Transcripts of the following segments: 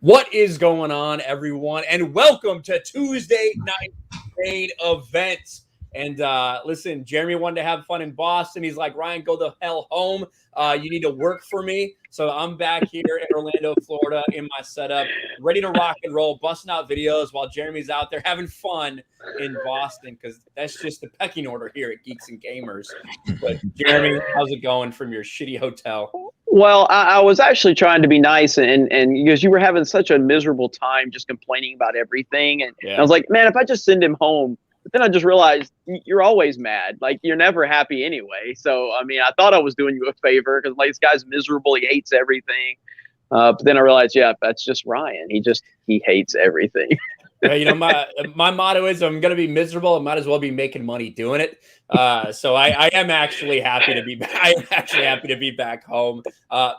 What is going on, everyone? And welcome to Tuesday Night Main Event. And listen, Jeremy wanted to have fun in Boston. He's like, Ryan, go the hell home. You need to work for me. So I'm back here in Orlando, Florida, in my setup, ready to rock and roll, busting out videos while Jeremy's out there having fun in Boston, because that's just the pecking order here at Geeks and Gamers. But Jeremy, how's it going from your shitty hotel? Well, I was actually trying to be nice, and because you were having such a miserable time just complaining about everything, and I was like, man, if I just send him home. But then I just realized you're always mad. Like, you're never happy anyway. So, I mean, I thought I was doing you a favor because, like, this guy's miserable. He hates everything. But then I realized, yeah, that's just Ryan. He hates everything. You know, my motto is, I'm going to be miserable. I might as well be making money doing it. So I am actually happy to be back. I am actually happy to be back home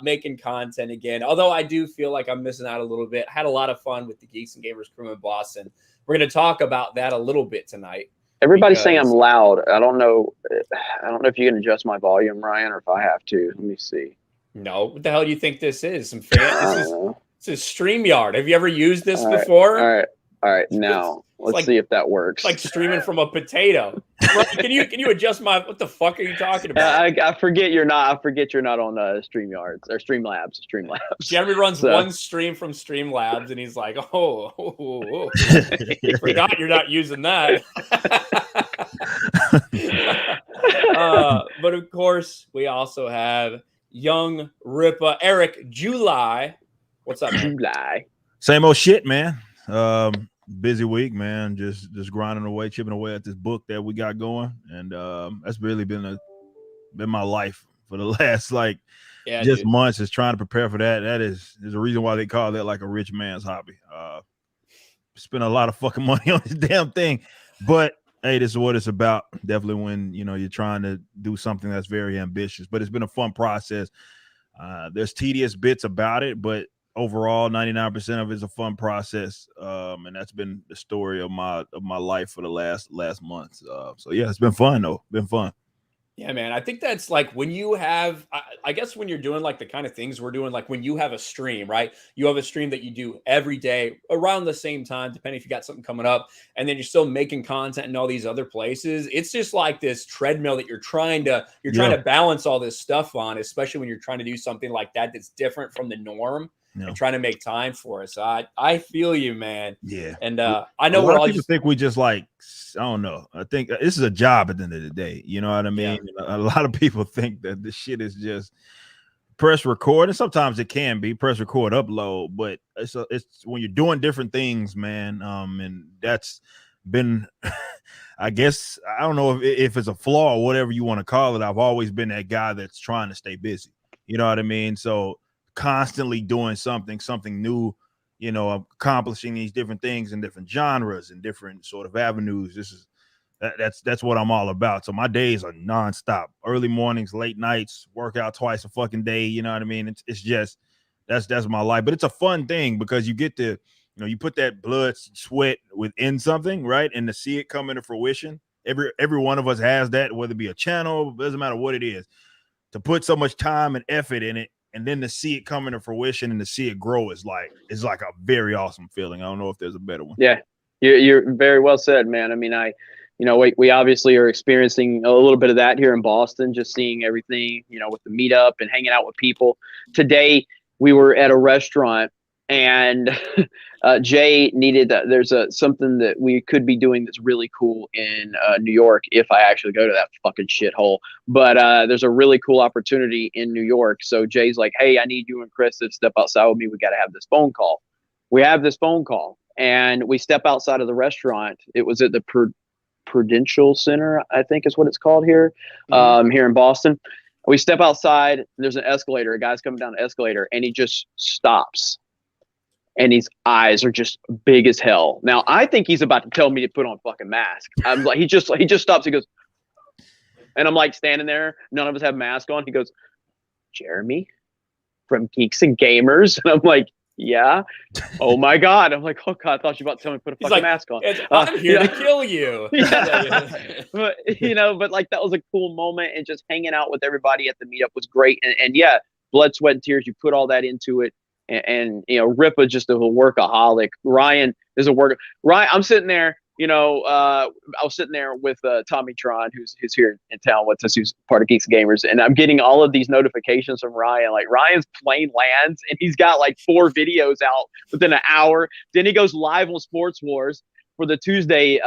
making content again. Although I do feel like I'm missing out a little bit. Had a lot of fun with the Geeks and Gamers crew in Boston. We're going to talk about that a little bit tonight. Everybody's saying I'm loud. I don't know if you can adjust my volume, Ryan, or if I have to. Let me see. No, what the hell do you think this is? This is StreamYard. Have you ever used this before? All right. Now let's see if that works. It's like streaming from a potato. Can you adjust my? What the fuck are you talking about? I forget you're not. I forget you're not on StreamYards or Streamlabs. Jeremy runs one stream from Streamlabs, and he's like, "Oh, forgot you're not using that." But of course, we also have young Rippa Eric July. What's up, man? July. Same old shit, man. Busy week, man. Just grinding away, chipping away at this book that we got going, and that's really been my life for the last months. Is trying to prepare for that. There's a reason why they call that like a rich man's hobby. Spend a lot of fucking money on this damn thing, but hey, this is what it's about. Definitely when you're trying to do something that's very ambitious, but it's been a fun process. There's tedious bits about it, but overall 99% of it is a fun process, and that's been the story of my life for the last month. So yeah, it's been fun though. Been fun. Yeah, man. I think that's like when you have, I guess when you're doing like the kind of things we're doing, like when you have a stream, right? You have a stream that you do every day around the same time, depending if you got something coming up, and then you're still making content in all these other places. It's just like this treadmill that you're trying to balance all this stuff on, especially when you're trying to do something like that that's different from the norm. And trying to make time for us. I feel you, man. Yeah. And I know we're all people think we just like, I don't know. I think this is a job at the end of the day. You know what I mean? Yeah. A lot of people think that this shit is just press record, and sometimes it can be press record, upload, but it's when you're doing different things, man. And that's been, I guess, I don't know if it's a flaw or whatever you want to call it. I've always been that guy that's trying to stay busy. You know what I mean? So constantly doing something new, accomplishing these different things in different genres and different sort of avenues. That's what I'm all about. So my days are nonstop, early mornings, late nights, workout twice a fucking day. You know what I mean? It's just, that's my life, but it's a fun thing because you get to, you put that blood, sweat within something, right? And to see it come into fruition. Every one of us has that, whether it be a channel, doesn't matter what it is, to put so much time and effort in it. And then to see it come into fruition and to see it grow is like a very awesome feeling. I don't know if there's a better one. Yeah, you're very well said, man. I mean, we obviously are experiencing a little bit of that here in Boston, just seeing everything, with the meetup and hanging out with people. Today we were at a restaurant, and Jay needed there's something that we could be doing that's really cool in New York if I actually go to that fucking shithole. But there's a really cool opportunity in New York. So Jay's like, hey, I need you and Chris to step outside with me. We got to have this phone call. We have this phone call, and we step outside of the restaurant. It was at the Prudential Center, I think is what it's called here, here in Boston. We step outside. There's an escalator. A guy's coming down the escalator, and he just stops. And his eyes are just big as hell. Now I think he's about to tell me to put on a fucking mask. I'm like, he just stops. He goes, and I'm like standing there. None of us have masks on. He goes, Jeremy from Geeks and Gamers. And I'm like, yeah. Oh my God. I'm like, oh God, I thought you were about to tell me to put a fucking mask on. I'm here to kill you. But but like that was a cool moment, and just hanging out with everybody at the meetup was great. And yeah, blood, sweat, and tears. You put all that into it. and Ripa just a workaholic. Ryan is a work. Ryan, I'm sitting there. I was sitting there with Tommy Tron, who's here in town with us, who's part of Geeks Gamers, and I'm getting all of these notifications from Ryan. Like Ryan's plane lands, and he's got like 4 videos out within an hour. Then he goes live on Sports Wars for the Tuesday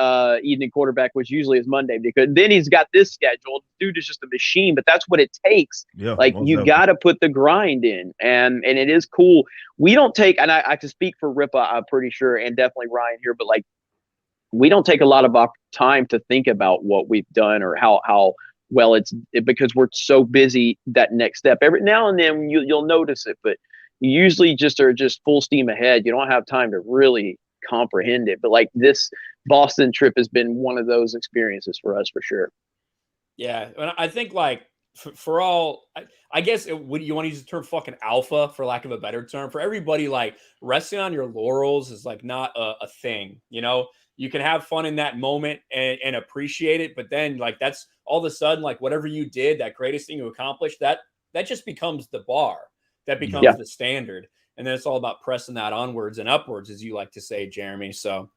evening quarterback, which usually is Monday. Because then he's got this scheduled. Dude is just a machine, but that's what it takes. Yeah, like you got to put the grind in, and it is cool. We don't take, and I can speak for Ripa, I'm pretty sure, and definitely Ryan here, but like, we don't take a lot of our time to think about what we've done or how well because we're so busy. That next step, every now and then you'll notice it, but you usually are just full steam ahead. You don't have time to really comprehend it. But like this Boston trip has been one of those experiences for us for sure. Yeah, and I think like for all, I guess would you want to use the term fucking alpha for lack of a better term? For everybody, like resting on your laurels is like not a thing, You can have fun in that moment and appreciate it, but then like that's all of a sudden like whatever you did, that greatest thing you accomplished, that just becomes the bar, that becomes the standard, and then it's all about pressing that onwards and upwards, as you like to say, Jeremy. So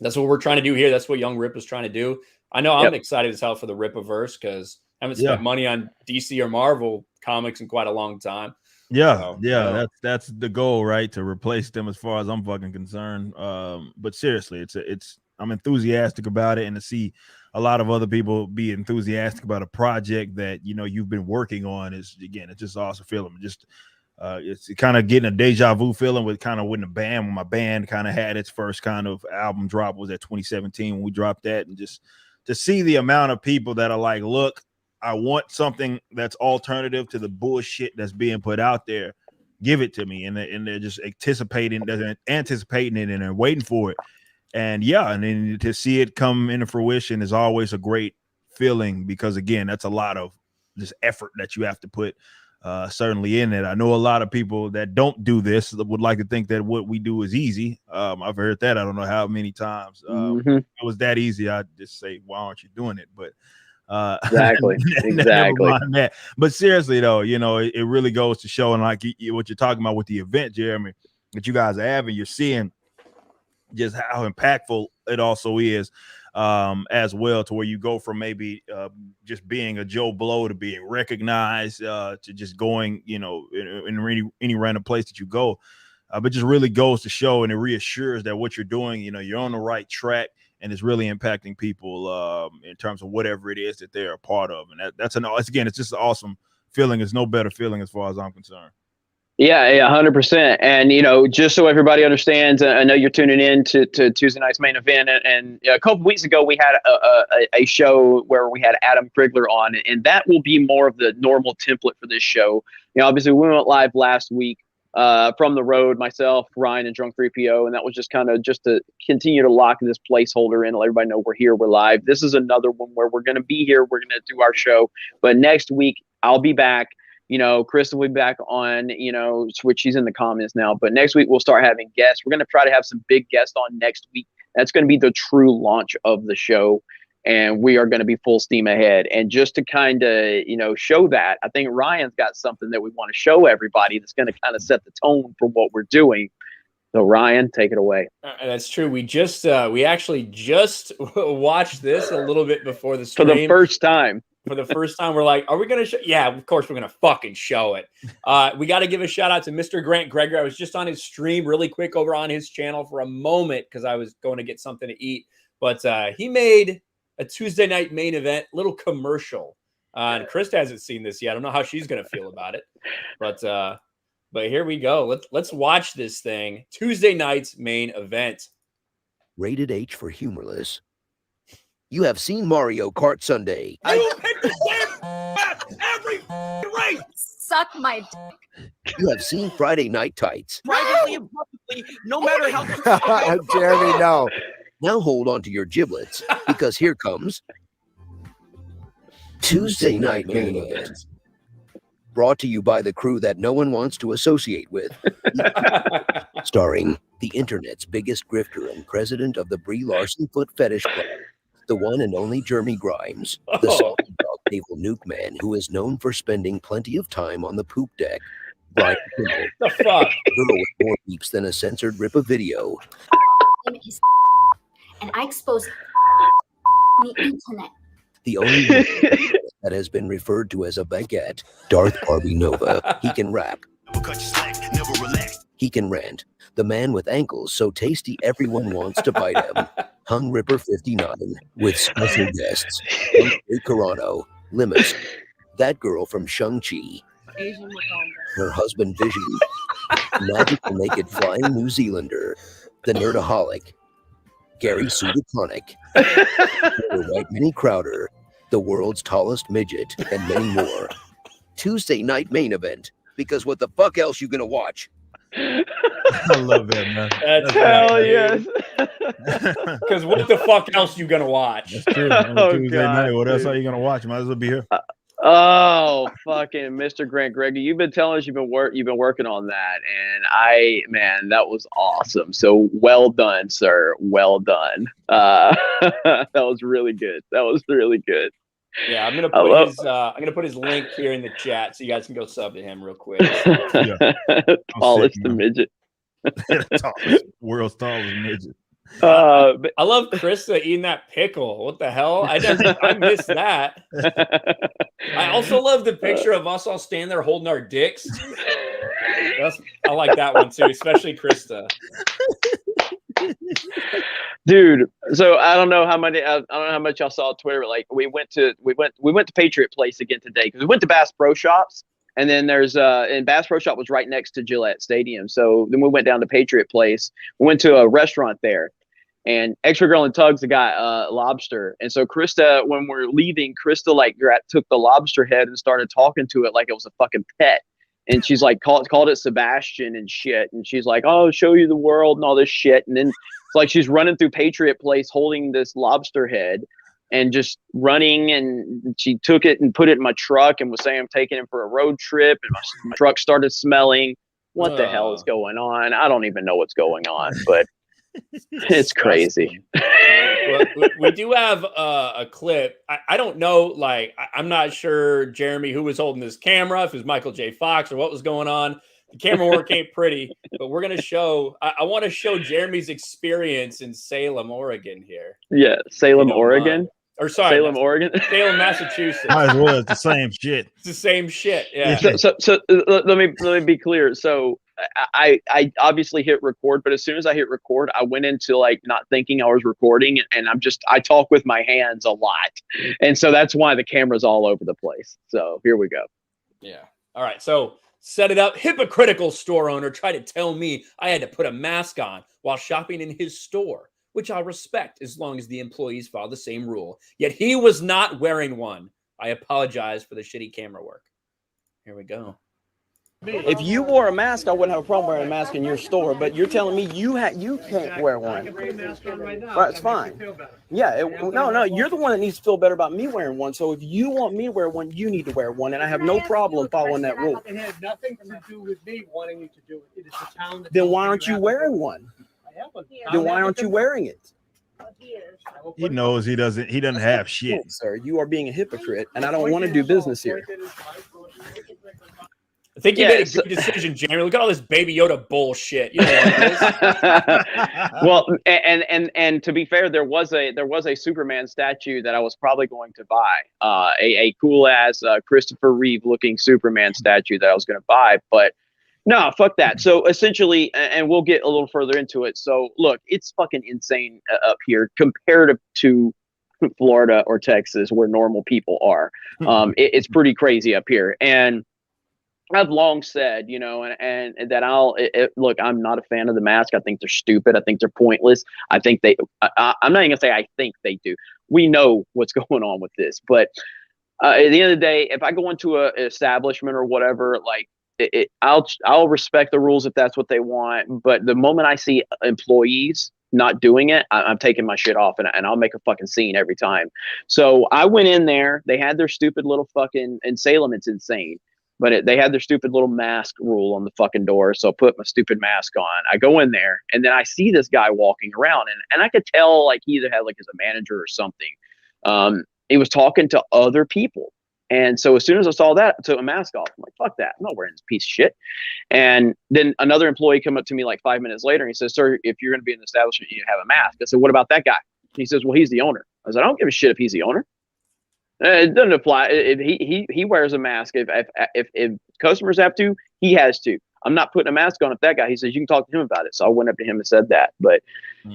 that's what we're trying to do here. That's what young Rip is trying to do. I know I'm excited as hell for the Ripaverse because I haven't spent money on DC or Marvel comics in quite a long time. That's the goal, right? To replace them, as far as I'm fucking concerned. But seriously, I'm enthusiastic about it, and to see a lot of other people be enthusiastic about a project that you've been working on it's just awesome feeling. Just it's kind of getting a deja vu feeling with kind of when my band kind of had its first kind of album drop was at 2017 when we dropped that, and just to see the amount of people that are like, look, I want something that's alternative to the bullshit that's being put out there. Give it to me. And they're just anticipating it and they're waiting for it. And and then to see it come into fruition is always a great feeling because, again, that's a lot of just effort that you have to put certainly in it. I know a lot of people that don't do this would like to think that what we do is easy. I've heard that. I don't know how many times. If it was that easy, I'd just say, why aren't you doing it? But exactly. But seriously though, it really goes to show, and like what you're talking about with the event, Jeremy, that you guys are having, you're seeing just how impactful it also is as well, to where you go from maybe just being a Joe Blow to being recognized to just going, in any random place that you go. But just really goes to show, and it reassures that what you're doing, you're on the right track. And it's really impacting people in terms of whatever it is that they're a part of. And it's just an awesome feeling. It's no better feeling as far as I'm concerned. Yeah, 100%. And, just so everybody understands, I know you're tuning in to Tuesday night's main event. And a couple weeks ago, we had a show where we had Adam Krigler on, and that will be more of the normal template for this show. Obviously, we went live last week. From the road, myself, Ryan, and Drunk 3PO, and that was just kind of just to continue to lock this placeholder in, let everybody know we're here, we're live. This is another one where we're going to be here, we're going to do our show, but next week I'll be back. Chris will be back on, which she's in the comments now, but next week we'll start having guests. We're going to try to have some big guests on next week. That's going to be the true launch of the show. And we are going to be full steam ahead. And just to kind of, show that, I think Ryan's got something that we want to show everybody that's going to kind of set the tone for what we're doing. So Ryan, take it away. That's true. We actually just watched this a little bit before the stream. For the first time. We're like, are we going to show? Yeah, of course we're going to fucking show it. We got to give a shout out to Mr. Grant Gregory. I was just on his stream really quick over on his channel for a moment because I was going to get something to eat. But he made a Tuesday night main event little commercial, and Krista hasn't seen this yet. I don't know how she's gonna feel about it, but here we go. Let's watch this thing. Tuesday night's main event. Rated H for humorless. You have seen Mario Kart Sunday. You picked the same every race. Suck my dick. You have seen Friday Night Tights. Privately and publicly, no matter how. Jeremy, no. Now hold on to your giblets, because here comes Tuesday Night Main Event. Brought to you by the crew that no one wants to associate with. Starring the internet's biggest grifter and president of the Brie Larson Foot Fetish Club, the one and only Jeremy Grimes, the solid dog naval nuke man who is known for spending plenty of time on the poop deck, Brian Kimmel, The fuck? girl with more beeps than a censored rip of video. And I expose on the internet. The only that has been referred to as a baguette, Darth Barbie Nova. He can rap. He can rant. The man with ankles so tasty everyone wants to bite him. Hung Ripper 59 with special guests. Carano, Limus, that girl from Shang-Chi. Her husband Vision. Magical naked flying New Zealander. The Nerdaholic. Gary Sudaconic. White Minnie Crowder. The world's tallest midget. And many more. Tuesday night main event. Because what the fuck else you gonna watch? I love that, man. That's Hell yes. Because what the fuck else you gonna watch? That's true. On Oh, Tuesday God, night, what else dude. are you gonna watch? Might as well be here. Oh, fucking Mr. Grant Gregory, you've been telling us you've been working on that, and man, that was awesome. So well done, sir. Well done. That was really good. That was really good. Yeah, I'm gonna put his link here in the chat so you guys can go sub to him real quick. Tallest man. midget. World's tallest midget. But I love Krista eating that pickle. What the hell? I missed that. I also love the picture of us all standing there holding our dicks. I like that one too, especially Krista. Dude, so I don't know how much y'all saw on Twitter. But like we went to Patriot Place again today because we went to Bass Pro Shops, and then and Bass Pro Shop was right next to Gillette Stadium. So then we went down to Patriot Place. We went to a restaurant there, and Extra Girl and Tugs got lobster. And so Krista, when we're leaving, Krista took the lobster head and started talking to it like it was a fucking pet. And she's like called it Sebastian and shit. And she's like, "Oh, show you the world," and all this shit. And then it's like she's running through Patriot Place holding this lobster head and just running. And she took it and put it in my truck and was saying, "I'm taking it for a road trip." And my truck started smelling. What the hell is going on? I don't even know what's going on, but it's crazy. Well, we do have a clip. I don't know. Like, I'm not sure, Jeremy, who was holding this camera, if it was Michael J. Fox or what was going on. The camera work ain't pretty, but we're going to show. I want to show Jeremy's experience in Salem, Oregon here. Yeah, Salem, Oregon. Or sorry, Salem, Oregon. Salem, Massachusetts. Might as well. It's the same shit. It's the same shit. Yeah. So let me be clear. So I obviously hit record, but as soon as I hit record, I went into like not thinking I was recording, and I talk with my hands a lot, and so that's why the camera's all over the place. So here we go. Yeah. All right. So set it up. Hypocritical store owner tried to tell me I had to put a mask on while shopping in his store, which I respect as long as the employees follow the same rule. Yet he was not wearing one. I apologize for the shitty camera work. Here we go. If you wore a mask, I wouldn't have a problem wearing a mask in your store. But you're telling me you can't wear one. Right, it's fine. Yeah, no, you're the one that needs to feel better about me wearing one. So if you want me to wear one, you need to wear one, and I have no problem following that rule. It had nothing to do with me wanting you to do it. It is the town. Then why aren't you wearing one? I have one. Then why aren't you wearing it? He knows he doesn't have shit. No, sir, you are being a hypocrite, and I don't want to do business here. I think you made a good decision, Jeremy. Look at all this Baby Yoda bullshit. You know what it is. Well, and to be fair, there was a Superman statue that I was probably going to buy, a cool ass Christopher Reeve looking Superman statue that I was going to buy, but no, fuck that. So essentially, and we'll get a little further into it. So look, it's fucking insane up here compared to Florida or Texas, where normal people are. It's pretty crazy up here, and I've long said, you know, and that look, I'm not a fan of the mask. I think they're stupid. I think they're pointless. I think I'm not even gonna say I think they do. We know what's going on with this, but at the end of the day, if I go into an establishment or whatever, like I'll respect the rules if that's what they want. But the moment I see employees not doing it, I'm taking my shit off, and I'll make a fucking scene every time. So I went in there. They had their stupid little fucking, in Salem, it's insane. But they had their stupid little mask rule on the fucking door. So I put my stupid mask on. I go in there, and then I see this guy walking around, and I could tell like he either had like as a manager or something. He was talking to other people, And so as soon as I saw that, I took my mask off. I'm like, fuck that. I'm not wearing this piece of shit. And then another employee come up to me like 5 minutes later and he says, sir, if you're going to be in the establishment, you have a mask. I said, what about that guy? He says, well, he's the owner. I said, I don't give a shit if he's the owner. It doesn't apply. If he wears a mask. If customers have to, he has to. I'm not putting a mask on if that guy. He says you can talk to him about it. So I went up to him and said that. But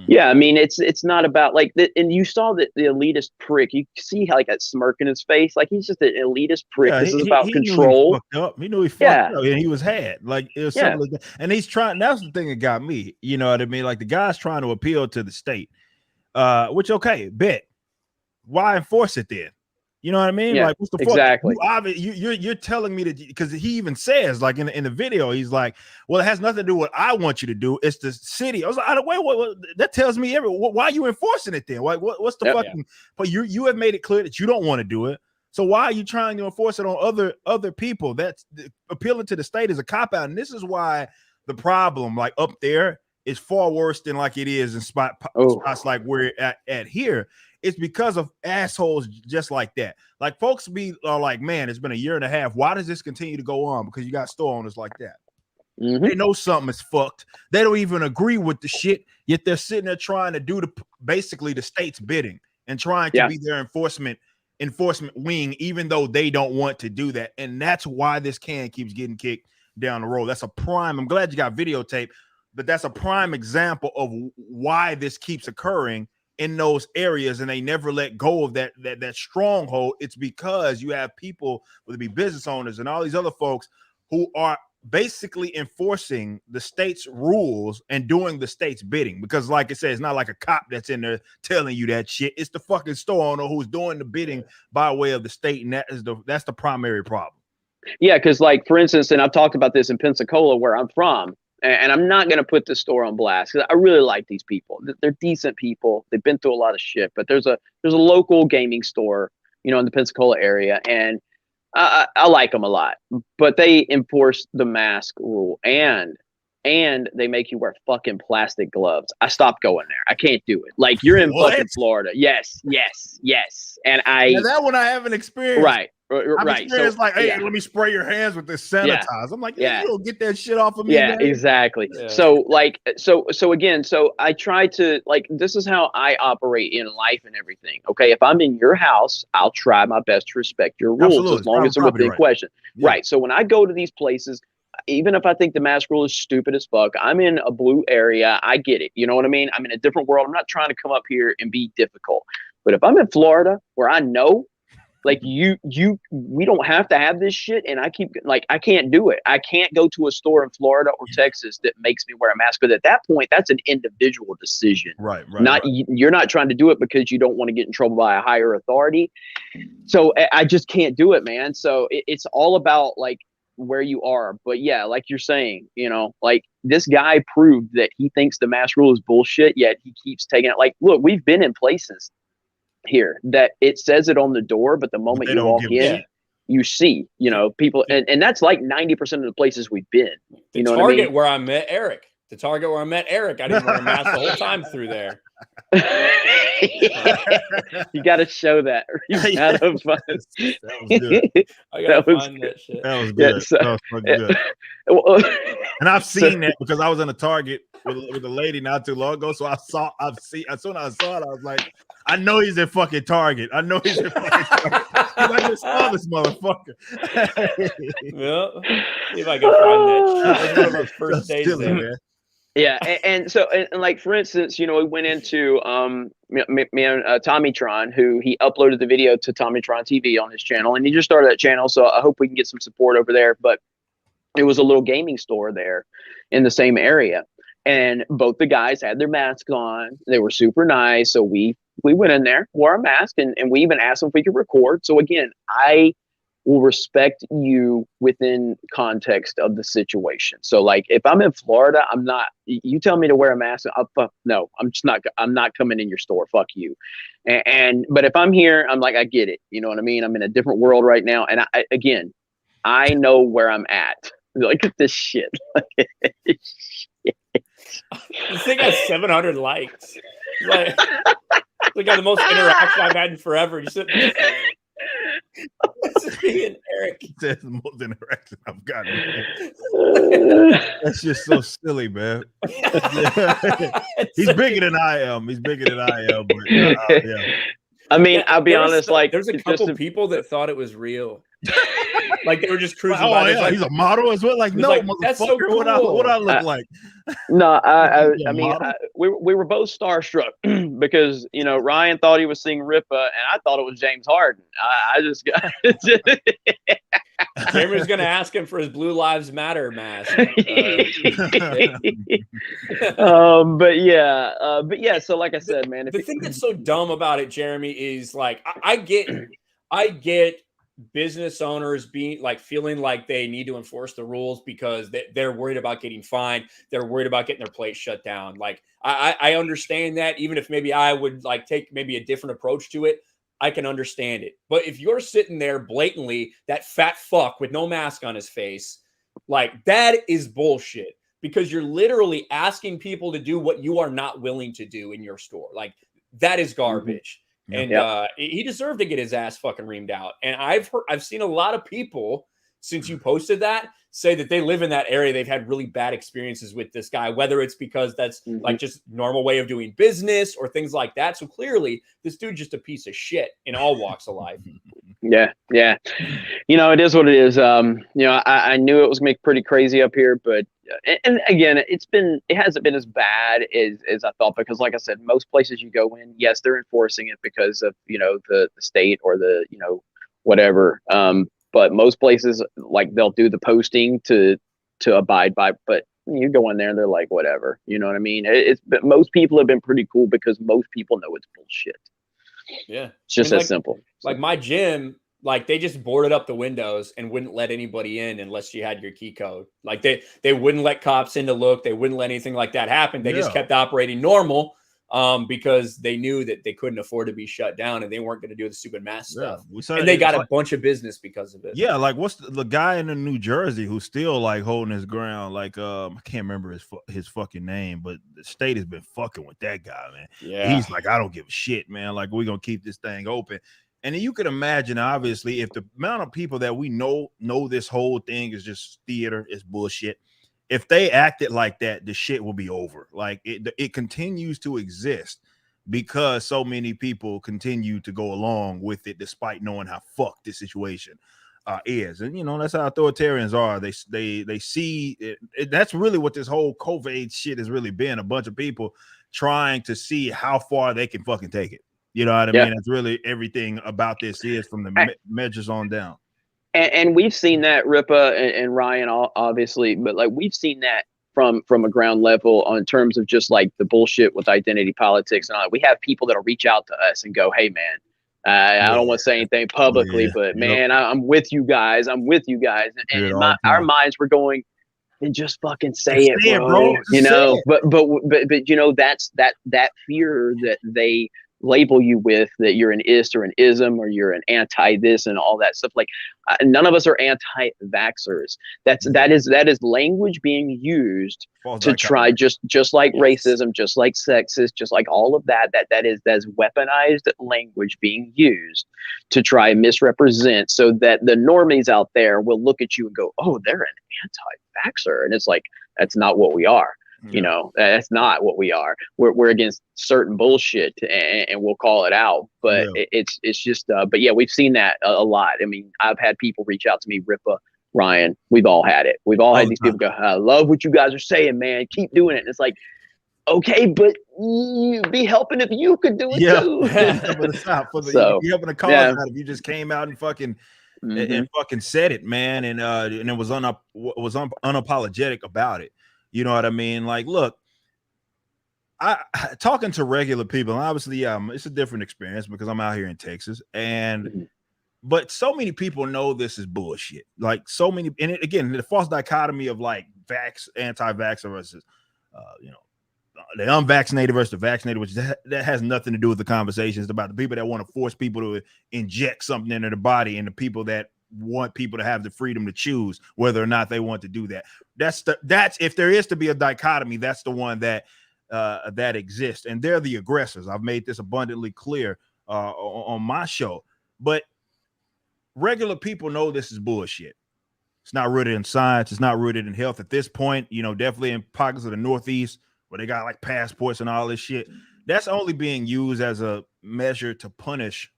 yeah, I mean, it's not about like and you saw the elitist prick. You see how like that smirk in his face, like he's just an elitist prick. Yeah, this is about control. Knew he fucked up. He knew he fucked up, and he was had like it was something like that. And he's trying. That's the thing that got me. You know what I mean? Like the guy's trying to appeal to the state, which okay, bet. Why enforce it then? You know what I mean? Yeah, like, what's the exactly? fuck? You're telling me that because he even says like in the video, he's like, well, it has nothing to do with what I want you to do. It's the city. I was like, wait, that tells me why are you enforcing it then? Like, what's the fucking? But you have made it clear that you don't want to do it. So why are you trying to enforce it on other people? That's appealing to the state is a cop out, and this is why the problem like up there is far worse than like it is in spots like we're at here. It's because of assholes just like that. Like folks are like, man, it's been a year and a half. Why does this continue to go on? Because you got store owners like that. They know something is fucked. They don't even agree with the shit, yet they're sitting there trying to do basically the state's bidding and trying to be their enforcement wing, even though they don't want to do that. And that's why this can keeps getting kicked down the road. That's a prime. I'm glad you got videotape, but that's a prime example of why this keeps occurring in those areas, and they never let go of that stronghold. It's because you have people, whether it be business owners and all these other folks, who are basically enforcing the state's rules and doing the state's bidding. Because, like I said, it's not like a cop that's in there telling you that shit. It's the fucking store owner who's doing the bidding by way of the state, and that's the primary problem. Yeah, because like for instance, and I've talked about this in Pensacola, where I'm from. And I'm not going to put the store on blast because I really like these people. They're decent people. They've been through a lot of shit. But there's a local gaming store, you know, in the Pensacola area, and I like them a lot. But they enforce the mask rule, and they make you wear fucking plastic gloves. I stopped going there. I can't do it. Like you're in fucking Florida. Yes. And that one I haven't experienced. Right. So it's like, hey, let me spray your hands with this sanitizer. I'm like, you don't get that shit off of me. Yeah, man. exactly. Yeah. So like, so again, so I try to like, this is how I operate in life and everything. Okay, if I'm in your house, I'll try my best to respect your rules. Absolutely. As long as they're within question. Yeah. Right. So when I go to these places, even if I think the mask rule is stupid as fuck, I'm in a blue area. I get it. You know what I mean? I'm in a different world. I'm not trying to come up here and be difficult. But if I'm in Florida, where I know. Like we don't have to have this shit, and I can't do it. I can't go to a store in Florida or Texas that makes me wear a mask. But at that point, that's an individual decision. Right. You're not trying to do it because you don't want to get in trouble by a higher authority. So I just can't do it, man. So it's all about like where you are. But yeah, like you're saying, you know, like this guy proved that he thinks the mask rule is bullshit, yet he keeps taking it. Like, look, we've been in places here that it says it on the door, but the moment you walk in, you see, you know, people, and that's like 90% of the places we've been. You know what I mean? Where I met Eric. The Target where I met Eric, I didn't wear a mask the whole time through there. You got to show that. You got to find. That was good. I got to find that shit. That was good. That was fucking good. And I've seen that because I was in a Target with a lady not too long ago. So as soon as I saw it, I was like, I know he's at fucking Target. I know he's at fucking Target. I just saw this motherfucker. Well, see if I can find that. That was one of those first days there, man. Yeah, and so like for instance, you know, we went into me and Tommytron, who he uploaded the video to Tommytron TV on his channel, and he just started that channel. So I hope we can get some support over there. But it was a little gaming store there in the same area, and both the guys had their masks on. They were super nice, so we went in there, wore a mask, and we even asked them if we could record. So again, I will respect you within context of the situation. So like if I'm in Florida, I'm not, you tell me to wear a mask, no, I'm not coming in your store. Fuck you. But if I'm here, I'm like, I get it. You know what I mean? I'm in a different world right now. And I know where I'm at. Look at this shit. This thing has 700 likes. Like, we got the most interaction I've had in forever. You sit. me and Eric. That's the most interaction I've gotten. That's just so silly, man. He's bigger than I am. He's bigger than I am. But yeah. I mean, I'll be honest. Like, there's a couple people that thought it was real. Like they were just cruising oh, by. Yeah, like, he's a model as well. Like, no, like, motherfucker, that's so cool. what I look like? No, I mean, we were both starstruck because Ryan thought he was seeing Ripa, and I thought it was James Harden. I just got. Cameron's gonna ask him for his Blue Lives Matter mask. But yeah. So like I said, man, the thing that's so dumb about it, Jeremy, is like I get business owners being like feeling like they need to enforce the rules because they're worried about getting fined. They're worried about getting their place shut down. Like I understand that, even if maybe I would like take maybe a different approach to it. I can understand it. But if you're sitting there blatantly, that fat fuck with no mask on his face, like that is bullshit, because you're literally asking people to do what you are not willing to do in your store. Like that is garbage. Mm-hmm. And he deserved to get his ass fucking reamed out. And I've seen a lot of people since you posted that say that they live in that area. They've had really bad experiences with this guy, whether it's because that's like just normal way of doing business or things like that. So clearly this dude's just a piece of shit in all walks of life. Yeah. It is what it is. I knew it was gonna be pretty crazy up here, but and again, it hasn't been as bad as I thought, because like I said, most places you go in, yes, they're enforcing it because of the state or the whatever. But most places, like, they'll do the posting to abide by, but you go in there and they're like, whatever, you know what I mean? But most people have been pretty cool because most people know it's bullshit. Yeah. It's just as simple. Like my gym, like they just boarded up the windows and wouldn't let anybody in unless you had your key code. Like they wouldn't let cops in to look. They wouldn't let anything like that happen. They just kept operating normal. Because they knew that they couldn't afford to be shut down and they weren't going to do the stupid mask stuff. And they got a bunch of business because of it. Yeah, like what's the guy in New Jersey who's still like holding his ground? Like I can't remember his fucking name, but the state has been fucking with that guy, man. Yeah, he's like, I don't give a shit, man. Like, we're gonna keep this thing open. And you can imagine, obviously, if the amount of people that we know this whole thing is just theater, is bullshit. If they acted like that, the shit will be over. Like it continues to exist because so many people continue to go along with it despite knowing how fucked this situation is. And that's how authoritarians are. They see it. That's really what this whole COVID shit has really been. A bunch of people trying to see how far they can fucking take it. You know what I mean? That's really everything about this is from the measures on down. And we've seen that, Ripa and Ryan, obviously, but like we've seen that from a ground level in terms of just like the bullshit with identity politics and all that. We have people that'll reach out to us and go, "Hey, man, I don't want to say anything publicly, but man, I'm with you guys. I'm with you guys." And our minds were going, "And just fucking say it, bro." But that's that fear that they label you with, that you're an ist or an ism or you're an anti this and all that stuff. Like none of us are anti-vaxxers. That is language being used to try just like racism, just like sexist, just like all of that's weaponized language being used to try and misrepresent, so that the normies out there will look at you and go, "Oh, they're an anti-vaxxer," and it's like, that's not what we are. That's not what we are. We're against certain bullshit and we'll call it out. But it's just but yeah, we've seen that a lot. I mean, I've had people reach out to me, Ripa, Ryan. We've all had it. We've all had these people go, "I love what you guys are saying, man. Keep doing it." And it's like, okay, but you'd be helping if you could do it too. You'd be helping the cause out if you just came out and fucking and fucking said it, man, and it was unapologetic about it. You know what I mean? Like, look, talking to regular people, and obviously, it's a different experience because I'm out here in Texas, but so many people know this is bullshit. Like, so many, and again, the false dichotomy of like anti-vaxxer versus, the unvaccinated versus the vaccinated, which that has nothing to do with the conversation. It's about the people that want to force people to inject something into the body, and the people that want people to have the freedom to choose whether or not they want to do that. That's if there is to be a dichotomy, that's the one that exists, and they're the aggressors. I've made this abundantly clear on my show. But regular people know this is bullshit. It's not rooted in science. It's not rooted in health at this point. You know, definitely in pockets of the Northeast where they got like passports and all this shit. That's only being used as a measure to punish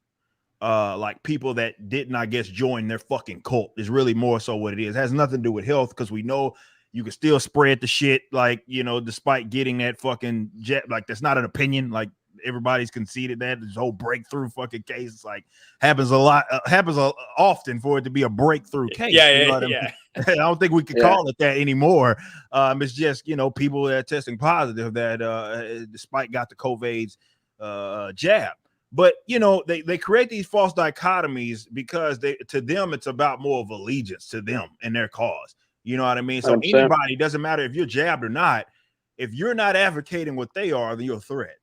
like people that didn't, I guess, join their fucking cult. Is really more so what it is. It has nothing to do with health, because we know you can still spread the shit, like, you know, despite getting that fucking jet. Like, that's not an opinion. Like, everybody's conceded that this whole breakthrough fucking case. It's like happens a lot, often for it to be a breakthrough case. I don't think we can call it that anymore. It's just, you know, people that are testing positive that despite got the COVID's jab. But, you know, they create these false dichotomies because to them it's about more of allegiance to them and their cause. You know what I mean? So 100%. Anybody, doesn't matter if you're jabbed or not, if you're not advocating what they are, then you're a threat.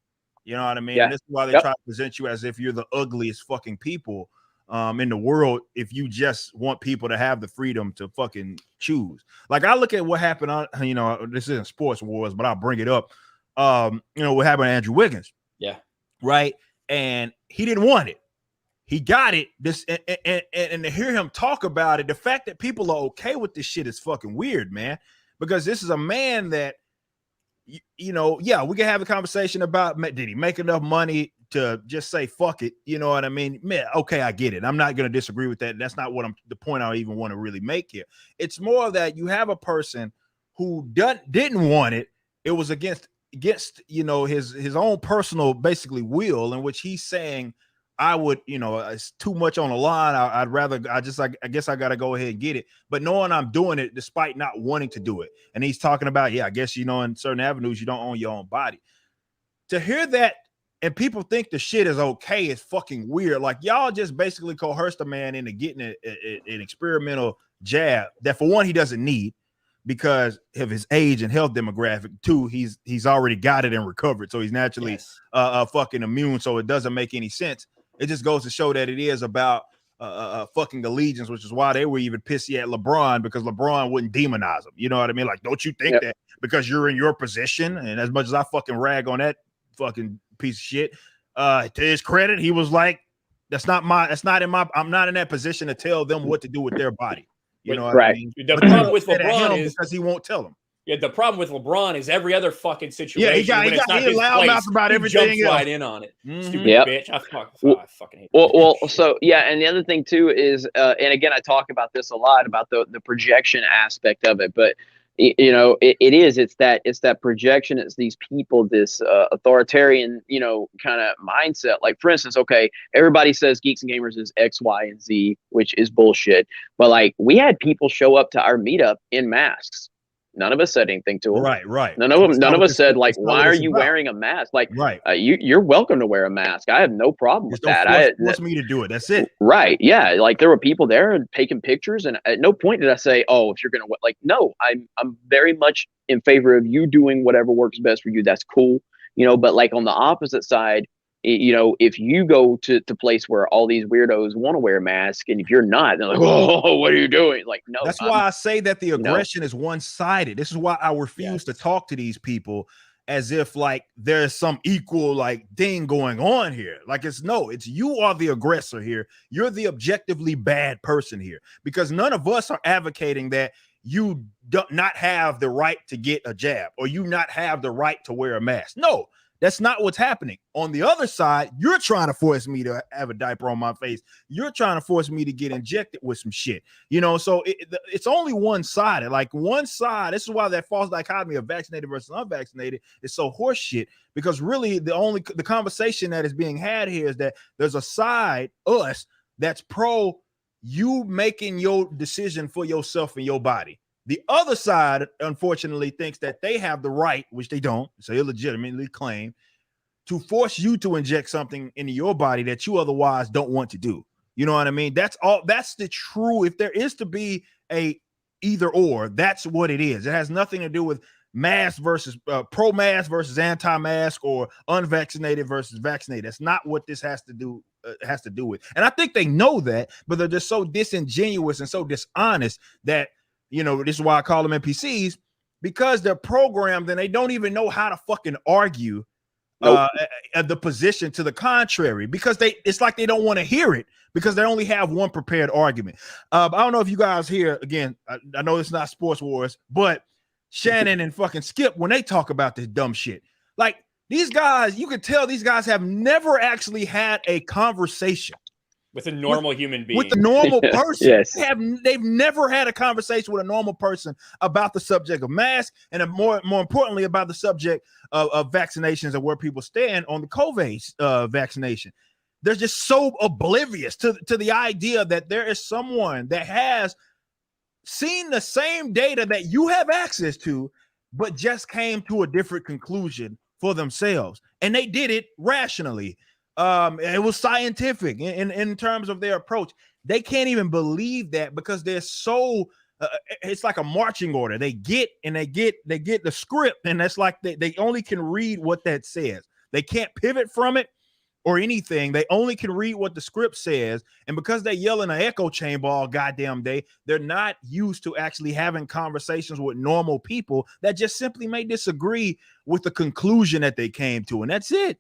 You know what I mean? Yeah. And this is why they try to present you as if you're the ugliest fucking people in the world, if you just want people to have the freedom to fucking choose. Like, I look at what happened on, you know, this isn't sports wars, but I'll bring it up. You know, what happened to Andrew Wiggins. Yeah. Right. And he didn't want it. He got it. This and to hear him talk about it, the fact that people are okay with this shit is fucking weird, man. Because this is a man that, you know, yeah, we can have a conversation about, did he make enough money to just say fuck it? You know what I mean? Man, okay, I get it. I'm not going to disagree with that. That's not what the point I even want to really make here. It's more that you have a person who didn't want it. It was against you know, his own personal basically will, in which he's saying, I would, you know, it's too much on the line. I guess I got to go ahead and get it. But knowing I'm doing it despite not wanting to do it. And he's talking about, yeah, I guess, you know, in certain avenues, you don't own your own body. To hear that and people think the shit is okay is fucking weird. Like, y'all just basically coerced a man into getting an experimental jab that, for one, he doesn't need because of his age and health demographic. Two, he's already got it and recovered. So he's naturally fucking immune. So it doesn't make any sense. It just goes to show that it is about fucking allegiance, which is why they were even pissy at LeBron, because LeBron wouldn't demonize him. You know what I mean? Like, don't you think that because you're in your position, and as much as I fucking rag on that fucking piece of shit, to his credit, he was like, I'm not in that position to tell them what to do with their body. You know what I mean? The problem with LeBron is because he won't tell them. Yeah, the problem with LeBron is every other fucking situation. Yeah, he loudmouth about everything. He jumps right in on it. Stupid bitch. I fucking hate. Well, so yeah, and the other thing too is, and again, I talk about this a lot about the projection aspect of it, but you know, it's that projection. It's these people, this authoritarian, you know, kind of mindset. Like, for instance, okay, everybody says Geeks and Gamers is X, Y, and Z, which is bullshit. But like, we had people show up to our meetup in masks. None of us said anything to them. Right. None of us said, like, why are you wearing a mask? Like, you're welcome to wear a mask. I have no problem with that. Force me to do it. That's it. Right. Yeah. Like, there were people there and taking pictures, and at no point did I say, oh, if you're gonna like, no, I'm very much in favor of you doing whatever works best for you. That's cool. You know, but like on the opposite side, you know, if you go to place where all these weirdos want to wear a mask, and if you're not, they're like, "Oh, what are you doing?" Like, no. That's why I say that the aggression is one-sided. This is why I refuse to talk to these people as if like there's some equal like thing going on here. Like, it's you are the aggressor here. You're the objectively bad person here, because none of us are advocating that you do not have the right to get a jab or you not have the right to wear a mask. No. That's not what's happening. On the other side, you're trying to force me to have a diaper on my face. You're trying to force me to get injected with some shit. You know, so it's only one-sided. Like, one side, this is why that false dichotomy of vaccinated versus unvaccinated is so horseshit, because really the conversation that is being had here is that there's a side, us, that's pro you making your decision for yourself and your body. The other side, unfortunately, thinks that they have the right, which they don't, so they legitimately claim, to force you to inject something into your body that you otherwise don't want to do. You know what I mean? That's all. That's the true. If there is to be a either or, that's what it is. It has nothing to do with mask versus pro-mask versus anti-mask or unvaccinated versus vaccinated. That's not what this has to do with. And I think they know that, but they're just so disingenuous and so dishonest that, you know, this is why I call them NPCs, because they're programmed and they don't even know how to fucking argue the position to the contrary, because it's like they don't want to hear it because they only have one prepared argument. I don't know if you guys hear, again, I know it's not sports wars, but Shannon and fucking Skip, when they talk about this dumb shit, like these guys, you can tell these guys have never actually had a conversation with a normal human being, with a normal person. Yes. They've never had a conversation with a normal person about the subject of masks, and more importantly about the subject of vaccinations and where people stand on the COVID vaccination. They're just so oblivious to the idea that there is someone that has seen the same data that you have access to, but just came to a different conclusion for themselves, and they did it rationally. It was scientific in terms of their approach. They can't even believe that because they're so it's like a marching order. They get the script, and that's like they only can read what that says. They can't pivot from it or anything. They only can read what the script says, and because they yell in an echo chamber all goddamn day, they're not used to actually having conversations with normal people that just simply may disagree with the conclusion that they came to, and that's it.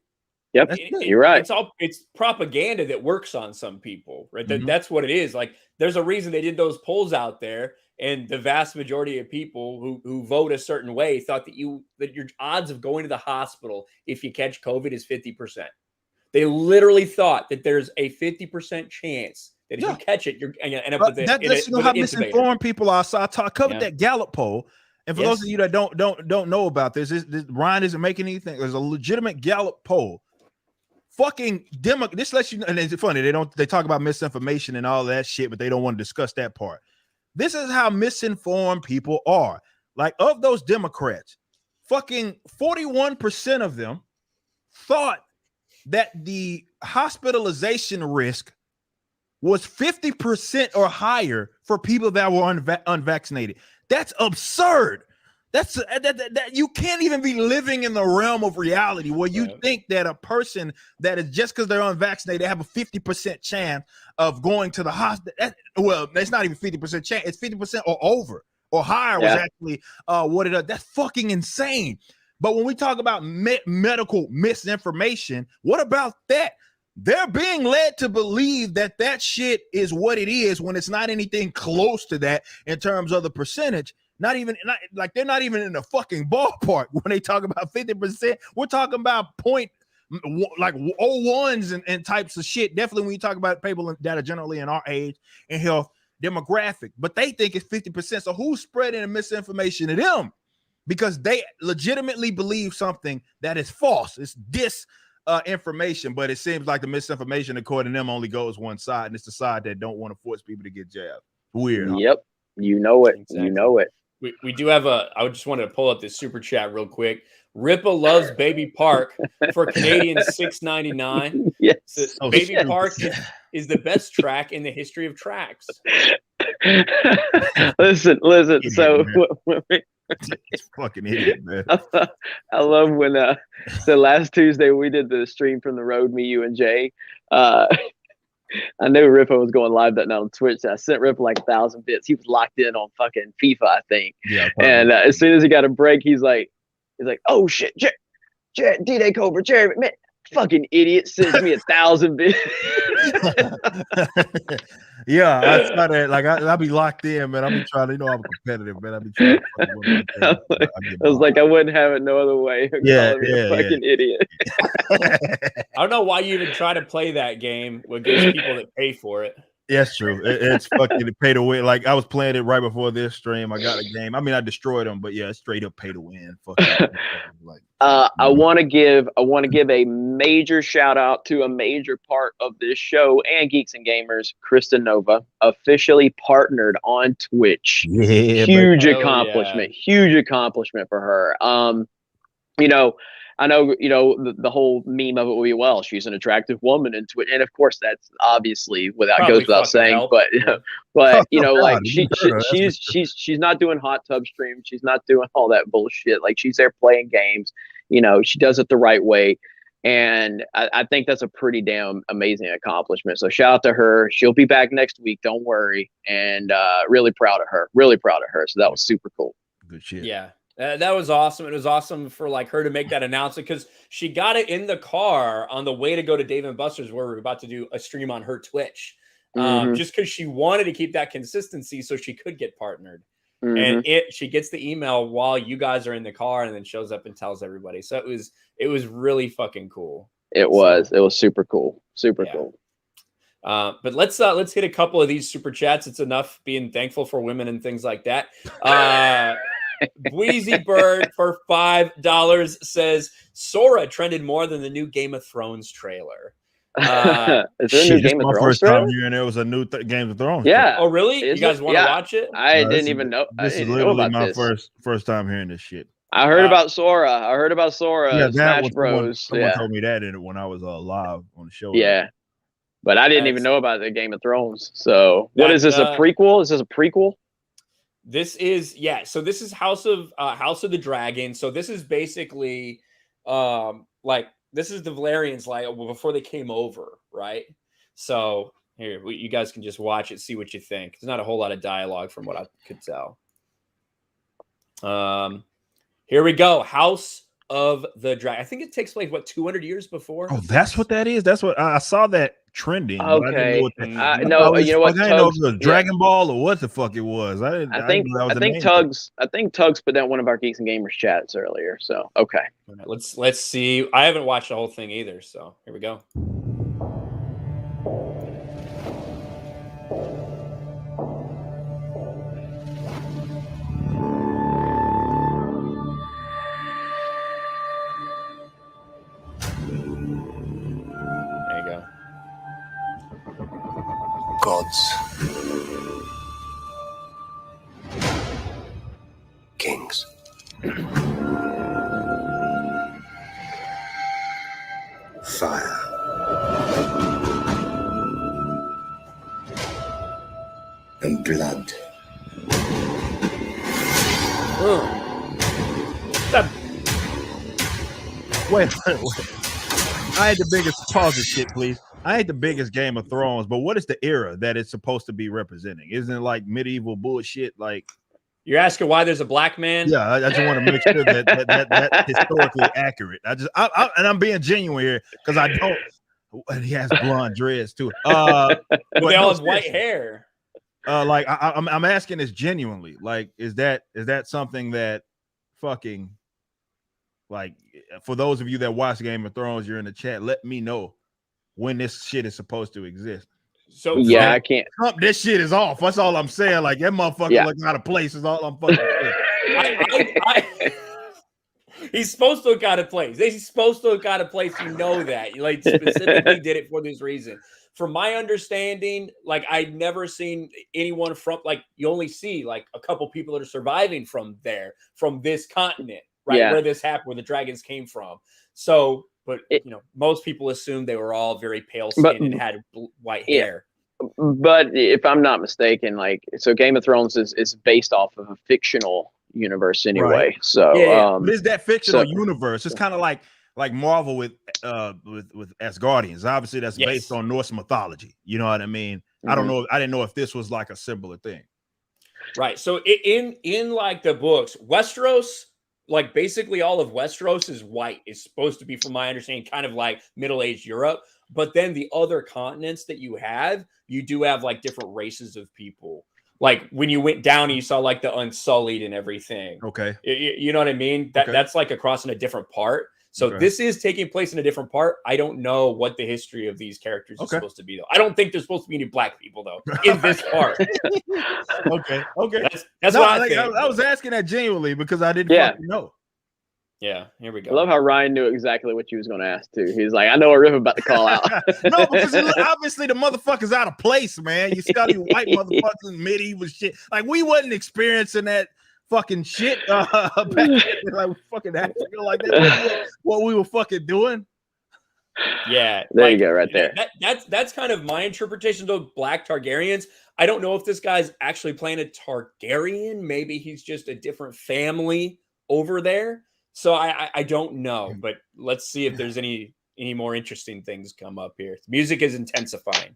Yep, you're right. It's propaganda that works on some people, right? That's what it is. Like, there's a reason they did those polls out there, and the vast majority of people who vote a certain way thought that your odds of going to the hospital if you catch COVID is 50%. They literally thought that there's a 50% chance that if you catch it, you're going to end up with it. That's how misinformed people are. So I covered that Gallup poll. And for those of you that don't know about this, Ryan isn't making anything. There's a legitimate Gallup poll. Fucking this lets you know, and it's funny, they talk about misinformation and all that shit, but they don't want to discuss that part. This is how misinformed people are. Like, of those Democrats, fucking 41% of them thought that the hospitalization risk was 50% or higher for people that were unvaccinated. That's absurd. That you can't even be living in the realm of reality where you think that a person that is just because they're unvaccinated, they have a 50% chance of going to the hospital. Well, it's not even 50% chance. It's 50% or over or higher was actually what it is. That's fucking insane. But when we talk about medical misinformation, what about that? They're being led to believe that shit is what it is when it's not anything close to that in terms of the percentage. They're not even in the fucking ballpark when they talk about 50%. We're talking about like 01s and types of shit. Definitely when you talk about people that are generally in our age and health demographic, but they think it's 50%. So who's spreading the misinformation to them? Because they legitimately believe something that is false. It's information, but it seems like the misinformation, according to them, only goes one side, and it's the side that don't want to force people to get jabbed. Weird. Huh? Yep. You know it. Exactly. You know it. We do have I just wanted to pull up this super chat real quick. Rippa loves Baby Park for Canadian $6.99. Yes. So Baby Park is the best track in the history of tracks. Listen. So it's fucking idiot, man. I love when so last Tuesday we did the stream from the road, me, you, and Jay. I knew Rippo was going live that night on Twitch. So I sent Rippo like 1,000 bits. He was locked in on fucking FIFA, I think. Yeah. And as soon as he got a break, he's like, "Oh shit, D-Day Cobra, Jerry, man, fucking idiot sends me 1,000 bits." Yeah, I try to I'll be locked in, man. I'll be trying to, I'm competitive, man. I'll be trying to I was like, I wouldn't have it no other way. Fucking idiot. I don't know why you even try to play that game with those people that pay for it. Yeah, that's true. It's fucking pay to win. Like, I was playing it right before this stream. I got a game. I mean, I destroyed them, but yeah, it's straight up pay to win. I want to give a major shout out to a major part of this show and Geeks and Gamers. Kristen Nova officially partnered on Twitch. Yeah, huge accomplishment. Yeah. Huge accomplishment for her. I know, the whole meme of it will be, well, she's an attractive woman in Twitch. And of course, that's obviously goes without saying, but like she's not doing hot tub streams. She's not doing all that bullshit. Like, she's there playing games, she does it the right way. And I think that's a pretty damn amazing accomplishment. So shout out to her. She'll be back next week. Don't worry. And really proud of her. So that was super cool. Good shit. Yeah. That was awesome. It was awesome for like her to make that announcement because she got it in the car on the way to go to Dave and Buster's where we're about to do a stream on her Twitch. Just because she wanted to keep that consistency so she could get partnered. And she gets the email while you guys are in the car and then shows up and tells everybody. So it was really fucking cool. It was super cool. Super cool. But let's hit a couple of these super chats. It's enough being thankful for women and things like that. Wheezy Bird for $5 says Sora trended more than the new Game of Thrones trailer. Is there a new Game of Thrones trailer? And there was a new Game of Thrones. Yeah. Oh, really? You guys want to watch it? I didn't even know. This is literally my first time hearing this shit. I heard about Sora. Yeah, Smash Bros. Someone told me that when I was live on the show. Yeah. But I didn't even know about the Game of Thrones. So what is this, a prequel? Is this a prequel? This is, so this is House of the Dragon. So this is basically this is the Valerians before they came over, right? So here, you guys can just watch it, see what you think. There's not a whole lot of dialogue from what I could tell. Here we go. House of the Dragon. I think it takes place 200 years before. Oh, that's what that is. That's what I saw that trending. Okay. You know what? I didn't know if it was Dragon Ball or what the fuck it was. I think Tugs put down one of our Geeks and Gamers chats earlier. So okay. All right, let's see. I haven't watched the whole thing either. So here we go. Gods, kings, fire, and blood. Wait. I had the biggest pause this shit, please. I ain't the biggest Game of Thrones, but what is the era that it's supposed to be representing? Isn't it like medieval bullshit? Like you're asking why there's a black man? Yeah, I just want to make sure that historically accurate. I'm being genuine here because I don't. And he has blonde dreads too. But they all have white hair. I'm asking this genuinely. Like, is that something that fucking like for those of you that watch Game of Thrones, you're in the chat. Let me know when this shit is supposed to exist. So yeah, I can't. Trump, this shit is off. That's all I'm saying. Like that motherfucker looking out of place is all I'm fucking saying. He's supposed to have got a place. He's supposed to have got a place. You know that. You like specifically did it for this reason. From my understanding, like I'd never seen anyone from you only see like a couple people that are surviving from this continent, right? Yeah. Where this happened, where the dragons came from. So. But most people assumed they were all very pale skinned and had white hair. But if I'm not mistaken, so Game of Thrones is based off of a fictional universe anyway. Right. So but is that fictional universe? It's kind of like Marvel with Asgardians. Obviously, that's based on Norse mythology. You know what I mean? Mm-hmm. I don't know. I didn't know if this was like a similar thing. Right. So in like the books, Westeros. Like basically all of Westeros is white. It's supposed to be, from my understanding, kind of like middle-aged Europe. But then the other continents that you do have like different races of people. Like when you went down and you saw like the Unsullied and everything. Okay. You know what I mean? That's like across in a different part. So this is taking place in a different part. I don't know what the history of these characters is supposed to be, though. I don't think there's supposed to be any black people, though, in this part. Okay. That's what I think. I was asking that genuinely because I didn't fucking know. Yeah, here we go. I love how Ryan knew exactly what you was going to ask, too. He's like, I know a riff about to call out. No, because obviously the motherfucker's out of place, man. You got these white motherfuckers in medieval shit. Like, we wasn't experiencing that fucking shit back then. Like, we fucking had to feel like that. What we were fucking doing. Yeah. There you go, right there. That's kind of my interpretation of Black Targaryens. I don't know if this guy's actually playing a Targaryen. Maybe he's just a different family over there. So I don't know, but let's see if there's any more interesting things come up here. The music is intensifying.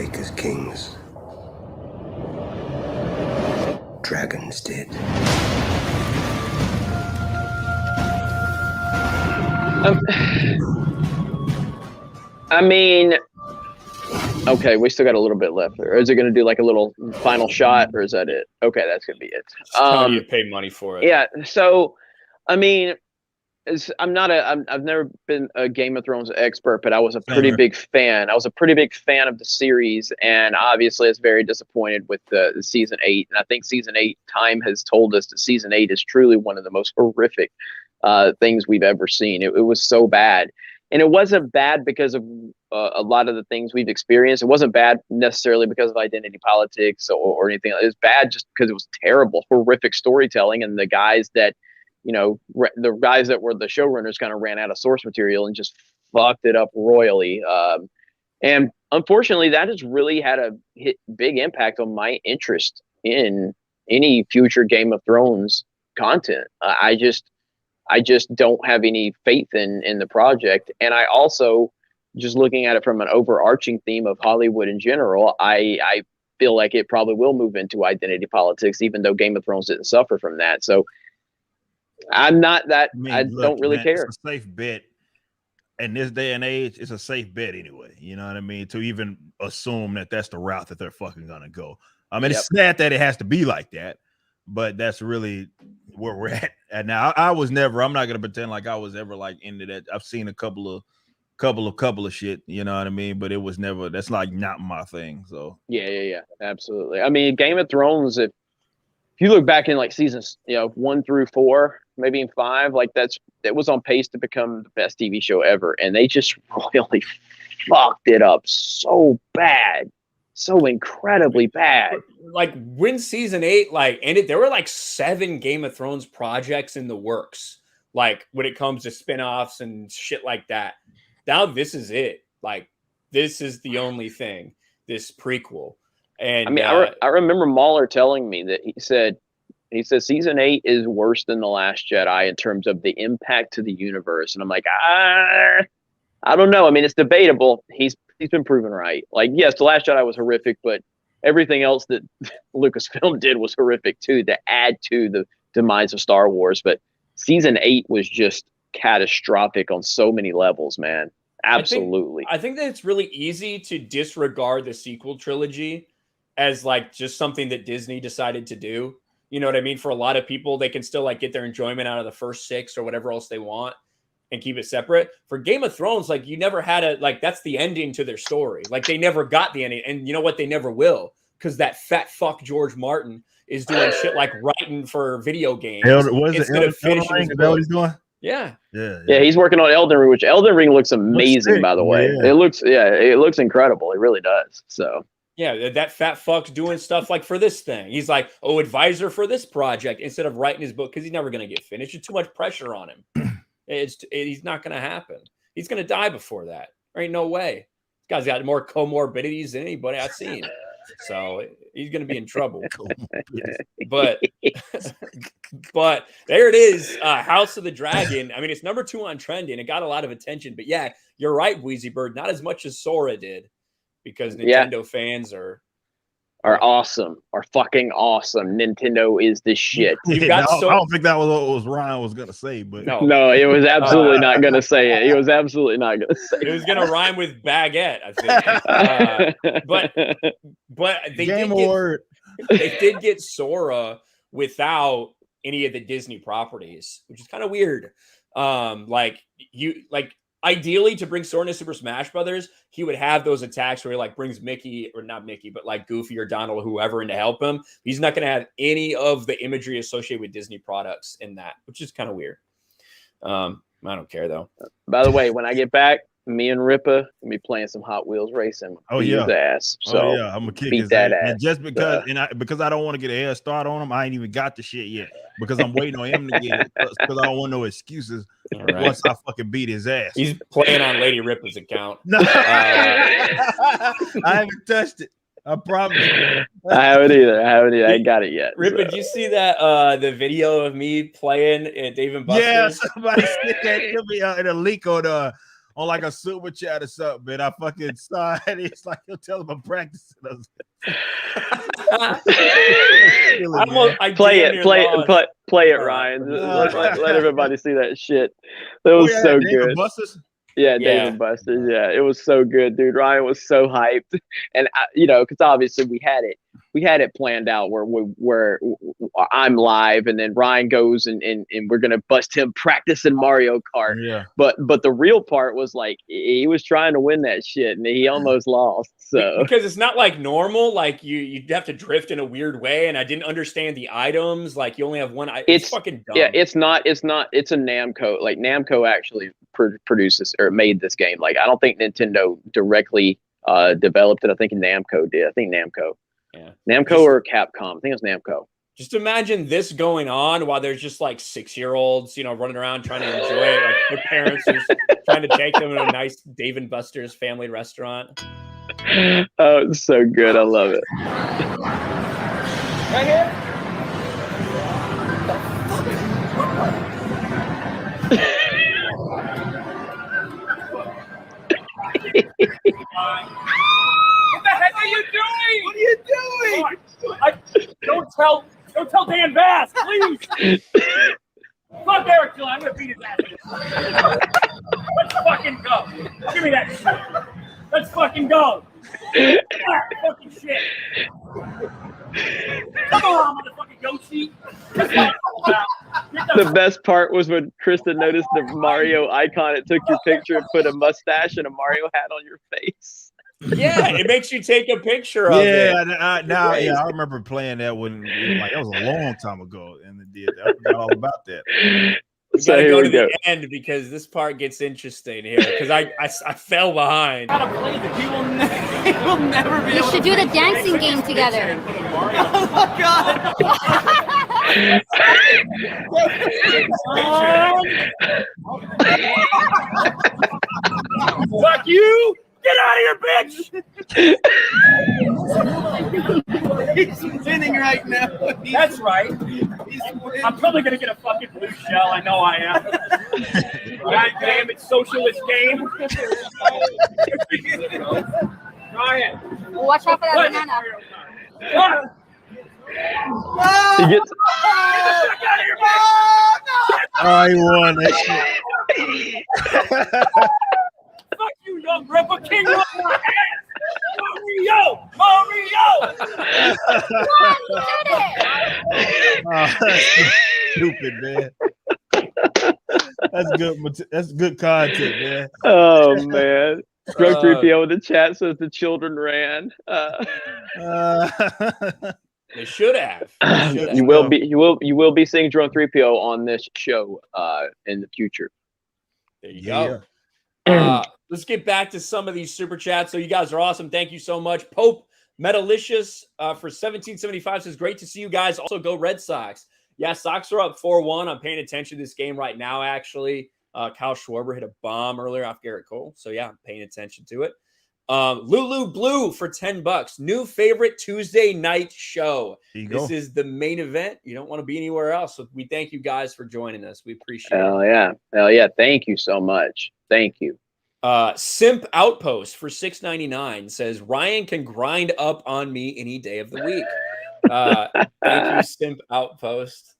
make us kings. Dragons did. I mean, okay, we still got a little bit left. Or is it going to do like a little final shot, or is that it? Okay, that's going to be it. You pay money for it. Yeah. So, I mean, I've never been a Game of Thrones expert, but I was a pretty big fan. I was a pretty big fan of the series, and obviously, I was very disappointed with the season 8. And I think season 8, time has told us that season 8 is truly one of the most horrific things we've ever seen. It was so bad. And it wasn't bad because of a lot of the things we've experienced. It wasn't bad necessarily because of identity politics or anything. It was bad just because it was terrible, horrific storytelling. And the guys that, the guys that were the showrunners kind of ran out of source material and just fucked it up royally. And unfortunately, that has really had a big impact on my interest in any future Game of Thrones content. I just don't have any faith in the project. And I also, just looking at it from an overarching theme of Hollywood in general, I feel like it probably will move into identity politics, even though Game of Thrones didn't suffer from that. So I'm not that, don't really care. It's a safe bet. In this day and age, it's a safe bet anyway. You know what I mean? To even assume that that's the route that they're fucking going to go. I mean, It's sad that it has to be like that, but that's really where we're at. And now I'm not going to pretend like I was ever like into that. I've seen a couple of shit, you know what I mean? But it was never, that's like not my thing. So yeah, absolutely. I mean, Game of Thrones, if you look back in like seasons, 1 through 4, maybe in 5, like it was on pace to become the best TV show ever. And they just royally fucked it up so bad. So incredibly bad. Like when season 8 ended, there were like 7 Game of Thrones projects in the works. Like when it comes to spinoffs and shit like that. Now this is it. Like this is the only thing. This prequel. And I mean, I remember Mahler telling me that he said season 8 is worse than The Last Jedi in terms of the impact to the universe. And I'm like, I don't know. I mean, it's debatable. He's been proven right. Like, yes, The Last Jedi was horrific, but everything else that Lucasfilm did was horrific too, to add to the demise of Star Wars. But season 8 was just catastrophic on so many levels, man. Absolutely. I think that it's really easy to disregard the sequel trilogy as like just something that Disney decided to do. You know what I mean? For a lot of people, they can still like get their enjoyment out of the first 6 or whatever else they want and keep it separate. For Game of Thrones, like you never had that's the ending to their story. Like they never got the ending. And you know what? They never will, because that fat fuck George Martin is doing shit like writing for video games. Instead of finishing his book. What he's doing? Yeah. He's working on Elden Ring, which Elden Ring looks amazing, by the way. Yeah. It looks incredible. It really does. So yeah, that fat fuck's doing stuff like for this thing. He's like, advisor for this project instead of writing his book, because he's never going to get finished. There's too much pressure on him. He's not going to happen. He's going to die before that. There ain't no way. This guy's got more comorbidities than anybody I've seen. So he's going to be in trouble. But there it is. House of the Dragon. I mean, it's number 2 on trending. It got a lot of attention. But yeah, you're right, Wheezy Bird. Not as much as Sora did, because Nintendo fans are awesome. Are fucking awesome. Nintendo is the shit. I don't think that was what Ryan was gonna say, but no, it was absolutely not gonna say it. He was absolutely not gonna say it. It was gonna rhyme with baguette, I think. But they did get Sora without any of the Disney properties, which is kind of weird. Ideally, to bring Sora into Super Smash Brothers, he would have those attacks where he like brings Mickey, or not Mickey, but like Goofy or Donald or whoever in to help him. He's not going to have any of the imagery associated with Disney products in that, which is kind of weird. I don't care though. By the way, when I get back, me and Rippa will be playing some Hot Wheels racing. His ass. So I'm gonna kick beat his that ass. ass. And just because I don't want to get a head start on him, I ain't even got the shit yet, because I'm waiting on him to get it, because I don't want no excuses. Right. Once I fucking beat his ass. He's playing on Lady Rippa's account. No. I haven't touched it. I promise. I haven't either. I ain't got it yet. Rippa, did you see that the video of me playing at Dave and Buster's? Yeah, somebody stick that to me in a leak on on like a super chat or something, man. I fucking saw it. It's like he'll tell him I'm practicing. Play it, Ryan. Let everybody see that shit. That was so good. Yeah, David Buster's. Yeah, it was so good, dude. Ryan was so hyped, and because obviously we had it planned out where I'm live, and then Ryan goes and we're gonna bust him practicing Mario Kart. Yeah. But the real part was like he was trying to win that shit, and he almost lost. So because it's not like normal, like you'd have to drift in a weird way, and I didn't understand the items. Like you only have one. It's fucking dumb. Yeah, it's not. It's a Namco. Like Namco actually produces or made this game. Like I don't think Nintendo directly developed it. I think Namco did. I think Namco. Yeah. Namco or Capcom. I think it was Namco. Just imagine this going on while there's just like 6-year-olds, running around trying to enjoy it. Like their parents are trying to take them to a nice Dave and Buster's family restaurant. Oh, it's so good. I love it. Right here. What the heck are you doing? What are you doing? Don't tell Dan Bass, please. Fuck Eric Dillon. I'm gonna beat his ass. Let's fucking go. Give me that shit. Let's fucking go. Fucking shit. Come on, motherfucking Yoshi. The best part was when Krista noticed the Mario icon. It took your picture and put a mustache and a Mario hat on your face. Yeah, it makes you take a picture of it. I remember playing that when that was a long time ago, and I forgot all about that. We gotta go to the end because this part gets interesting here. Because I fell behind. Gotta play the people. Will never be. We should do the dancing game together. Oh my god! Fuck you! Get out of here, bitch! He's winning right now. That's right. I'm probably gonna get a fucking blue shell. I know I am. God damn it, socialist game. Ryan. Watch out for that banana. He gets. Oh, he won that shit. Fuck you, young Ripper King of my ass! Mario! Oh, that's stupid, man. That's good. That's good content, man. Oh man. Drug 3PO in the chat says the children ran. They should have. You will be seeing Drone 3PO on this show in the future. There you go. Let's get back to some of these super chats. So you guys are awesome. Thank you so much. Pope Metalicious for 1775 says, great to see you guys. Also go Red Sox. Yeah, Sox are up 4-1. I'm paying attention to this game right now, actually. Kyle Schwarber hit a bomb earlier off Garrett Cole. So yeah, I'm paying attention to it. Lulu Blue for $10. New favorite Tuesday night show. This is the main event. You don't want to be anywhere else. So we thank you guys for joining us. We appreciate it. Hell yeah. Thank you so much. Thank you. Simp Outpost for $6.99 says Ryan can grind up on me any day of the week. Thank you, Simp Outpost.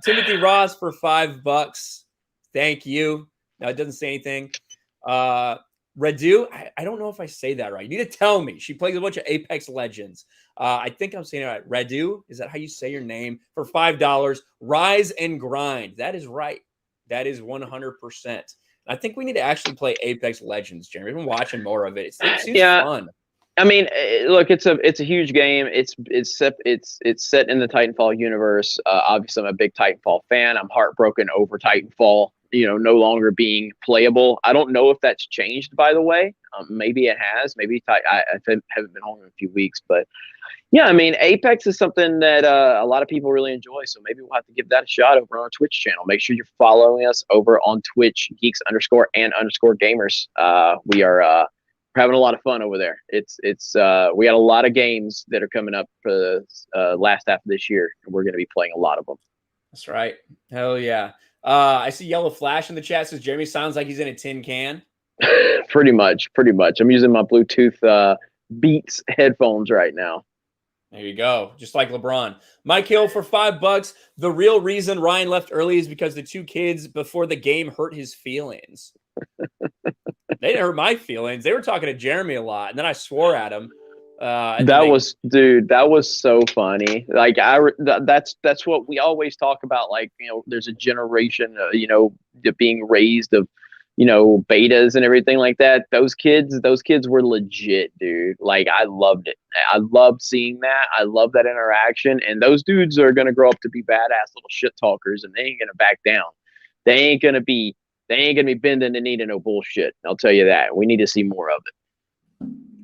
Timothy Ross for $5. Thank you. Now it doesn't say anything. Redu, I don't know if I say that right. You need to tell me. She plays a bunch of Apex Legends. I think I'm saying it right. Redu, is that how you say your name? For $5. Rise and grind. That is right. That is 100%. I think we need to actually play Apex Legends, Jeremy. I've been watching more of it. It seems fun. I mean, look, it's a huge game. It's set in the Titanfall universe. Obviously, I'm a big Titanfall fan. I'm heartbroken over Titanfall, no longer being playable. I don't know if that's changed, by the way. Maybe it has. Maybe I haven't been home in a few weeks, but yeah, I mean, Apex is something that a lot of people really enjoy. So maybe we'll have to give that a shot over on our Twitch channel. Make sure you're following us over on Twitch, Geeks_and_gamers. We are having a lot of fun over there. We got a lot of games that are coming up for the last half of this year, and we're going to be playing a lot of them. That's right. Hell yeah. I see Yellow Flash in the chat says Jeremy sounds like he's in a tin can. Pretty much. I'm using my Bluetooth Beats headphones right now. There you go. Just like LeBron. Mike Hill for $5. The real reason Ryan left early is because the two kids before the game hurt his feelings. They didn't hurt my feelings. They were talking to Jeremy a lot, and then I swore at him. That was so funny. Like that's what we always talk about. Like, there's a generation, being raised of, betas and everything like that. Those kids were legit, dude. Like, I loved it. I loved seeing that. I love that interaction. And those dudes are going to grow up to be badass little shit talkers, and they ain't going to back down. They ain't going to be bending the knee to no bullshit. I'll tell you that. We need to see more of it.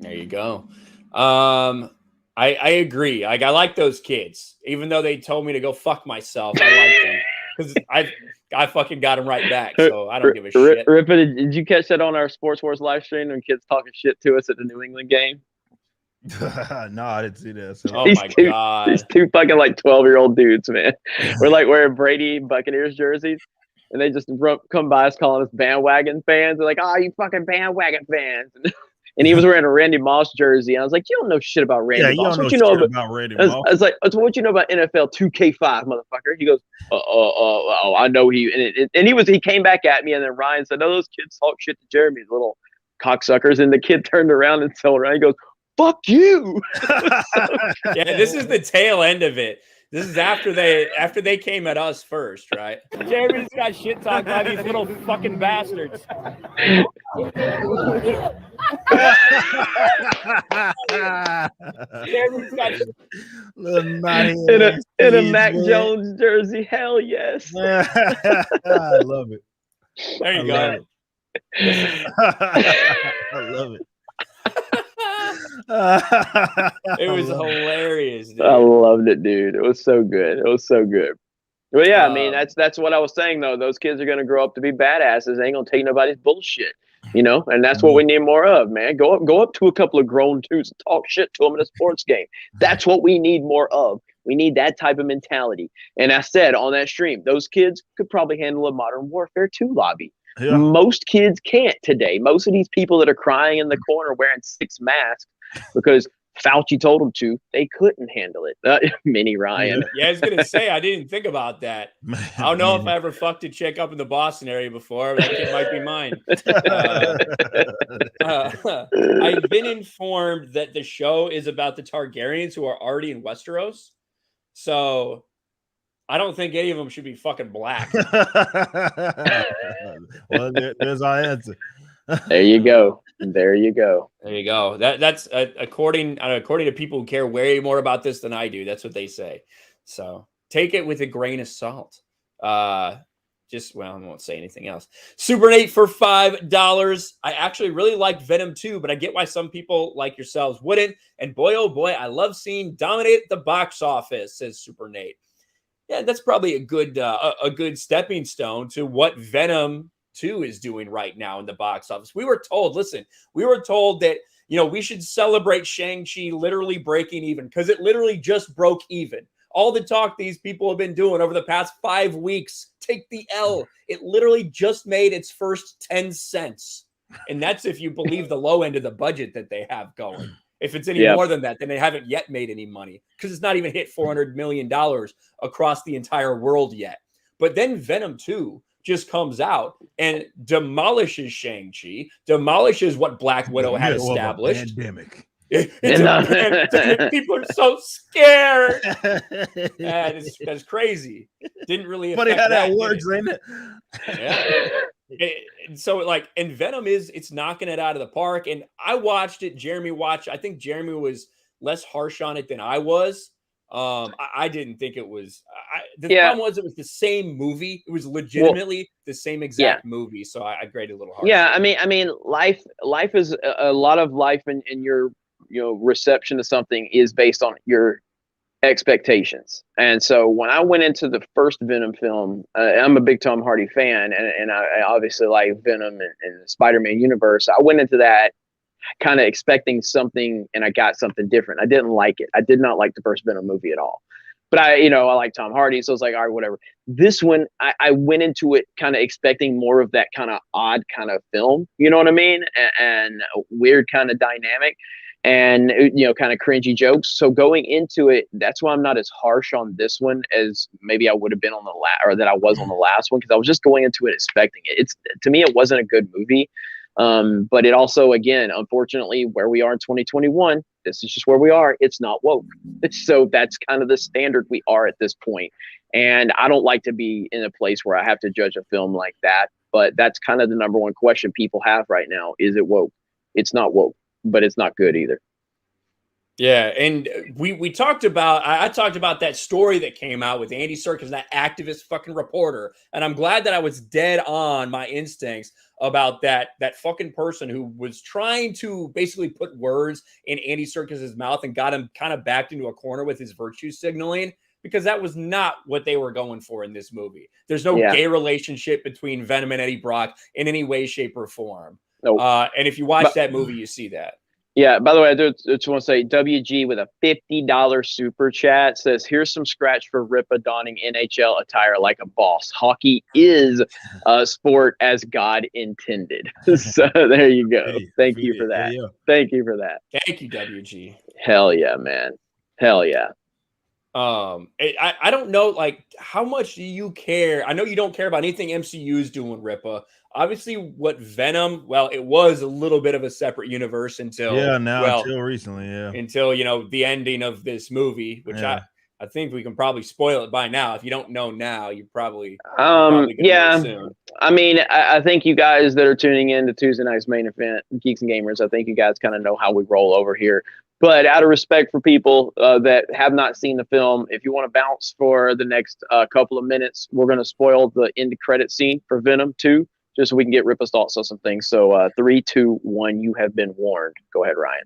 There you go. I agree. Like, I like those kids, even though they told me to go fuck myself. I like them because I fucking got them right back. So I don't give a shit. Rippa, did you catch that on our Sports Wars live stream when kids talking shit to us at the New England game? No, I didn't see that. So. Oh my God. These two fucking like 12-year-old dudes, man. We're like wearing Brady Buccaneers jerseys. And they just come by us calling us bandwagon fans. They're like, "Oh, you fucking bandwagon fans!" And he was wearing a Randy Moss jersey. And I was like, "You don't know shit about Randy Moss. What you know about Randy Moss?" I was like, "What you know about NFL 2K5, motherfucker?" He goes, "Oh, I know he." And he came back at me, and then Ryan said, "No, those kids talk shit to Jeremy, little cocksuckers." And the kid turned around and told around. He goes, "Fuck you!" Yeah, this is the tail end of it. This is after they came at us first, right? Jeremy's got shit talked by these little fucking bastards. Jeremy's got in a Mac Jones jersey. Hell yes. I love it. There you go. I love it. It was hilarious, dude. I loved it, dude. It was so good. Well, yeah, I mean, that's what I was saying, though. Those kids are going to grow up to be badasses. They ain't going to take nobody's bullshit, and that's what we need more of, man. Go up to a couple of grown dudes and talk shit to them in a sports game. That's what we need more of. We need that type of mentality. And I said on that stream, those kids could probably handle a Modern Warfare 2 lobby. Yeah. Most kids can't today. Most of these people that are crying in the corner wearing 6 masks because Fauci told them to, they couldn't handle it. Mini Ryan. Yeah, I was going to say, I didn't think about that. I don't know if I ever fucked a chick up in the Boston area before, but that kid might be mine. I've been informed that the show is about the Targaryens who are already in Westeros. So I don't think any of them should be fucking black. Well, there's our answer. There you go. That's according to people who care way more about this than I do. That's what they say. So take it with a grain of salt. I won't say anything else. Super Nate for $5. I actually really liked Venom 2, but I get why some people like yourselves wouldn't. And boy, oh boy, I love seeing dominate the box office, says Super Nate. Yeah, that's probably a good stepping stone to what Venom 2 is doing right now in the box office. We were told that, we should celebrate Shang-Chi literally breaking even because it literally just broke even. All the talk these people have been doing over the past 5 weeks, take the L. It literally just made its first 10 cents. And that's if you believe the low end of the budget that they have going. If it's any more than that, then they haven't yet made any money because it's not even hit $400 million across the entire world yet. But then Venom 2 just comes out and demolishes Shang-Chi, demolishes what Black Widow had established. Pandemic. People are so scared. That's crazy. Didn't really affect funny how that works, ain't it? Yeah. And Venom it's knocking it out of the park. And I watched it. Jeremy watched. I think Jeremy was less harsh on it than I was. I didn't think it was. The problem was it was the same movie. It was legitimately the same exact movie. So I graded a little harsh. Yeah, I mean, life is a lot of life in your reception to something is based on your expectations. And so when I went into the first Venom film, I'm a big Tom Hardy fan, and I obviously like Venom and the Spider-Man universe. I went into that kind of expecting something, and I got something different. I didn't like it. I did not like the first Venom movie at all. but I like Tom Hardy, so it's like, all right, whatever. This one, I went into it kind of expecting more of that kind of odd kind of film, you know what I mean, and a weird kind of dynamic, and kind of cringy jokes. So going into it, that's why I'm not as harsh on this one as maybe I would have been on the or that I was on the last one, because I was just going into it expecting it. To me, it wasn't a good movie. But it also, again, unfortunately, where we are in 2021, this is just where we are. It's not woke. So that's kind of the standard we are at this point. And I don't like to be in a place where I have to judge a film like that. But that's kind of the number one question people have right now. Is it woke? It's not woke, but it's not good either. Yeah, and we talked about, I talked about that story that came out with Andy Serkis, that activist fucking reporter, and I'm glad that I was dead on my instincts about that fucking person who was trying to basically put words in Andy Serkis's mouth and got him kind of backed into a corner with his virtue signaling, because that was not what they were going for in this movie. There's no gay relationship between Venom and Eddie Brock in any way, shape, or form. Nope. And if you watch that movie, you see that. Yeah, by the way, I just want to say WG with a $50 super chat says, here's some scratch for Ripa donning NHL attire like a boss. Hockey is a sport as God intended. So there you go. Hey, Thank you for that. yeah. Thank you for that. Thank you, WG. Hell yeah, man. Hell yeah. I don't know, like, how much do you care? I know you don't care about anything MCU's doing, Ripa. Obviously, what Venom, well, it was a little bit of a separate universe until until recently, until the ending of this movie, which I think we can probably spoil it by now. If you don't know now, you probably know soon. I mean, I think you guys that are tuning in to Tuesday night's main event, Geeks and Gamers, I think you guys kind of know how we roll over here. But out of respect for people that have not seen the film, if you want to bounce for the next couple of minutes, we're going to spoil the end credit scene for Venom 2, just so we can get Ripa's thoughts on some things. So 3, 2, 1, you have been warned. Go ahead, Ryan.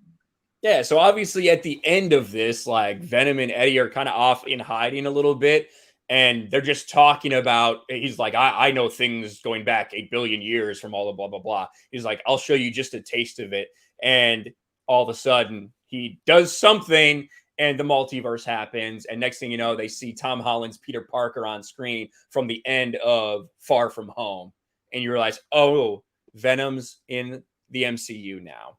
Yeah, so obviously at the end of this, like, Venom and Eddie are kind of off in hiding a little bit, and they're just talking about, he's like, I know things going back 8 billion years from all the blah, blah, blah. He's like, I'll show you just a taste of it. And all of a sudden, he does something, and the multiverse happens. And next thing you know, they see Tom Holland's Peter Parker on screen from the end of Far From Home. And you realize, oh, Venom's in the MCU now.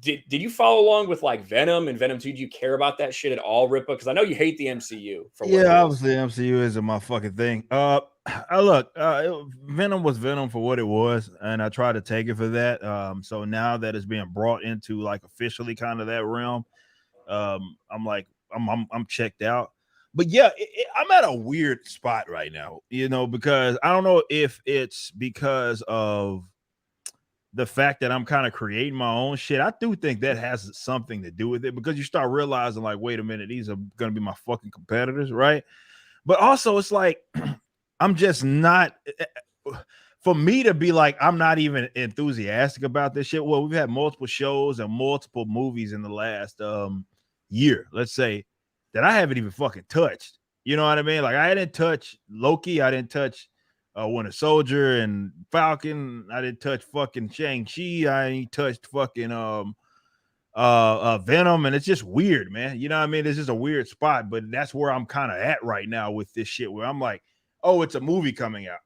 Did you follow along with like Venom and Venom 2? Do you care about that shit at all, Ripa? Because I know you hate the MCU. Obviously MCU isn't my fucking thing. Venom was Venom for what it was, and I tried to take it for that. So now that it's being brought into like officially kind of that realm, I'm like, I'm checked out. But yeah, I'm at a weird spot right now, because I don't know if it's because of the fact that I'm kind of creating my own shit. I do think that has something to do with it, because you start realizing like, wait a minute, these are going to be my fucking competitors, right? But also it's like, I'm just not, for me to be like, I'm not even enthusiastic about this shit. Well, we've had multiple shows and multiple movies in the last year, let's say, that I haven't even fucking touched. You know what I mean? Like, I didn't touch Loki. I didn't touch Winter Soldier and Falcon. I didn't touch fucking Shang-Chi. I ain't touched fucking Venom. And it's just weird, man. You know what I mean? It's just a weird spot, but that's where I'm kind of at right now with this shit, where I'm like, oh, it's a movie coming out.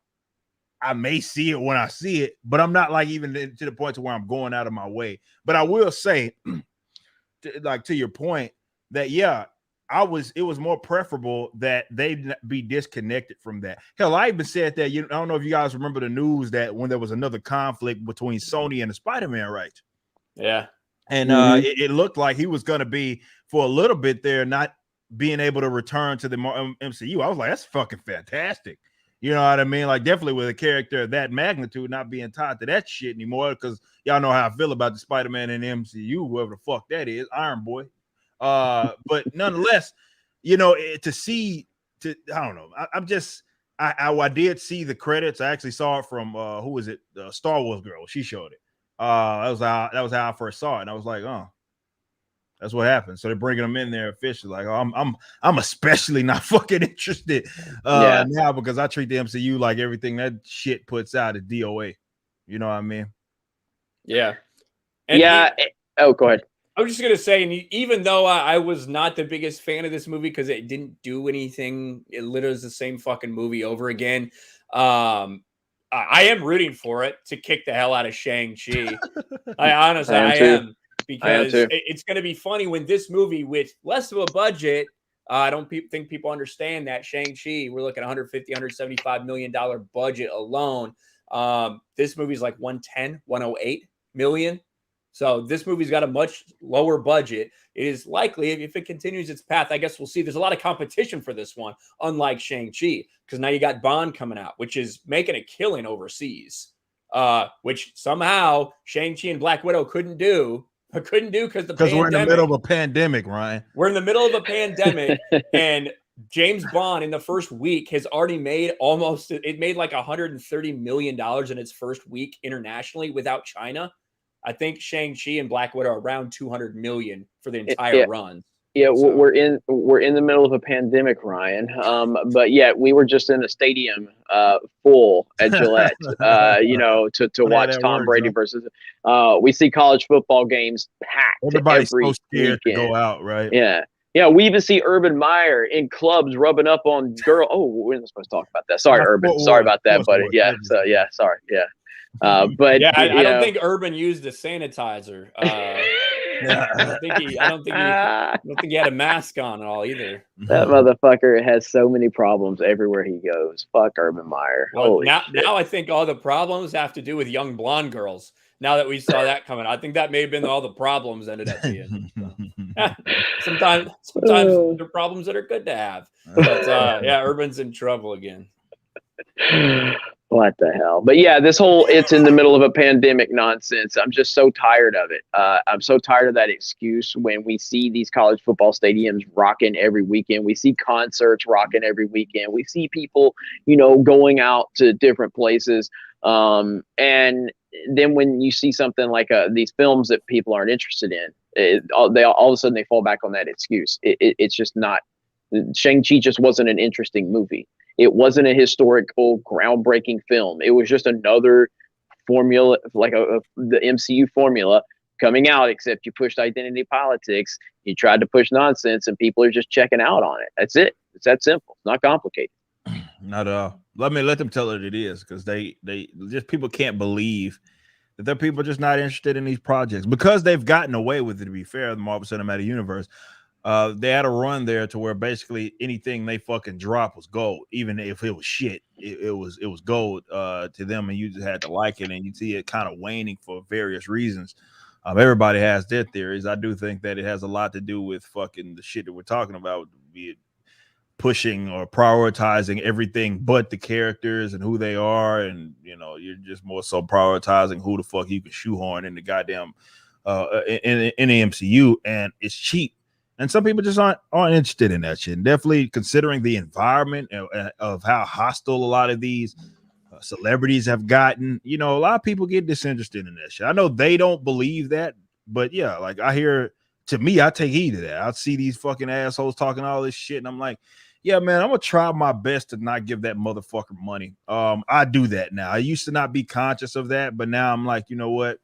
I may see it when I see it, but I'm not like even to the point to where I'm going out of my way. But I will say, to your point, that it was more preferable that they be disconnected from that. Hell, I even said that, I don't know if you guys remember the news that when there was another conflict between Sony and the Spider-Man rights. Yeah. And it looked like he was going to be, for a little bit there, not being able to return to the MCU. I was like, that's fucking fantastic. You know what I mean? Like, definitely with a character of that magnitude not being tied to that shit anymore, because y'all know how I feel about the Spider-Man in the MCU, whoever the fuck that is, Iron Boy. But nonetheless, to see, I don't know. I did see the credits. I actually saw it from who was it? Star Wars girl. She showed it. That was how I first saw it, and I was like, oh, that's what happened. So they're bringing them in there officially. Like, oh, I'm especially not fucking interested now, because I treat the MCU like everything that shit puts out is DOA. You know what I mean? Yeah. And go ahead. I I'm just gonna say, and even though I was not the biggest fan of this movie because it didn't do anything, it literally is the same fucking movie over again. I am rooting for it to kick the hell out of Shang-Chi. I honestly, I am because it's going to be funny when this movie with less of a budget. I don't think people understand that Shang-Chi, we're looking at $150-175 million budget alone. This movie's like 110, 108 million. So this movie's got a much lower budget. It is likely, if it continues its path, I guess we'll see. There's a lot of competition for this one, unlike Shang-Chi, because now you got Bond coming out, which is making a killing overseas, which somehow Shang-Chi and Black Widow couldn't do because we're in the middle of a pandemic, Ryan. We're in the middle of a pandemic, and James Bond in the first week has already made like $130 million in its first week internationally without China. I think Shang-Chi and Black Widow are around 200 million for the entire run. Yeah, so we're in the middle of a pandemic, Ryan. But yet we were just in a stadium full at Gillette, to watch Tom Brady versus. We see college football games packed. Everybody's so scared to go out, right? Yeah. Yeah, we even see Urban Meyer in clubs rubbing up on girl. Oh, we're not supposed to talk about that. Sorry, Urban. Sorry about that, buddy. Yeah. So yeah, sorry. Yeah. But yeah, I don't think Urban used a sanitizer. I don't think he had a mask on at all either. That motherfucker has so many problems everywhere he goes. Fuck Urban Meyer. Well, now I think all the problems have to do with young blonde girls. Now that we saw that coming, I think that may have been all the problems ended up being. Sometimes they're problems that are good to have. But yeah, Urban's in trouble again. What the hell? But yeah, this whole it's in the middle of a pandemic nonsense. I'm just so tired of it. I'm so tired of that excuse when we see these college football stadiums rocking every weekend. We see concerts rocking every weekend. We see people, going out to different places. And then when you see something like these films that people aren't interested in, all of a sudden they fall back on that excuse. It's just not. Shang-Chi just wasn't an interesting movie. It wasn't a historical, groundbreaking film. It was just another formula, like the MCU formula coming out, except you pushed identity politics. You tried to push nonsense, and people are just checking out on it. That's it. It's that simple. It's not complicated. Not at all. Let them tell it is, because they just people can't believe that there are people just not interested in these projects because they've gotten away with it. To be fair, the Marvel Cinematic Universe. They had a run there to where basically anything they fucking drop was gold, even if it was shit. It was gold to them, and you just had to like it. And you see it kind of waning for various reasons. Everybody has their theories. I do think that it has a lot to do with fucking the shit that we're talking about, be it pushing or prioritizing everything but the characters and who they are, and you're just more so prioritizing who the fuck you can shoehorn in the goddamn in the MCU, and it's cheap. And some people just aren't interested in that shit. And definitely considering the environment of how hostile a lot of these celebrities have gotten, a lot of people get disinterested in that shit. I know they don't believe that, but yeah, like I take heed of that. I see these fucking assholes talking all this shit, and I'm like, yeah, man, I'm gonna try my best to not give that motherfucker money. I do that now. I used to not be conscious of that, but now I'm like, you know what?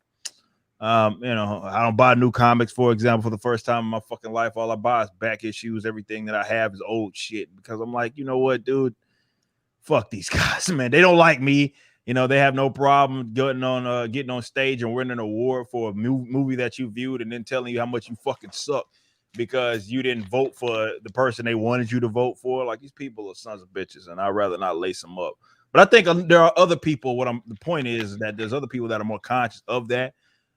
I don't buy new comics, for example, for the first time in my fucking life. All I buy is back issues. Everything that I have is old shit, because I'm like, you know what, dude? Fuck these guys, man. They don't like me. They have no problem getting on stage and winning an award for a movie that you viewed, and then telling you how much you fucking suck because you didn't vote for the person they wanted you to vote for. Like, these people are sons of bitches, and I'd rather not lace them up. But I think there are other people. The point is that there's other people that are more conscious of that.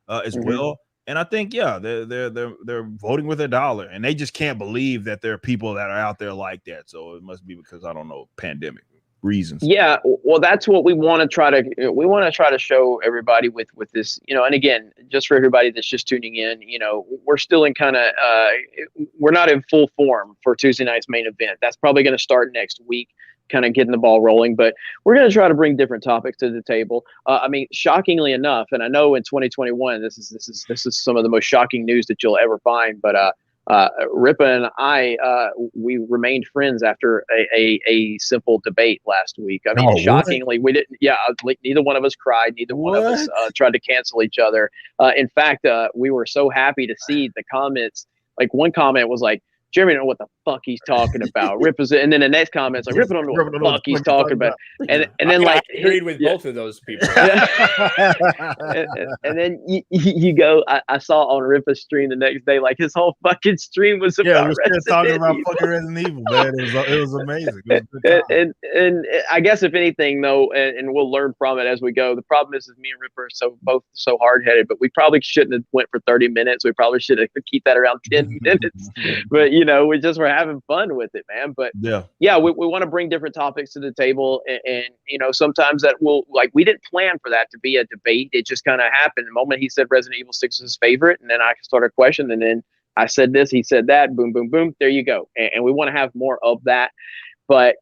As well, and I think they're voting with their dollar, and they just can't believe that there are people that are out there like that. So it must be because I don't know, pandemic reasons. Yeah, well, that's what we want to try to show everybody with this, and again, just for everybody that's just tuning in, we're still in we're not in full form for Tuesday night's main event. That's probably going to start next week, kind of getting the ball rolling, but we're going to try to bring different topics to the table. Shockingly enough, and I know in 2021 this is some of the most shocking news that you'll ever find, but Ripa and I, we remained friends after a simple debate last week. I mean, Oh, what? shockingly, we didn't. Yeah, like, neither one of us cried. Neither one of us tried to cancel each other. In fact, we were so happy to see the comments. Like one comment was like, "Jeremy don't know what the fuck he's talking about." Ripa's, and then the next comment's like, "Ripa don't know what the fuck he's talking about." And then I like agreed with both of those people. and then you go. I saw on Ripa's stream the next day, like his whole fucking stream was about we're still talking about fucking Resident Evil, man. It was amazing. It was a good time. And I guess if anything though, and we'll learn from it as we go. The problem is me and Ripper are both so hard headed, but we probably shouldn't have went for 30 minutes. We probably should have keep that around 10 minutes. But we just were having fun with it, man. But yeah, we want to bring different topics to the table, and sometimes that will, like, we didn't plan for that to be a debate. It just kind of happened. The moment he said Resident Evil 6 is his favorite, and then I started questioning, and then I said this, he said that, boom, boom, boom. There you go. And we want to have more of that. But,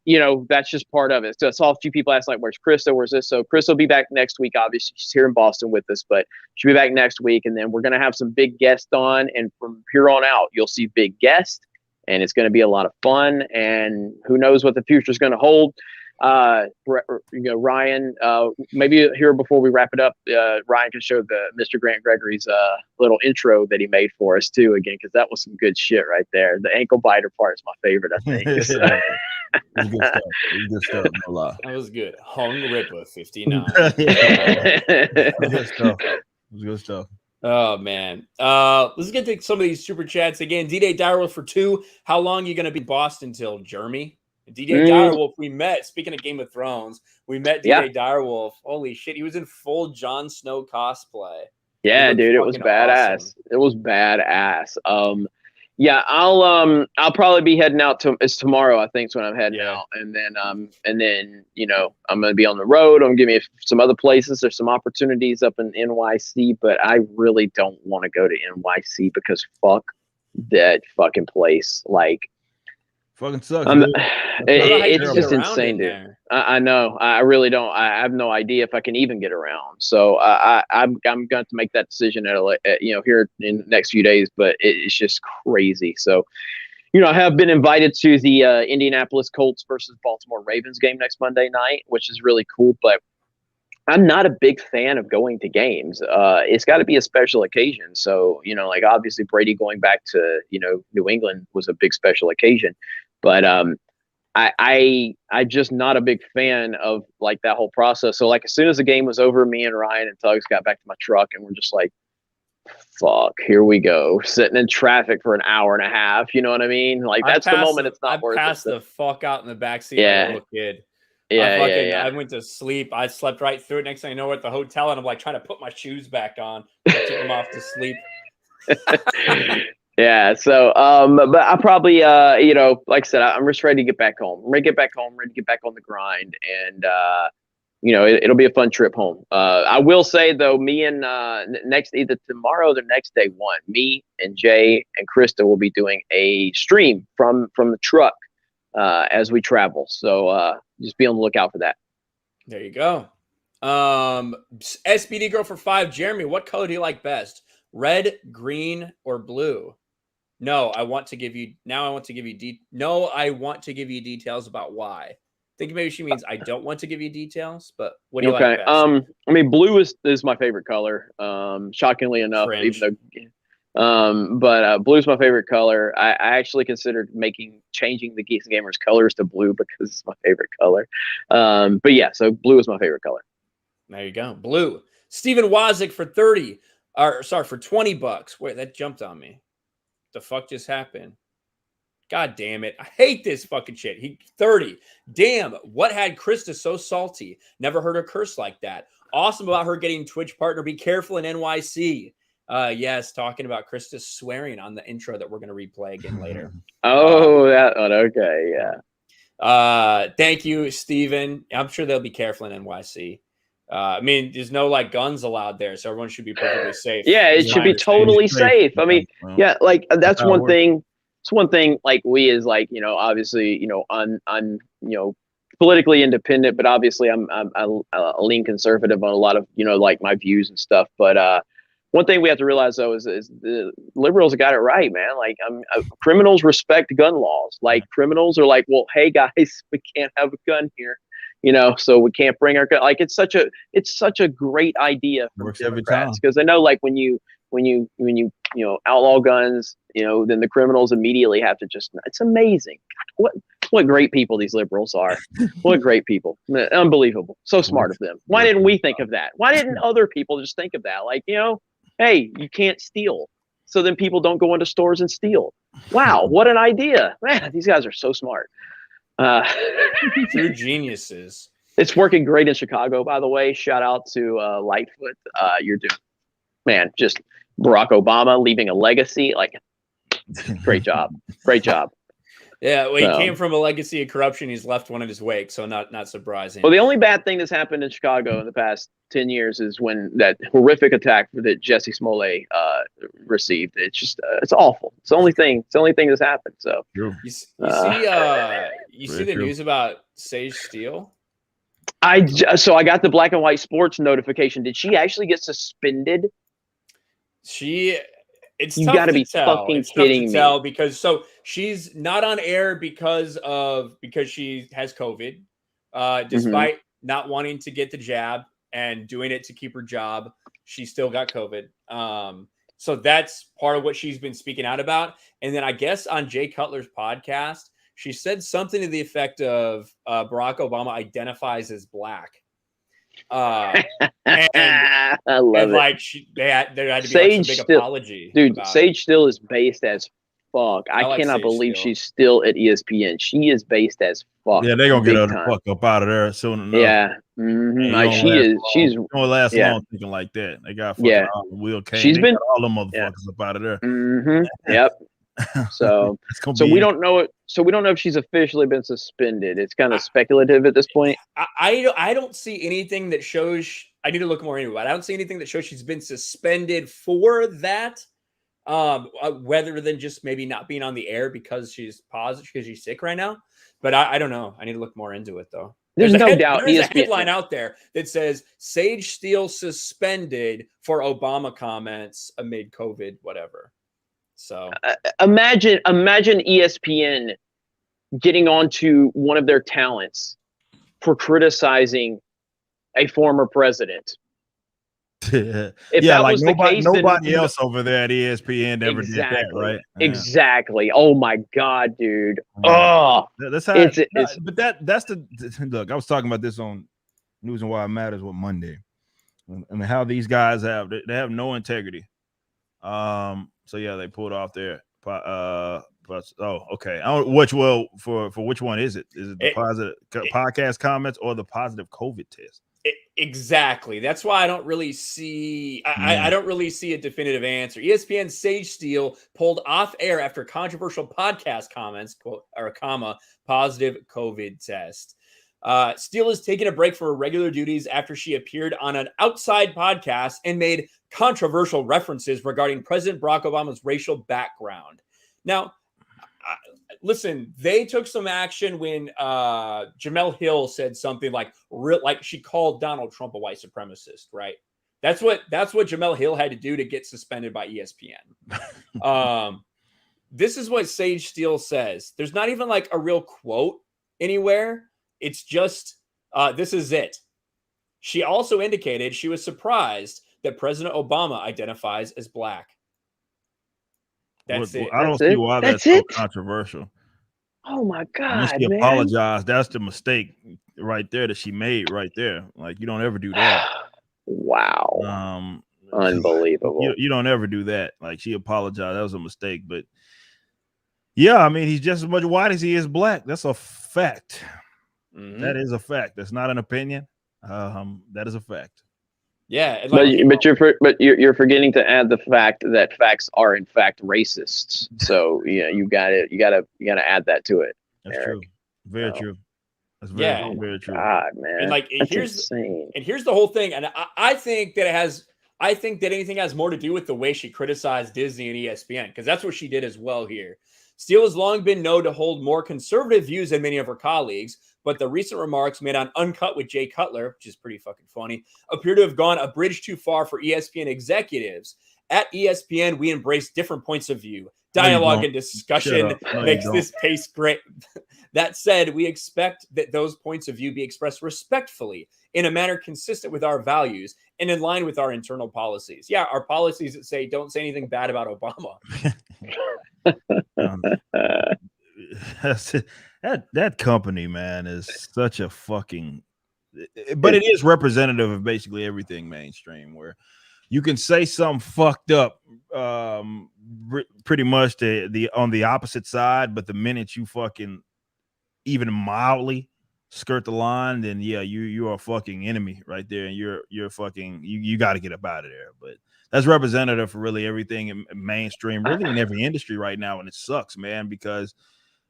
that's just part of it. So I saw a few people ask, like, where's Krista? Where's this? So Krista will be back next week. Obviously, she's here in Boston with us, but she'll be back next week. And then we're going to have some big guests on. And from here on out, you'll see big guests. And it's going to be a lot of fun. And who knows what the future is going to hold. Ryan, maybe here before we wrap it up, Ryan can show the Mr. Grant Gregory's little intro that he made for us too, again, because that was some good shit right there. The ankle biter part is my favorite, I think. It was good stuff. It was good stuff. No lie. That was good. Hung Ripper 59. It was good stuff. It was good stuff. Oh man. Let's get to some of these super chats again. D-Day Direwolf for 2. How long are you gonna be in Boston till, Jeremy? D-Day Direwolf, we met. Speaking of Game of Thrones, we met D-Day Direwolf. Holy shit, he was in full Jon Snow cosplay. Yeah, dude, it was badass. Awesome. It was badass. Yeah, I'll probably be heading out it's tomorrow, I think, is when I'm heading out. And then I'm gonna be on the road. I'm gonna give me some other places. There's some opportunities up in NYC, but I really don't want to go to NYC because fuck that fucking place. Like, fucking sucks. It's just insane, dude. I know. I really don't. I have no idea if I can even get around. So I'm going to make that decision here in the next few days. But it's just crazy. So, I have been invited to the Indianapolis Colts versus Baltimore Ravens game next Monday night, which is really cool. But I'm not a big fan of going to games. It's got to be a special occasion. So, like obviously Brady going back to, New England was a big special occasion. But I just not a big fan of like that whole process. So like as soon as the game was over, me and Ryan and Tugs got back to my truck and we're just like, fuck, here we go. Sitting in traffic for an hour and a half. You know what I mean? Like that's the moment it's not worth it. I passed the fuck out in the backseat like a little kid. I went to sleep. I slept right through it. Next thing I know, we're at the hotel and I'm like trying to put my shoes back on. I took them off to sleep. Yeah. So, but I probably, like I said, I'm just ready to get back home. I'm ready to get back home, ready to get back on the grind. And, it'll be a fun trip home. I will say though, me and either tomorrow or the next day, me and Jay and Krista will be doing a stream from the truck as we travel. So just be on the lookout for that. There you go. SBD Girl for 5. Jeremy, what color do you like best? Red, green, or blue? I want to give you details about why. I think maybe she means I don't want to give you details, but what do you like best? I mean, blue is my favorite color. Shockingly enough, Fringe. but blue is my favorite color. I actually considered changing the Geeks Gamers colors to blue because it's my favorite color. But yeah, so blue is my favorite color. There you go, blue. Steven Wazik for for $20. Wait, that jumped on me. The fuck just happened? God damn it. I hate this fucking shit. 30. Damn, what had Krista so salty? Never heard her curse like that. Awesome about her getting Twitch partner. Be careful in NYC. Yes, talking about Krista swearing on the intro that we're going to replay again later. That one. Okay, yeah. Thank you, Steven. I'm sure they'll be careful in NYC. I mean, there's no like guns allowed there, so everyone should be perfectly safe. Yeah, it should be totally safe. I mean, yeah, like that's one thing. It's one thing. Like we is like obviously I'm politically independent, but obviously I'm a lean conservative on a lot of like my views and stuff. But one thing we have to realize though is the liberals got it right, man. Like, criminals respect gun laws. Like, criminals are like, well, hey guys, we can't have a gun here, so we can't bring our gun. Like, it's such a great idea for Works every Democrats, time. because I know, like, when you outlaw guns, then the criminals immediately have to it's amazing. What great people these liberals are. What great people. Unbelievable. So smart of them. Why didn't we think of that? Why didn't other people just think of that? Like, hey, you can't steal. So then people don't go into stores and steal. Wow, what an idea. Man, these guys are so smart. True geniuses. It's working great in Chicago, by the way. Shout out to Lightfoot. You're doing, man, just Barack Obama leaving a legacy. Like, great job. Great job. Yeah, well, he came from a legacy of corruption. He's left one in his wake, so not surprising. Well, the only bad thing that's happened in Chicago in the past 10 years is when that horrific attack that Jesse Smollett received. It's just it's awful. It's the only thing that's happened. So you see the news about Sage Steele? So I got the Black and White Sports notification. Did she actually get suspended? You got to be fucking kidding me. Because she's not on air because she has COVID, despite not wanting to get the jab and doing it to keep her job. She still got COVID. So that's part of what she's been speaking out about. And then I guess on Jay Cutler's podcast, she said something to the effect of Barack Obama identifies as black. I love it. Like there had to be Sage like some big apology, dude. Sage still is based as fuck. I cannot believe she's still at ESPN. She is based as fuck. Yeah, they're gonna get her the fuck up out of there soon enough. Yeah, like she's gonna last long thinking like that. They got fucking Will Kane. She's been all the motherfuckers up out of there. Yep. So we don't know it. So we don't know if she's officially been suspended. It's kind of speculative at this point. I don't see anything that shows. I need to look more into it. I don't see anything that shows she's been suspended for that. Rather than just maybe not being on the air because she's positive because she's sick right now. But I don't know. I need to look more into it though. There's no doubt. There's a headline out there that says Sage Steele suspended for Obama comments amid COVID, whatever. So imagine ESPN getting onto one of their talents for criticizing a former president. If that was nobody else over there at ESPN ever did that, right? Yeah. Exactly. Oh my god, dude. Oh, that's how. But that's the look. I was talking about this on News and Why It Matters with Monday, and how these guys they have no integrity. So yeah, they pulled off their okay. For which one is it? Is it the positive podcast comments or the positive COVID test? Exactly. That's why I don't really see. I don't really see a definitive answer. ESPN's Sage Steele pulled off air after controversial podcast comments, quote or a comma, positive COVID test. Steele is taking a break from her regular duties after she appeared on an outside podcast and made controversial references regarding President Barack Obama's racial background. Now, listen, they took some action when Jamel Hill said something like she called Donald Trump a white supremacist, right? That's what Jamel Hill had to do to get suspended by ESPN. This is what Sage Steele says. There's not even like a real quote anywhere. It's just, this is it. She also indicated she was surprised that President Obama identifies as black. That's it. I don't see why that's so controversial. Oh my god! She apologized. That's the mistake right there that she made right there. Like, you don't ever do that. Wow. Unbelievable. You don't ever do that. Like, she apologized. That was a mistake. But yeah, I mean, he's just as much white as he is black. That's a fact. Mm-hmm. That is a fact. That's not an opinion. That is a fact. Yeah, but you're forgetting to add the fact that facts are in fact racists. So yeah, you gotta add that to it. That's Eric. true. Very true. That's very true. God, man. And here's insane. And here's the whole thing. And I think that anything has more to do with the way she criticized Disney and ESPN, because that's what she did as well here. Steele has long been known to hold more conservative views than many of her colleagues, but the recent remarks made on Uncut with Jay Cutler, which is pretty fucking funny, appear to have gone a bridge too far for ESPN executives. At ESPN, we embrace different points of view. Dialogue and discussion makes this taste great. That said, we expect that those points of view be expressed respectfully in a manner consistent with our values and in line with our internal policies. Yeah, our policies that say don't say anything bad about Obama. That company, man, is such a fucking, but it is representative of basically everything mainstream, where you can say something fucked up pretty much the on the opposite side, but the minute you fucking even mildly skirt the line, then yeah, you are a fucking enemy right there, and you're fucking you got to get up out of there. But that's representative for really everything in mainstream, really in every industry right now, and it sucks, man, because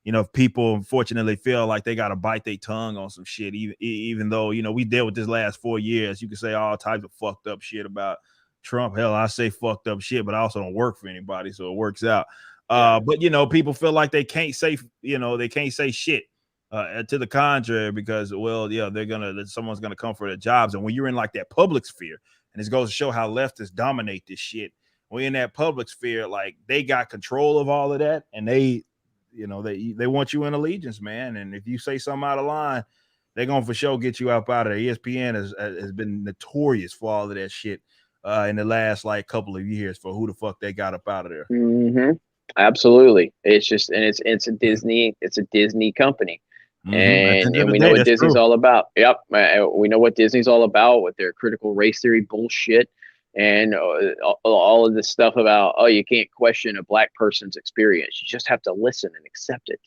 you know, if people unfortunately feel like they got to bite their tongue on some shit, even though, you know, we dealt with this last 4 years, you can say all types of fucked up shit about Trump. Hell, I say fucked up shit, but I also don't work for anybody, so it works out. But you know, people feel like they can't say, you know, they can't say shit to the contrary because, well, yeah, someone's gonna come for their jobs. And when you're in like that public sphere, and this goes to show how leftists dominate this shit. When in that public sphere, like they got control of all of that, and they want you in allegiance, man. And if you say something out of line, they're gonna for sure get you up out of there. ESPN has been notorious for all of that shit in the last like couple of years for who the fuck they got up out of there. Mm-hmm. Absolutely. It's just, and it's a Disney company. Mm-hmm. And we know what Disney's all about. Yep. We know what Disney's all about with their critical race theory bullshit and all of this stuff about, oh, you can't question a black person's experience. You just have to listen and accept it.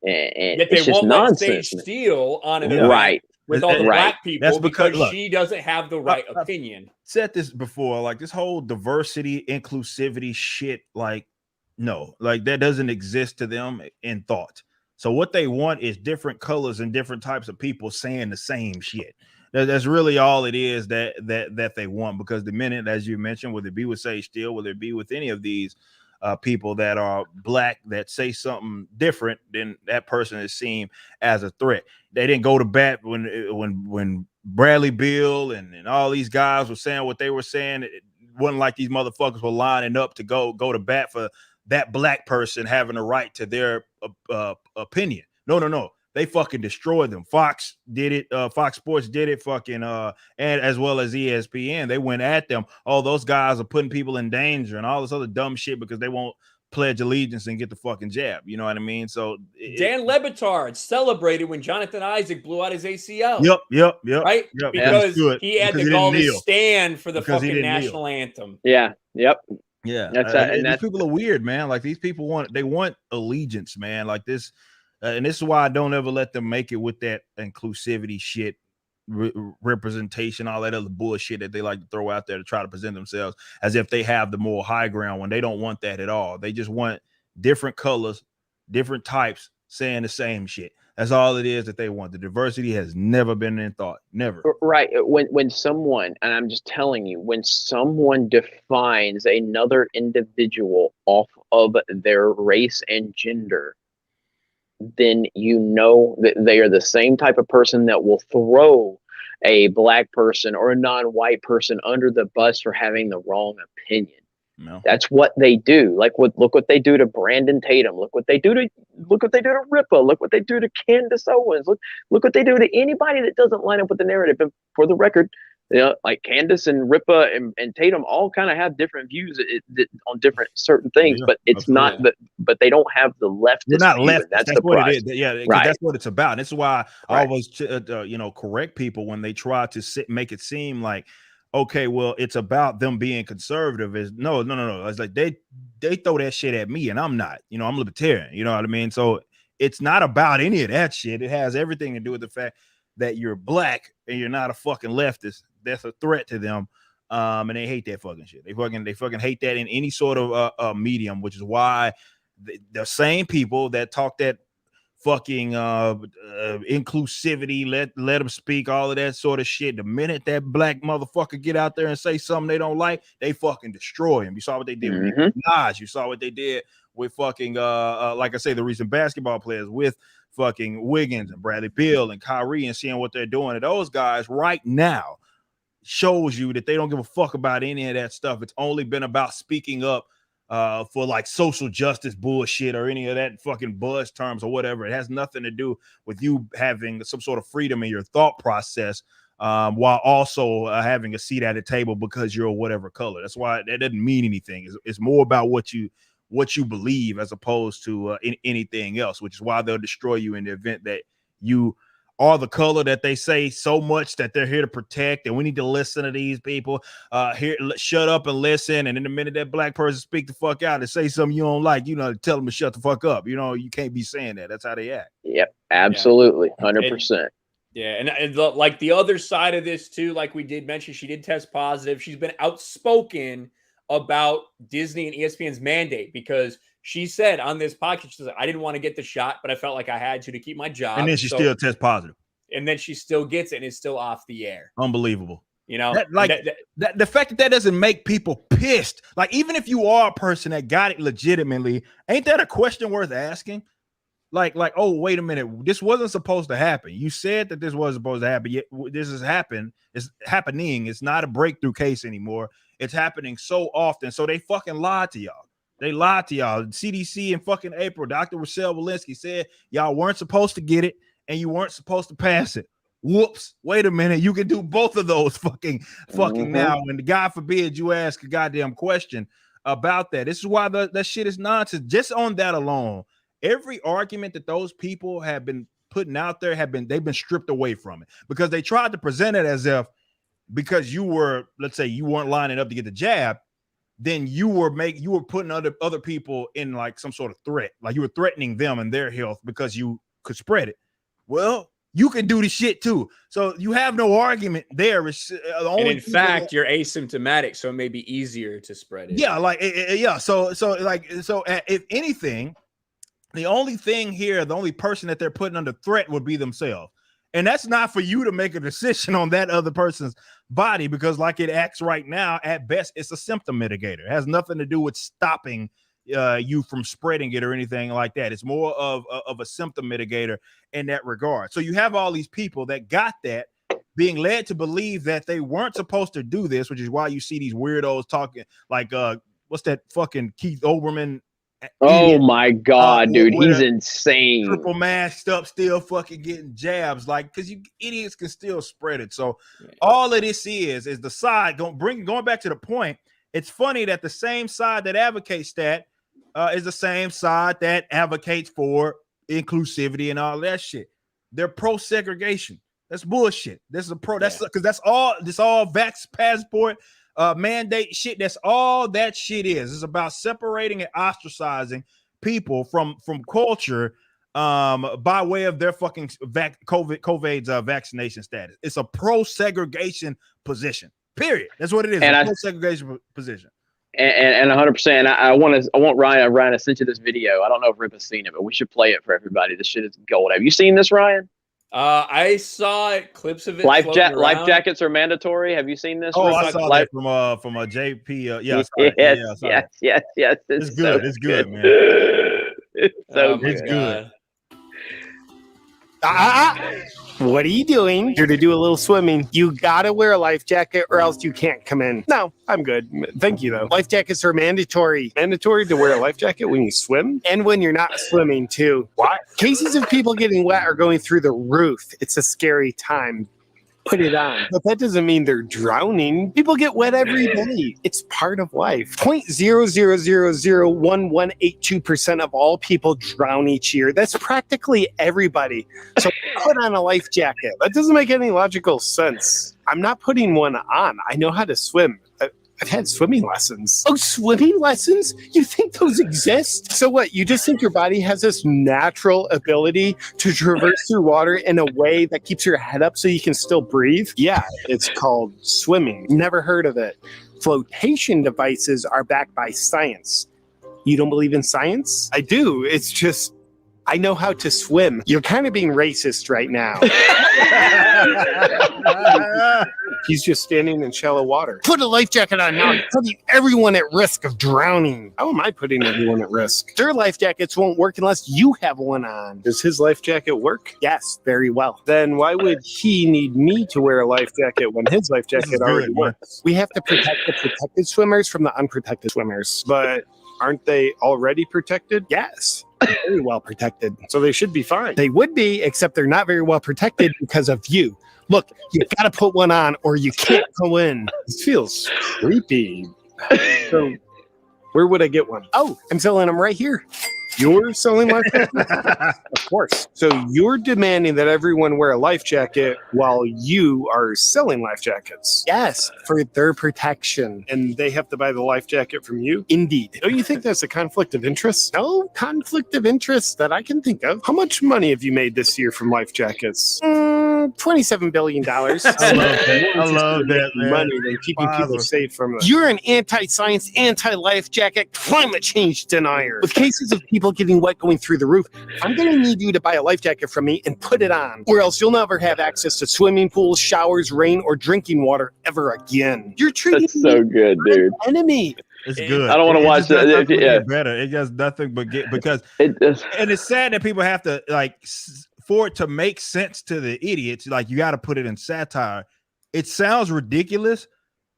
And yet they it's just won't nonsense. let Sage Steele on an event right with all the black people. That's because look, she doesn't have the right opinion. I've said this before, like this whole diversity, inclusivity shit, like no, like that doesn't exist to them in thought. So what they want is different colors and different types of people saying the same shit. That's really all it is that they want, because the minute, as you mentioned, whether it be with Sage Steele, whether it be with any of these people that are black that say something different, then that person is seen as a threat. They didn't go to bat when Bradley Beal and all these guys were saying what they were saying. It wasn't like these motherfuckers were lining up to go to bat for that black person having a right to their opinion. No. They fucking destroyed them. Fox did it. Fox Sports did it. Fucking and as well as ESPN, they went at them. Oh, those guys are putting people in danger and all this other dumb shit because they won't pledge allegiance and get the fucking jab. You know what I mean? So Dan Le Batard celebrated when Jonathan Isaac blew out his ACL. Yep. Right? Yep. Because he had the gall to stand for the fucking national anthem. Yeah. Yep. Yeah. And these people are weird, man. Like these people want allegiance, man. Like this. And this is why I don't ever let them make it with that inclusivity shit, representation, all that other bullshit that they like to throw out there to try to present themselves as if they have the moral high ground when they don't want that at all. They just want different colors, different types saying the same shit. That's all it is that they want. The diversity has never been in thought. Never. Right. When someone, and I'm just telling you, when someone defines another individual off of their race and gender, then you know that they are the same type of person that will throw a black person or a non-white person under the bus for having the wrong opinion. No. That's what they do. Like look what they do to Brandon Tatum. Look what they do to Ripa. Look what they do to Candace Owens. Look what they do to anybody that doesn't line up with the narrative. And for the record, you know, like Candace and Ripa and Tatum all kind of have different views on different certain things, but it's not but they don't have the leftist. They're not left. That's the what it is. Yeah, right. That's what it's about. And this is why I always correct people when they try to make it seem like, okay, well, it's about them being conservative. Is no. It's like they throw that shit at me, and I'm not. You know, I'm libertarian. You know what I mean? So it's not about any of that shit. It has everything to do with the fact that you're black and you're not a fucking leftist. That's a threat to them, and they hate that fucking shit. They fucking hate that in any sort of medium, which is why the same people that talk that fucking inclusivity, let them speak, all of that sort of shit. The minute that black motherfucker get out there and say something they don't like, they fucking destroy him. You saw what they did with Nas. You saw what they did with fucking like I say, the recent basketball players with fucking Wiggins and Bradley Beal and Kyrie and seeing what they're doing to those guys right now shows you that they don't give a fuck about any of that stuff. It's only been about speaking up for like social justice bullshit or any of that fucking buzz terms or whatever. It has nothing to do with you having some sort of freedom in your thought process while also having a seat at a table because you're whatever color. That's why that doesn't mean anything. It's more about what you believe as opposed to anything else, which is why they'll destroy you in the event that you are the color that they say so much that they're here to protect, and we need to listen to these people. Here, shut up and listen. And in the minute that black person speak the fuck out and say something you don't like, you know, tell them to shut the fuck up. You know, you can't be saying that. That's how they act. Yep, absolutely, 100%. Yeah, and like the other side of this too, like we did mention, she did test positive. She's been outspoken about Disney and ESPN's mandate because she said on this podcast, she said, I didn't want to get the shot, but I felt like I had to keep my job. And then she still tests positive. And then she still gets it and is still off the air. Unbelievable. You know, the fact that doesn't make people pissed. Like, even if you are a person that got it legitimately, ain't that a question worth asking? Like, oh, wait a minute. This wasn't supposed to happen. You said that this wasn't supposed to happen. Yet this has happened. It's happening. It's not a breakthrough case anymore. It's happening so often. So they fucking lied to y'all. They lied to y'all. CDC in fucking April, Dr. Rochelle Walensky said y'all weren't supposed to get it and you weren't supposed to pass it. Whoops. Wait a minute. You can do both of those fucking now. And God forbid you ask a goddamn question about that. This is why that shit is nonsense. Just on that alone, every argument that those people have been putting out there they've been stripped away from it because they tried to present it as if because you were, let's say you weren't lining up to get the jab, then you were putting other people in like some sort of threat, like you were threatening them and their health because you could spread it. Well, you can do the shit too. So you have no argument there. It's and in fact, you're asymptomatic, so it may be easier to spread it. Yeah, like yeah. So if anything, the only thing here, the only person that they're putting under threat would be themselves. And that's not for you to make a decision on that other person's body because like it acts right now, at best, it's a symptom mitigator. It has nothing to do with stopping you from spreading it or anything like that. It's more of a symptom mitigator in that regard. So you have all these people that got that being led to believe that they weren't supposed to do this, which is why you see these weirdos talking like, what's that fucking Keith Olbermann? Oh my God, dude, he's insane. Triple masked up, still fucking getting jabs, like because you idiots can still spread it. So all of this is the side going back to the point. It's funny that the same side that advocates that is the same side that advocates for inclusivity and all that shit. They're pro segregation. That's bullshit. This is a pro. That's because that's all. This all vax passport. Mandate shit. That's all that shit is. It's about separating and ostracizing people from culture by way of their fucking COVID's vaccination status. It's a pro-segregation position. Period. That's what it is. A pro-segregation position. And 100%. I want Ryan. I sent you this video. I don't know if Rip has seen it, but we should play it for everybody. This shit is gold. Have you seen this, Ryan? I saw clips of it. Life jackets are mandatory. Have you seen this? Oh, I saw that from a JP. Yes. It's good. It's good, man. It's so good. It's good. What are you doing? Here to do a little swimming. You gotta wear a life jacket or else you can't come in. No, I'm good. Thank you, though. Life jackets are mandatory. Mandatory to wear a life jacket when you swim and when you're not swimming, too. Why? Cases of people getting wet are going through the roof. It's a scary time. Put it on. But that doesn't mean they're drowning. People get wet every day. It's part of life. 0.0001182% of all people drown each year. That's practically everybody. So put on a life jacket. That doesn't make any logical sense. I'm not putting one on. I know how to swim. I've had swimming lessons. Oh, swimming lessons? You think those exist? So what? You just think your body has this natural ability to traverse through water in a way that keeps your head up so you can still breathe? Yeah, it's called swimming. Never heard of it. Flotation devices are backed by science. You don't believe in science? I do. It's just I know how to swim. You're kind of being racist right now. He's just standing in shallow water. Put a life jacket on now. You're putting everyone at risk of drowning. How am I putting everyone at risk? Their life jackets won't work unless you have one on. Does his life jacket work? Yes, very well. Then why would he need me to wear a life jacket when his life jacket already works? We have to protect the protected swimmers from the unprotected swimmers. But aren't they already protected? Yes. Very well protected. So they should be fine. They would be, except they're not very well protected because of you. Look, you gotta put one on or you can't go in. This feels creepy. So where would I get one? Oh, I'm selling them right here. You're selling life jackets? Of course. So you're demanding that everyone wear a life jacket while you are selling life jackets. Yes, for their protection. And they have to buy the life jacket from you? Indeed. Don't you think that's a conflict of interest? No conflict of interest that I can think of. How much money have you made this year from life jackets? $27 billion. I love that. I love that, man. Money than keeping people safe from it. You're an anti-science, anti-life jacket, climate change denier. With cases of people getting wet going through the roof, I'm going to need you to buy a life jacket from me and put it on, or else you'll never have access to swimming pools, showers, rain, or drinking water ever again. You're treating That's so good, dude. Enemy. It's good. I don't want to watch that. Yeah, better. It does nothing but get because and it's sad that people have to like for it to make sense to the idiots. Like you got to put it in satire. It sounds ridiculous,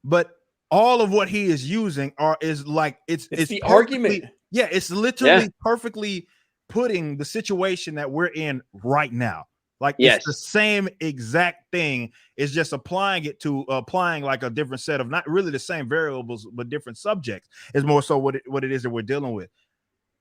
but all of what he is using is like it's the argument. Yeah, it's literally perfectly putting the situation that we're in right now. Like it's the same exact thing. It's just applying it to like a different set of not really the same variables, but different subjects. It's more so what it is that we're dealing with.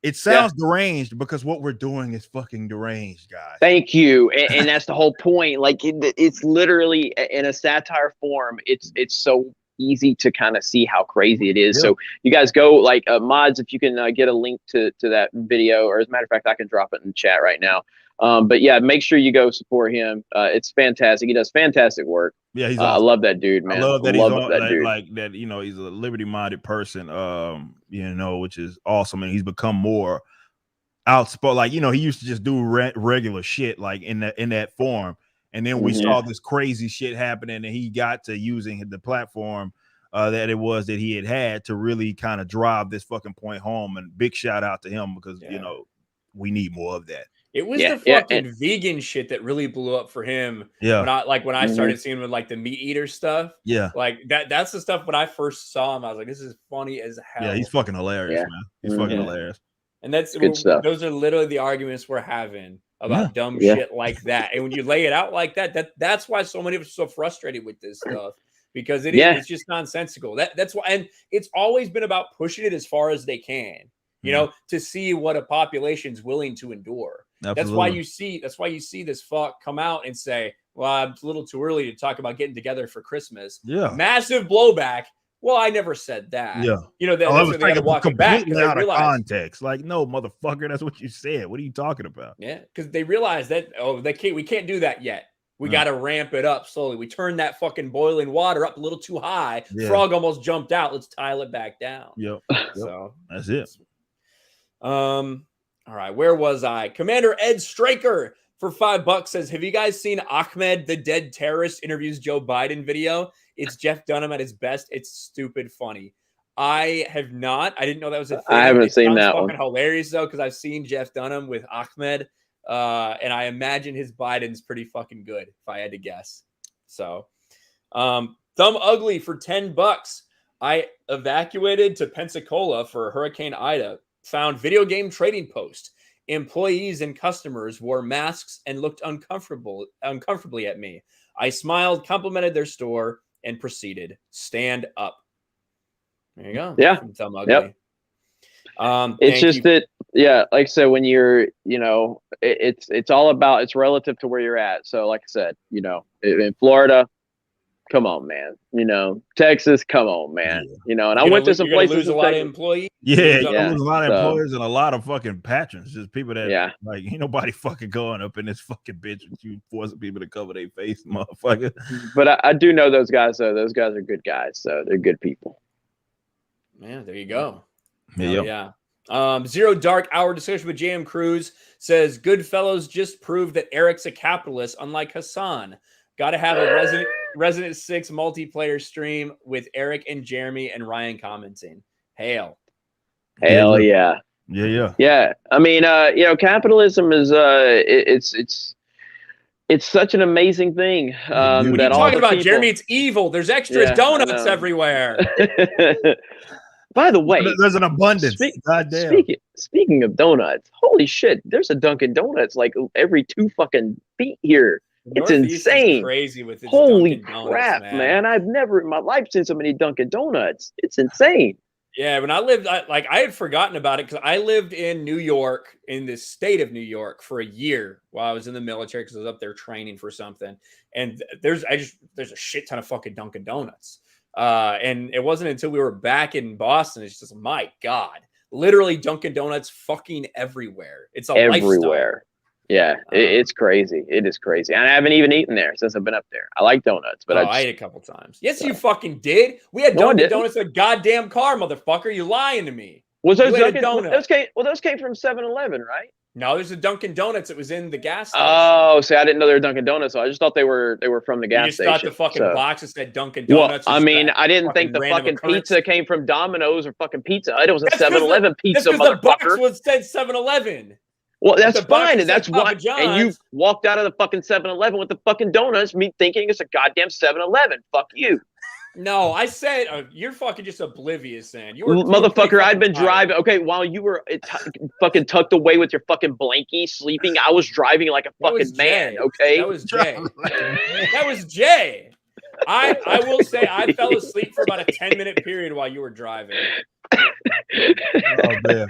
It sounds deranged because what we're doing is fucking deranged, guys. Thank you, and that's the whole point. Like it's literally in a satire form. It's so easy to kind of see how crazy it is. So you guys go like mods, if you can get a link to that video, or as a matter of fact, I can drop it in the chat right now. But yeah, make sure you go support him. It's fantastic. He does fantastic work. Yeah, he's awesome. I love that dude, man. I love that he's like that. You know, he's a liberty-minded person. You know, which is awesome, and he's become more outspoken. Like, you know, he used to just do regular shit like in that form, and then we saw this crazy shit happening, and he got to using the platform that it was that he had to really kind of drive this fucking point home. And big shout out to him because you know we need more of that. It was the fucking vegan shit that really blew up for him. Yeah. When I started seeing him with like the meat eater stuff. Yeah. Like that's the stuff when I first saw him, I was like, this is funny as hell. Yeah, he's fucking hilarious, man. He's fucking hilarious. And that's good stuff. Those are literally the arguments we're having about dumb shit like that. And when you lay it out like that's why so many of us are so frustrated with this stuff. Because it's just nonsensical. That's why, and it's always been about pushing it as far as they can. You know, to see what a population's willing to endure. Absolutely. That's why you see this fuck come out and say, well, it's a little too early to talk about getting together for Christmas. Yeah. Massive blowback. Well, I never said that. Yeah. You know, that's why they got to walk it back. Out of context. Like, no, motherfucker, that's what you said. What are you talking about? Yeah, because they realize that, we can't do that yet. We got to ramp it up slowly. We turned that fucking boiling water up a little too high. Yeah. Frog almost jumped out. Let's tile it back down. Yep. So that's it. All right, where was I? Commander Ed Straker for $5 says, have you guys seen Ahmed the Dead Terrorist interviews Joe Biden video? It's Jeff Dunham at his best. It's stupid funny. I have not. I didn't know that was a thing. I haven't seen that one. Fucking hilarious though, because I've seen Jeff Dunham with Ahmed, and I imagine his Biden's pretty fucking good if I had to guess. So, Thumb Ugly for $10. I evacuated to Pensacola for Hurricane Ida. Found video game trading post. Employees and customers wore masks and looked uncomfortably at me. I smiled, complimented their store, and proceeded. Stand up. There you go. Yeah. Thumb Ugly. Yep. It's just that, like I said, when you're, you know, it's all about, it's relative to where you're at. So like I said, you know, in Florida, come on, man. You know, Texas, come on, man. You know, and I went to some places. Lose a lot of employees. Yeah, lose a lot of employees and a lot of fucking patrons. Just people that like ain't nobody fucking going up in this fucking bitch with you forcing people to cover their face, motherfucker. But I do know those guys though. Those guys are good guys, so they're good people. Yeah, there you go. Yeah. Yeah. Zero Dark Hour discussion with JM Cruz says Goodfellas just proved that Eric's a capitalist, unlike Hassan. Got to have a Resident 6 multiplayer stream with Eric and Jeremy and Ryan commenting. Hell yeah. Yeah. I mean, capitalism is it's such an amazing thing. What are you talking about, Jeremy? It's evil. There's extra donuts everywhere. By the way, there's an abundance. Goddamn. Speaking of donuts, holy shit! There's a Dunkin' Donuts like every 2 fucking feet here. It's insane. Crazy with its holy Dunkin' crap, Donuts, man! I've never in my life seen so many Dunkin' Donuts. It's insane. Yeah, when I lived, I had forgotten about it because I lived in New York, in the state of New York, for a year while I was in the military because I was up there training for something. And there's a shit ton of fucking Dunkin' Donuts. And it wasn't until we were back in Boston, it's just, my God, literally Dunkin' Donuts fucking everywhere. It's everywhere. Yeah, it's crazy. It is crazy. And I haven't even eaten there since I've been up there. I like donuts, but I ate a couple times. Yes, you fucking did. We had Dunkin' Donuts in a goddamn car, motherfucker. You lying to me. Was those Dunkin' Donuts? Those came from 7-Eleven, right? No, there's a Dunkin' Donuts. It was in the gas station. Oh, see, I didn't know they were Dunkin' Donuts. So I just thought they were from the gas station. You just thought the fucking box that said Dunkin' Donuts. Well, I mean, I didn't think the fucking pizza came from Domino's or fucking Pizza Hut. It was a 7-Eleven pizza, motherfucker. The box was said 7-Eleven. Well, that's fine, and that's why. And you walked out of the fucking 7-Eleven with the fucking donuts, me thinking it's a goddamn 7-Eleven. Fuck you. No, I said you're fucking just oblivious, man. You were motherfucker. I'd been driving. Okay, while you were fucking tucked away with your fucking blankie, sleeping, I was driving like a fucking man. Okay, that was Jay. That was Jay. I will say I fell asleep for about a 10-minute period while you were driving. Oh man,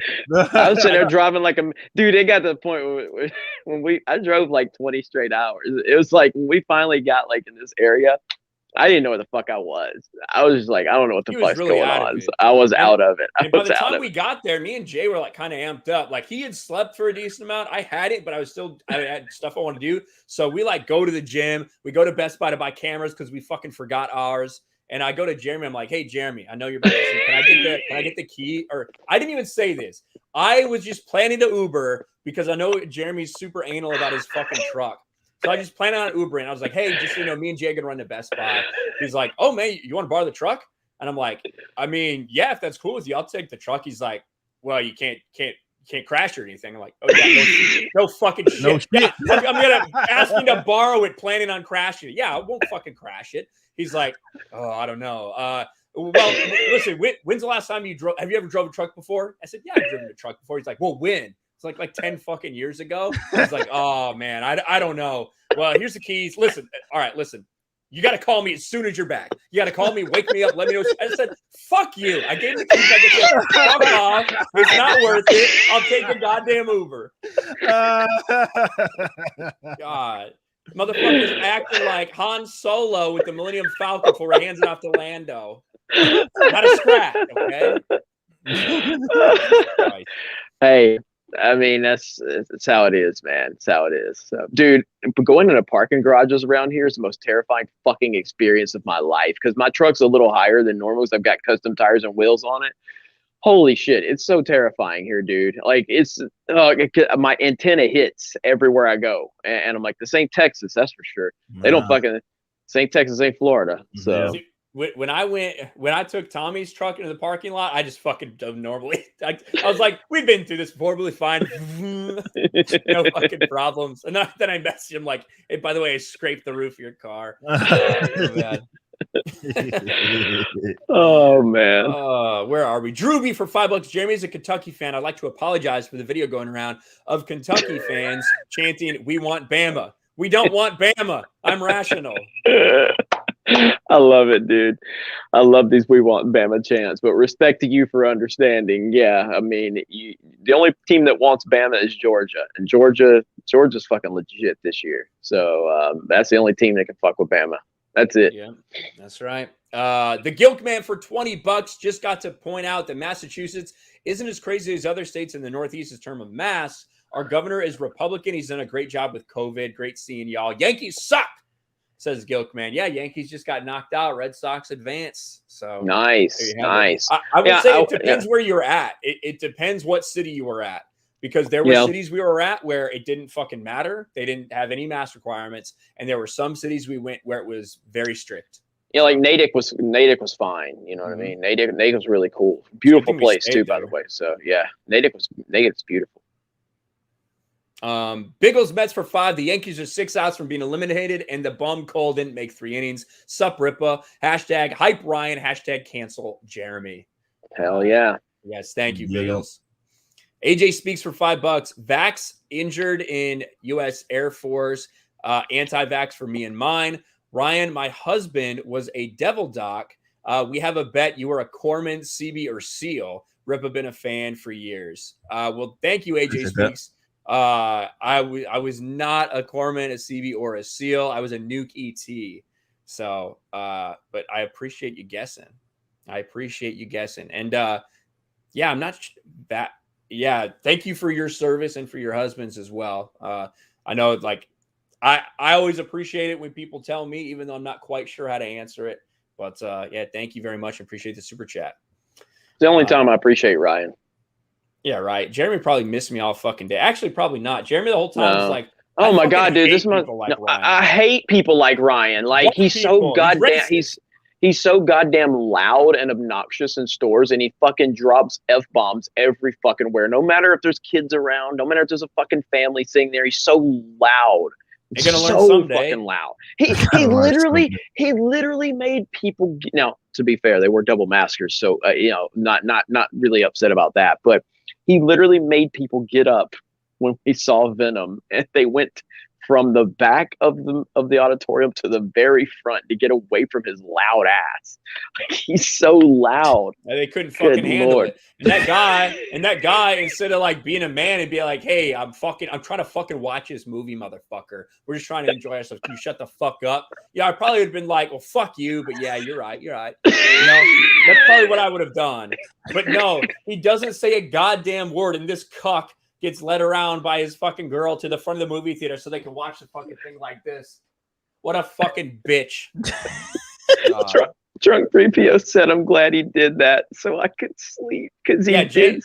I was sitting there driving like a dude. It got to the point when I drove like 20 straight hours. It was like when we finally got like in this area, I didn't know where the fuck I was. I was just like, I don't know what the fuck's going on. So I was out of it. And by the time we got there, me and Jay were like kind of amped up. Like he had slept for a decent amount. I hadn't, but I had stuff I wanted to do. So we like go to the gym. We go to Best Buy to buy cameras because we fucking forgot ours. And I go to Jeremy. I'm like, hey, Jeremy, I know you're about to sleep. Can I get the key? Or I didn't even say this. I was just planning to Uber because I know Jeremy's super anal about his fucking truck. So I just planned on Uber, and I was like, hey, just so you know, me and Jay are gonna run to Best Buy. He's like, oh man, you want to borrow the truck? And I'm like, I mean, yeah, if that's cool with you, I'll take the truck. He's like, well, you can't crash or anything. I'm like, oh yeah, no fucking shit. No shit. Yeah, I'm gonna ask you to borrow it, planning on crashing it. Yeah, I won't fucking crash it. He's like, oh, I don't know. Well, listen, when's the last time you drove? Have you ever drove a truck before? I said, yeah, I've driven a truck before. He's like, well, when? It's like 10 fucking years ago. I was like, oh man, I don't know. Well, here's the keys. Listen, all right, listen. You got to call me as soon as you're back. You got to call me, wake me up, let me know. I said, fuck you. I gave him the keys. I just said, fuck off. It's not worth it. I'll take a goddamn Uber. God. Motherfuckers acting like Han Solo with the Millennium Falcon before he hands it off to Lando. Not a scratch, okay? Hey, I mean, that's how it is, man. It's how it is. So, dude, going into parking garages around here is the most terrifying fucking experience of my life because my truck's a little higher than normal because I've got custom tires and wheels on it. Holy shit, it's so terrifying here, dude. Like, it's my antenna hits everywhere I go. And I'm like, this ain't Texas, that's for sure. They don't fucking, St. Texas ain't Florida. So. See, when I took Tommy's truck into the parking lot, I just fucking drove normally. I was like, we've been through this before, really fine. No fucking problems. And then I messaged him like, hey, by the way, I scraped the roof of your car. Oh man. Where are we? Drewby for $5. Jeremy's a Kentucky fan. I'd like to apologize for the video going around of Kentucky fans chanting, we want Bama. We don't want Bama. I'm rational. I love it, dude. I love these we want Bama chants, but respect to you for understanding. Yeah, I mean, the only team that wants Bama is Georgia, and Georgia's fucking legit this year. So that's the only team that can fuck with Bama. That's it. Yeah, that's right. The Gilk Man for $20 just got to point out that Massachusetts isn't as crazy as other states in the Northeast in terms of masks. Our governor is Republican. He's done a great job with COVID. Great seeing y'all. Yankees suck. says Gilkman. Yeah, Yankees just got knocked out. Red Sox advance. So nice. I would say it depends where you're at. It depends what city you were at. Because there were cities we were at where it didn't fucking matter. They didn't have any mask requirements. And there were some cities we went where it was very strict. Yeah, like Natick was fine. You know what I mean? Natick was really cool. Beautiful place too, by the way. So yeah, Natick's beautiful. Biggles Mets for 5. The Yankees are 6 outs from being eliminated, and the bum Cole didn't make 3 innings. Sup Ripa. Hashtag hype Ryan. Hashtag cancel Jeremy. Hell yeah. Yes, thank you, Biggles. AJ speaks for $5. Vax injured in U.S. Air Force. Anti-vax for me and mine. Ryan, my husband was a devil doc. We have a bet you were a Corman, CB, or SEAL. Rip have been a fan for years. Well, thank you, AJ speaks. I was not a Corman, a CB, or a SEAL. I was a Nuke ET. So, but I appreciate you guessing. And yeah, I'm not that. Yeah, thank you for your service and for your husbands as well. I know, like, I always appreciate it when people tell me, even though I'm not quite sure how to answer it. But yeah, thank you very much. Appreciate the super chat. It's the only time I appreciate Ryan. Yeah, right. Jeremy probably missed me all fucking day. Actually, probably not. Jeremy the whole time was like, "Oh my god, dude, I hate people like Ryan. Like he's so goddamn he's so goddamn loud and obnoxious in stores, and he fucking drops F-bombs every fucking where. No matter if there's kids around, no matter if there's a fucking family sitting there, he's so loud. You're gonna learn someday. Fucking loud. He literally made people. Now, to be fair, they were double maskers, so not really upset about that. But he literally made people get up when we saw Venom, and they went from the back of the auditorium to the very front to get away from his loud ass. Like, he's so loud. And they couldn't fucking handle it. And that guy, instead of like being a man and be like, "Hey, I'm trying to fucking watch this movie, motherfucker. We're just trying to enjoy ourselves. Can you shut the fuck up?" Yeah, I probably would have been like, "Well, fuck you," but yeah, you're right. That's probably what I would have done. But no, he doesn't say a goddamn word, and this cuck gets led around by his fucking girl to the front of the movie theater so they can watch the fucking thing like this. What a fucking bitch. Drunk 3PO said, "I'm glad he did that so I could sleep," because he did.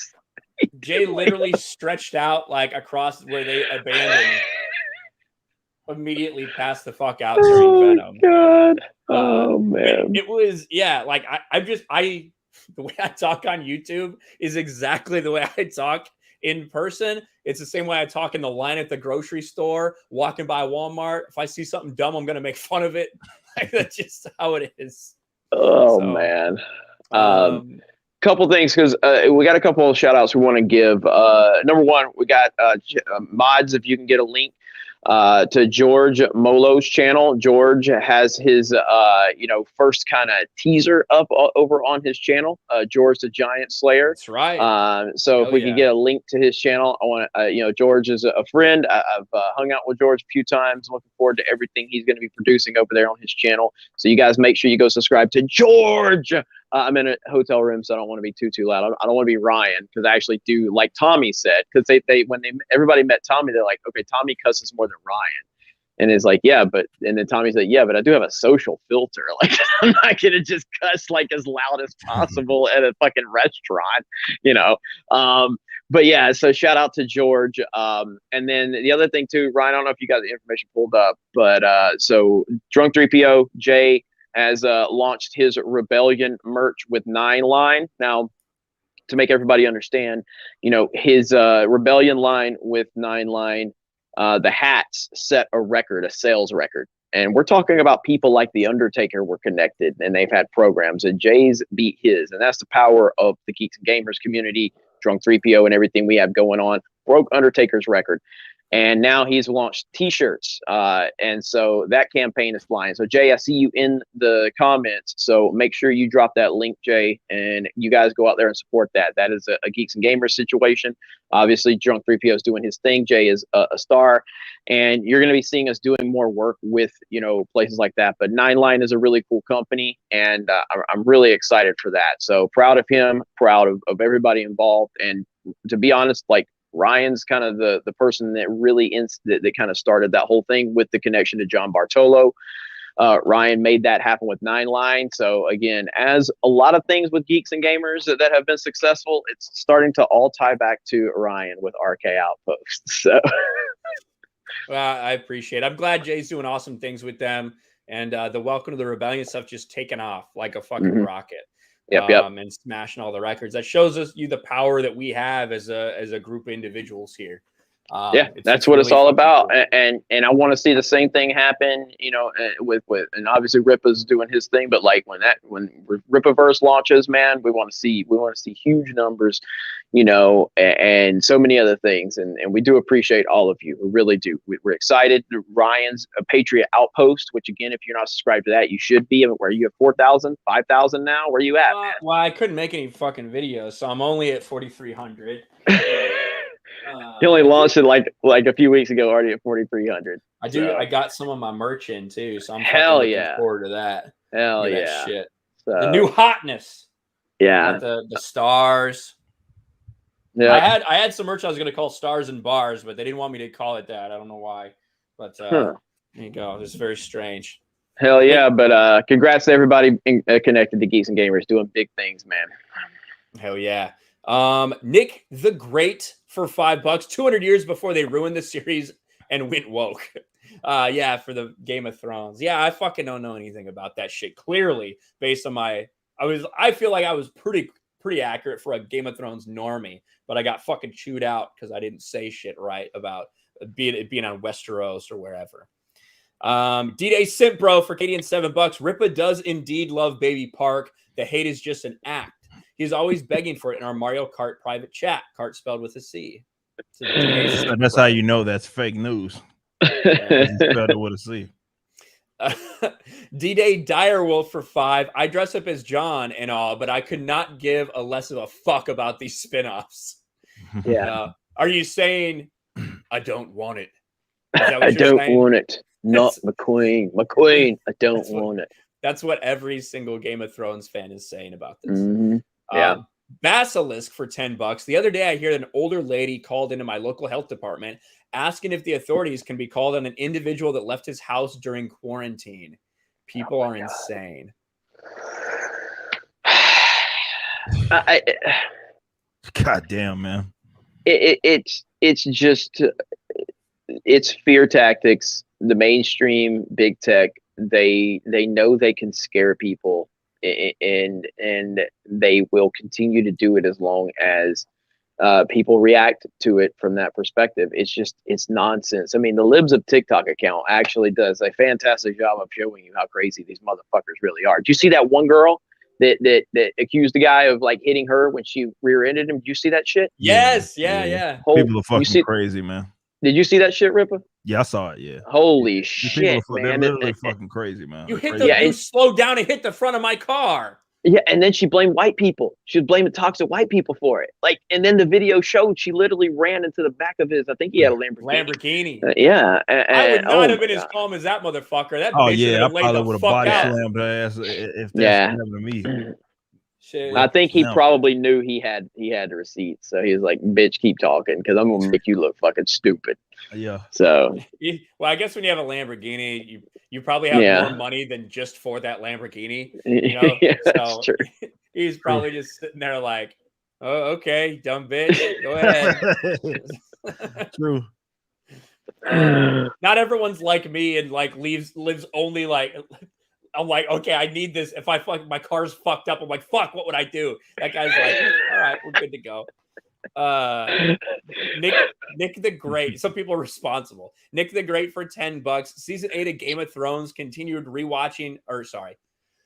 Jay literally stretched out like across where they abandoned. Immediately passed the fuck out during Venom. God. Oh man. It was like the way I talk on YouTube is exactly the way I talk in person. It's the same way I talk in the line at the grocery store, walking by Walmart. If I see something dumb, I'm going to make fun of it. That's just how it is. Oh, man. Couple things, because we got a couple of shout outs we want to give. Number one, we got mods. If you can get a link to George Molo's channel. George has his first kind of teaser up over on his channel. George the Giant Slayer. That's right. So if we can get a link to his channel, I want to George is a friend. I've hung out with George a few times. Looking forward to everything he's going to be producing over there on his channel. So you guys make sure you go subscribe to George. I'm in a hotel room, so I don't want to be too loud. I don't want to be Ryan, because I actually do, like Tommy said, because everybody met Tommy, they're like, okay, Tommy cusses more than Ryan. And it's like, yeah, and then Tommy said, yeah, but I do have a social filter. Like, I'm not going to just cuss like as loud as possible at a fucking restaurant, But yeah, so shout out to George. And then the other thing too, Ryan, I don't know if you got the information pulled up, but so Drunk 3PO, Jay, has launched his Rebellion merch with 9 line. Now, to make everybody understand, his Rebellion line with 9 line, the hats set a sales record. And we're talking about people like The Undertaker were connected, and they've had programs, and Jay's beat his. And that's the power of the Geeks and Gamers community, Drunk 3PO, and everything we have going on. Broke Undertaker's record. And now he's launched T-shirts. And so that campaign is flying. So, Jay, I see you in the comments. So make sure you drop that link, Jay, and you guys go out there and support that. That is a Geeks and Gamers situation. Obviously, Drunk 3PO is doing his thing. Jay is a star. And you're going to be seeing us doing more work with, places like that. But 9 Line is a really cool company, and I'm really excited for that. So proud of him, proud of everybody involved. And to be honest, like, Ryan's kind of the person that really that kind of started that whole thing with the connection to John Bartolo. Ryan made that happen with 9 Line. So again, as a lot of things with Geeks and Gamers that have been successful, it's starting to all tie back to Ryan with RK Outpost. So well, I appreciate it. I'm glad Jay's doing awesome things with them, and the Welcome to the Rebellion stuff just taking off like a fucking rocket. Yep. And smashing all the records. That shows us the power that we have as a group of individuals here. That's what it's all about. Cool. And I want to see the same thing happen, with and obviously Ripa's doing his thing, but like when Ripaverse launches, man, we want to see huge numbers, and so many other things. And we do appreciate all of you. We really do. We're excited. Ryan's a Patriot Outpost, which again, if you're not subscribed to that, you should be. Where you have 4,000, 5,000 now? Where you at, man? Well, I couldn't make any fucking videos, so I'm only at 4,300. He only launched it like a few weeks ago, already at 4,300. I got some of my merch in too, so I'm looking forward to that. Hell yeah! Shit. So, the new hotness. Yeah. The stars. Yeah. I had some merch I was going to call Stars and Bars, but they didn't want me to call it that. I don't know why. But there you go. It's very strange. Hell yeah! But congrats to everybody connected to Geeks and Gamers, doing big things, man. Hell yeah. Nick the Great for $5, 200 years before they ruined the series and went woke. For the Game of Thrones. Yeah, I fucking don't know anything about that shit. Clearly, based on I feel like I was pretty accurate for a Game of Thrones normie, but I got fucking chewed out because I didn't say shit right about it being on Westeros or wherever. D-Day Simp Bro for Canadian $7. Ripa does indeed love Baby Park. The hate is just an act. He's always begging for it in our Mario Kart private chat. Kart spelled with a C. So that's how you know that's fake news. Spelled it with a C. D-Day Direwolf for $5. I dress up as John and all, but I could not give a less of a fuck about these spinoffs. Yeah. Are you saying I don't want it? I don't want it. Not McQueen. McQueen, I don't want it. That's what every single Game of Thrones fan is saying about this. Mm-hmm. Yeah. Basilisk for $10. The other day, I heard an older lady called into my local health department asking if the authorities can be called on an individual that left his house during quarantine. People are insane. God damn, man. It's just it's fear tactics. The mainstream big tech, they know they can scare people, and they will continue to do it as long as people react to it from that perspective. It's nonsense. I mean, the Libs of TikTok account actually does a fantastic job of showing you how crazy these motherfuckers really are. Did you see that one girl that accused the guy of like hitting her when she rear-ended him? Did you see that shit? Yes, yeah. People are fucking crazy, man. Did you see that shit, Ripa? Yeah, I saw it. Yeah. Holy shit, man! They're literally fucking crazy, man. You slowed down and hit the front of my car. Yeah, and then she blamed white people. She was blaming toxic white people for it. Like, and then the video showed she literally ran into the back of his. I think he had a Lamborghini. Yeah, I would not have been as calm as that motherfucker. That I probably would have body slammed her ass if that happened to me. Shit. I think he probably knew he had the receipt, so he was like, "Bitch, keep talking, because I'm gonna make you look fucking stupid." Yeah. So. Well, I guess when you have a Lamborghini, you probably have more money than just for that Lamborghini. You know? Yeah, that's true. He's probably just sitting there like, "Oh, okay, dumb bitch, go ahead." True. Not everyone's like me and like lives only like. I'm like, okay, I need this. If my car's fucked up, I'm like, fuck, what would I do? That guy's like, all right, we're good to go. Nick the Great. Some people are responsible. Nick the Great for $10. Season 8 of Game of Thrones continued rewatching,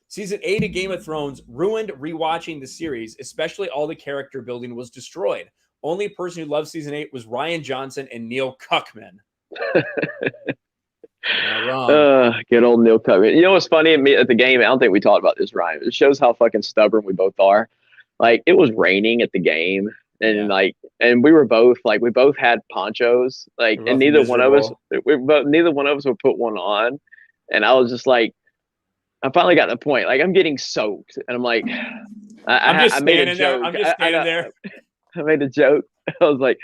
Season 8 of Game of Thrones ruined rewatching the series, especially all the character building was destroyed. Only person who loved Season 8 was Ryan Johnson and Neil Cuckman. Good old Neil Cuckman. You know what's funny at the game? I don't think we talked about this, Ryan. It shows how fucking stubborn we both are. Like, it was raining at the game, and and we were both like, we both had ponchos, like, and neither one of us would put one on. And I was just like, I finally got the point. Like, I'm getting soaked, and I'm like, I made a joke. I'm just standing there. I made a joke. I was like,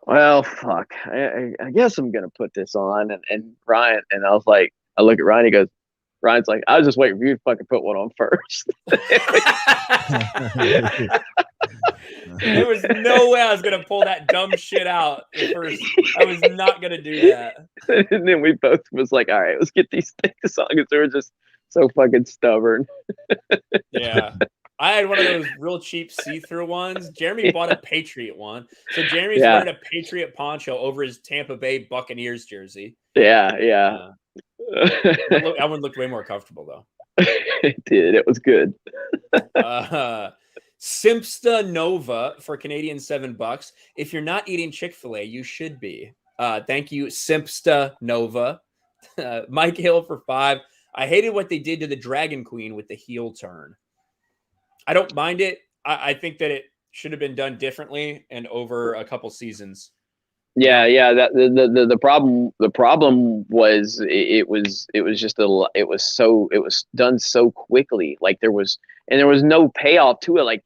well, fuck, I guess I'm going to put this on. And Ryan, and I was like, I look at Ryan, he goes, Ryan's like, I was just waiting for you to fucking put one on first. There was no way I was gonna pull that dumb shit out at first. I was not gonna do that. And then we both was like, all right, let's get these things on because they were just so fucking stubborn. Yeah. I had one of those real cheap see-through ones. Jeremy bought a Patriot one. So Jeremy's wearing a Patriot poncho over his Tampa Bay Buccaneers jersey. Yeah. That one looked way more comfortable though. It did. It was good. Simpsta Nova for Canadian $7. If you're not eating Chick-fil-A, you should be. Thank you, Simpsta Nova. Mike Hill for $5. I hated what they did to the Dragon Queen with the heel turn. I don't mind it. I think that it should have been done differently and over a couple seasons. Yeah. That the problem was it was done so quickly. Like there was no payoff to it.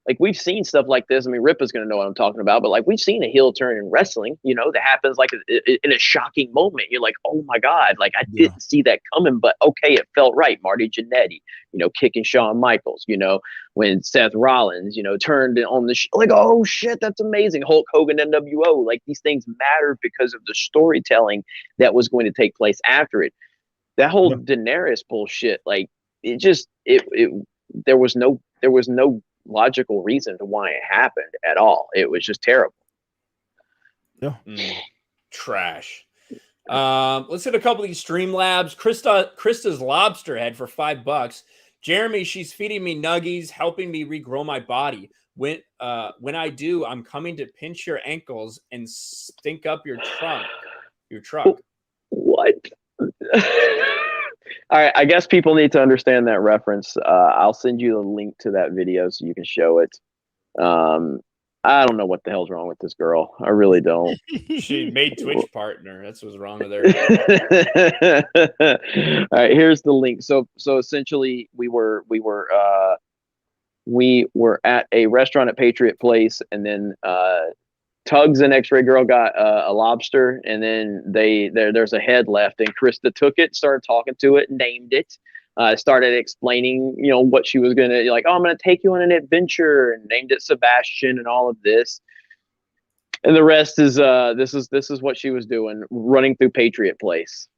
Like we've seen stuff like this. I mean, Ripa's going to know what I'm talking about, but like we've seen a heel turn in wrestling, that happens like in a shocking moment. You're like, oh my God, like I didn't see that coming, but okay, it felt right. Marty Jannetty, kicking Shawn Michaels, when Seth Rollins, turned on the like, oh shit, that's amazing. Hulk Hogan, NWO, like these things matter because of the storytelling that was going to take place after it. That whole Daenerys bullshit, like there was no logical reason to why it happened at all. It was just terrible. Trash. Let's hit a couple of these Streamlabs. Krista's lobster head for $5. Jeremy, she's feeding me nuggies, helping me regrow my body. When I do, I'm coming to pinch your ankles and stink up your truck. What? All right, I guess people need to understand that reference. I'll send you the link to that video so you can show it. I don't know what the hell's wrong with this girl. I really don't. She made Twitch partner. That's what's wrong with her. All right, here's the link. So essentially, we were at a restaurant at Patriot Place, and then Tugs and X-Ray Girl got a lobster, and then there's a head left, and Krista took it, started talking to it, named it, started explaining, what she was gonna like. Oh, I'm gonna take you on an adventure, and named it Sebastian, and all of this. And the rest is this is what she was doing, running through Patriot Place.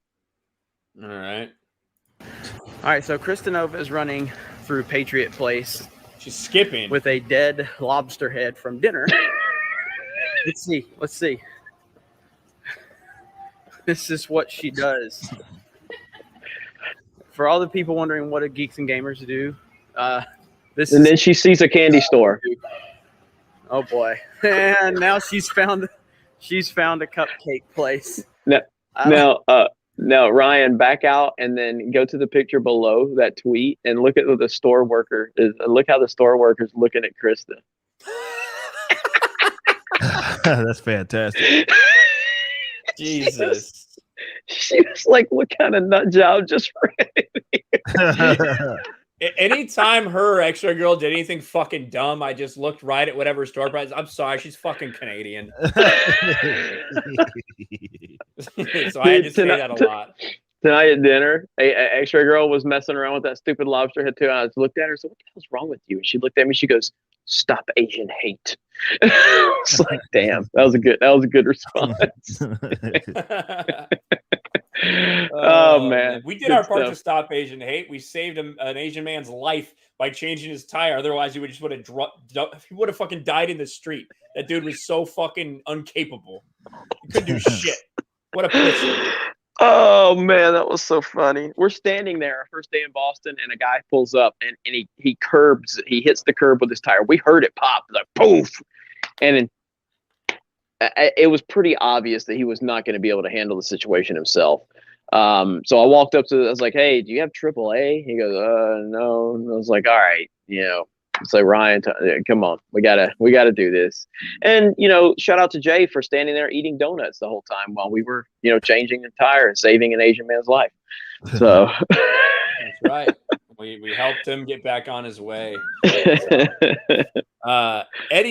All right. So Krista Nova is running through Patriot Place. She's skipping with a dead lobster head from dinner. Let's see. This is what she does. For all the people wondering what a Geeks and Gamers do, then she sees a candy store. Oh boy! And now she's found a cupcake place. Now, Ryan, back out and then go to the picture below that tweet and look at the store worker is. Look how the store worker's looking at Krista. That's fantastic. Jesus. She was like, what kind of nut job just ran? Anytime her X-Ray Girl did anything fucking dumb, I just looked right at whatever store price. I'm sorry, she's fucking Canadian. So I had to say that a lot. Tonight at dinner, X-Ray Girl was messing around with that stupid lobster head too. I just looked at her and said, what the hell's wrong with you? And she looked at me, she goes, stop Asian hate. It's like, damn, that was a good response. Oh man, we did our part to stop Asian hate. We saved an Asian man's life by changing his tire. Otherwise, he would have fucking died in the street. That dude was so fucking incapable. He couldn't do shit. What a pussy. Oh man, that was so funny. We're standing there, our first day in Boston, and a guy pulls up and he hits the curb with his tire. We heard it pop, like poof, and it was pretty obvious that he was not going to be able to handle the situation himself. So I walked up to, I was like, hey, do you have AAA? He goes, no. And I was like, all right, it's like, Ryan, come on, we gotta do this. And, shout out to Jay for standing there eating donuts the whole time while we were, changing the tire and saving an Asian man's life. So that's right. We helped him get back on his way. Eddie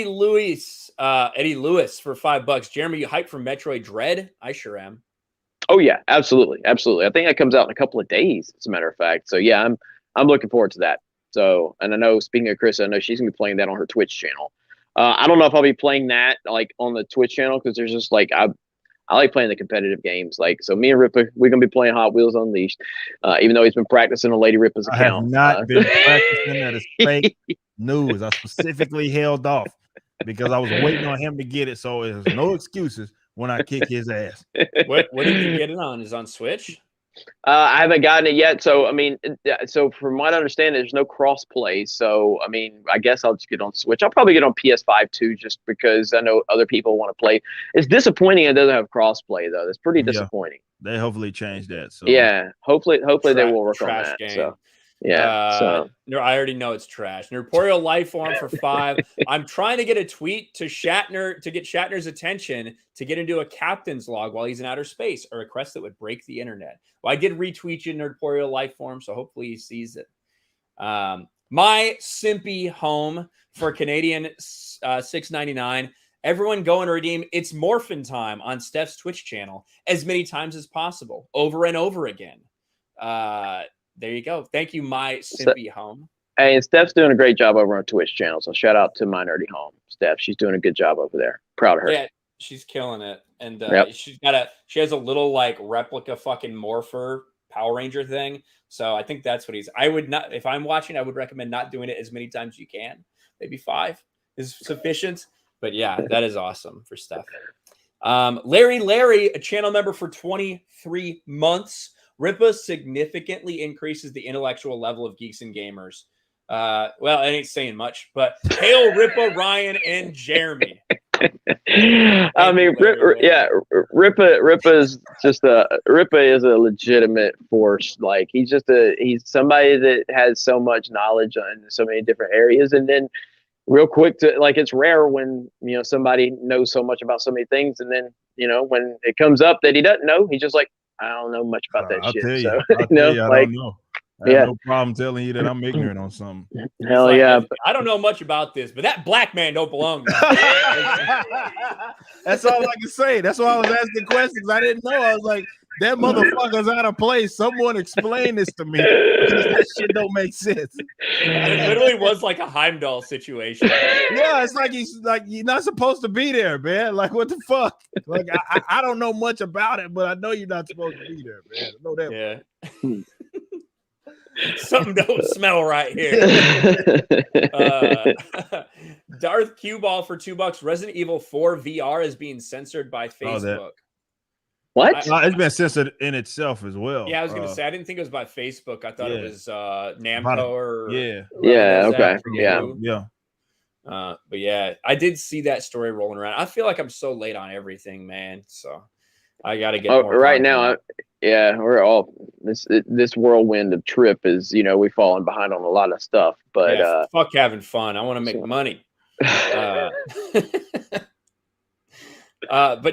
Lewis for $5. Jeremy, you hyped for Metroid Dread? I sure am. Oh yeah, absolutely, absolutely. I think that comes out in a couple of days, as a matter of fact. So yeah, I'm looking forward to that. So, and I know, speaking of Chris, I know she's gonna be playing that on her Twitch channel. I don't know if I'll be playing that like on the Twitch channel because there's just like I like playing the competitive games. Like, so me and Rippa, we're gonna be playing Hot Wheels Unleashed, even though he's been practicing on Lady Rippa's I have account. not been practicing. That is fake news. I specifically held off because I was waiting on him to get it. So there's no excuses when I kick his ass. What did you get it on? Is it on Switch? I haven't gotten it yet. So, I mean, so from what I understand, there's no cross play. So, I mean, I guess I'll just get on Switch. I'll probably get on PS5 too, just because I know other people want to play. It's disappointing it doesn't have cross play though. That's pretty disappointing. They hopefully change that. So yeah, hopefully they will work on that. Game. So. Yeah, no, I already know it's trash. Nerporeal Lifeform for 5. I'm trying to get a tweet to Shatner to get Shatner's attention to get into a captain's log while he's in outer space, a request that would break the internet. Well, I did retweet you, Nerporeal Lifeform, so hopefully he sees it. My Simpy home for Canadian $6.99. Everyone go and redeem It's Morphin Time on Steph's Twitch channel as many times as possible, over and over again. There you go. Thank you, my Simpy home. Hey, and Steph's doing a great job over on Twitch channel. So shout out to my nerdy home, Steph. She's doing a good job over there. Proud of her. Yeah, she's killing it. And she has a little like replica fucking morpher Power Ranger thing. So I think that's what I would not, if I'm watching, I would recommend not doing it as many times as you can. Maybe 5 is sufficient. But yeah, that is awesome for Steph. Larry, a channel member for 23 months. Rippa significantly increases the intellectual level of Geeks and Gamers. Well, it ain't saying much, but hail Rippa, Ryan, and Jeremy. I mean, Rippa is a legitimate force. Like he's somebody that has so much knowledge on so many different areas, and then real quick to like it's rare when somebody knows so much about so many things, and then when it comes up that he doesn't know, he's just like, I don't know much about that shit. Tell you, so I don't know. I have no problem telling you that I'm ignorant on something. Hell like, yeah. I don't know much about this, but that black man don't belong there. That's all I can say. That's why I was asking questions. I didn't know. I was like, that motherfucker's out of place. Someone explain this to me. Because that shit don't make sense. It literally was like a Heimdall situation. Yeah, it's like you're not supposed to be there, man. Like, what the fuck? Like, I don't know much about it, but I know you're not supposed to be there, man. I know that. Yeah. Something don't smell right here. Darth Cue Ball for $2. Resident Evil 4 VR is being censored by Facebook. What? It's been censored in itself as well. Yeah, I was gonna say I didn't think it was by Facebook. I thought it was Namco or okay, yeah. But yeah, I did see that story rolling around. I feel like I'm so late on everything, man. So I got to get more right now. We're all this whirlwind of trip is we've fallen behind on a lot of stuff. But fuck having fun. I want to make money. But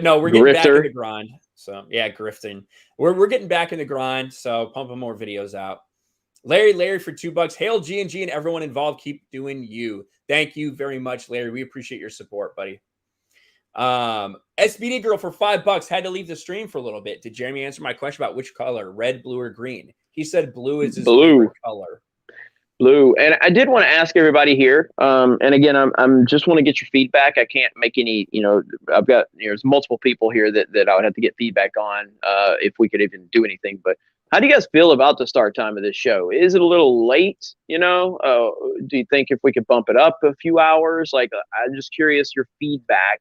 no, we're getting back in the grind. So yeah, grifting. We're getting back in the grind. So pumping more videos out. Larry for $2. Hail G&G and everyone involved. Keep doing you. Thank you very much, Larry. We appreciate your support, buddy. SBD Girl for $5 had to leave the stream for a little bit. Did Jeremy answer my question about which color, red, blue, or green? He said blue is his favorite color. Blue. And I did want to ask everybody here. And again, I'm just want to get your feedback. I can't make any, I've got, there's multiple people here that I would have to get feedback on, if we could even do anything, but how do you guys feel about the start time of this show? Is it a little late? Do you think if we could bump it up a few hours? Like, I'm just curious your feedback.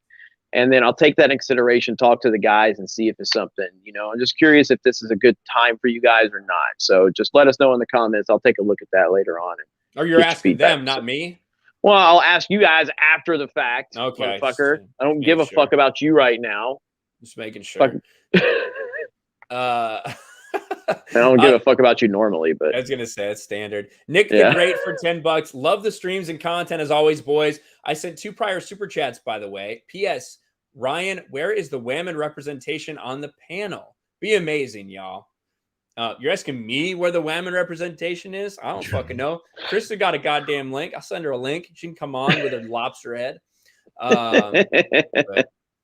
And then I'll take that in consideration, talk to the guys and see if it's something, I'm just curious if this is a good time for you guys or not. So just let us know in the comments. I'll take a look at that later on. Or you're asking them, not me? Well, I'll ask you guys after the fact. Okay. Motherfucker. I don't give a fuck about you right now. Just making sure. I don't give a fuck about you normally, but I was gonna say it's standard. Nick the Great for $10. Love the streams and content as always, boys. I sent 2 prior super chats, by the way. P.S. Ryan, where is the women representation on the panel? Be amazing, y'all. You're asking me where the women representation is? I don't fucking know. Krista got a goddamn link. I'll send her a link. She can come on with her lobster head. But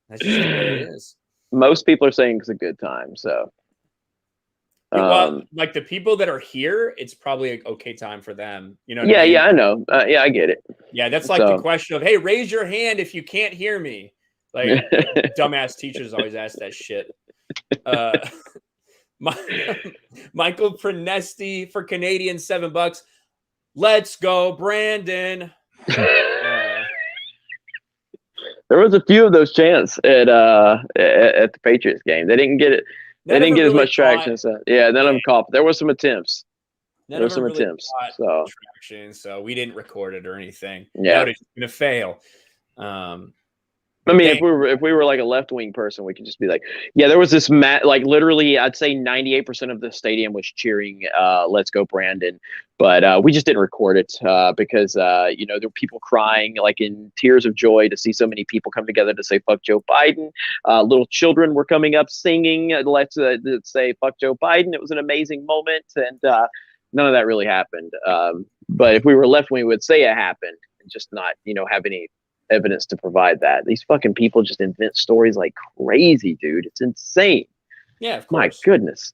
that's just the way it is. Most people are saying it's a good time, so Well, like the people that are here, it's probably an okay time for them. You know? Yeah, I mean? yeah, I know. Yeah, I get it. Yeah, that's like the question of, hey, raise your hand if you can't hear me. Like dumbass teachers always ask that shit. Michael Prenesti for Canadian $7. Let's go, Brandon. There was a few of those chants at the Patriots game. They didn't get it. They didn't get as much traction. So yeah, none of them caught. There was some attempts. There were some attempts. So traction. So we didn't record it or anything. Yeah, it's gonna fail. I mean, if we were like a left wing person, we could just be like, yeah, there was this like literally, I'd say 98% of the stadium was cheering "Let's go, Brandon," but we just didn't record it because you know, there were people crying like in tears of joy to see so many people come together to say "fuck Joe Biden." Little children were coming up singing "Let's say fuck Joe Biden." It was an amazing moment, and none of that really happened. But if we were left wing, we would say it happened and just not, you know, have any evidence to provide that. These fucking people just invent stories like crazy, dude. It's insane. Yeah, of My course. goodness.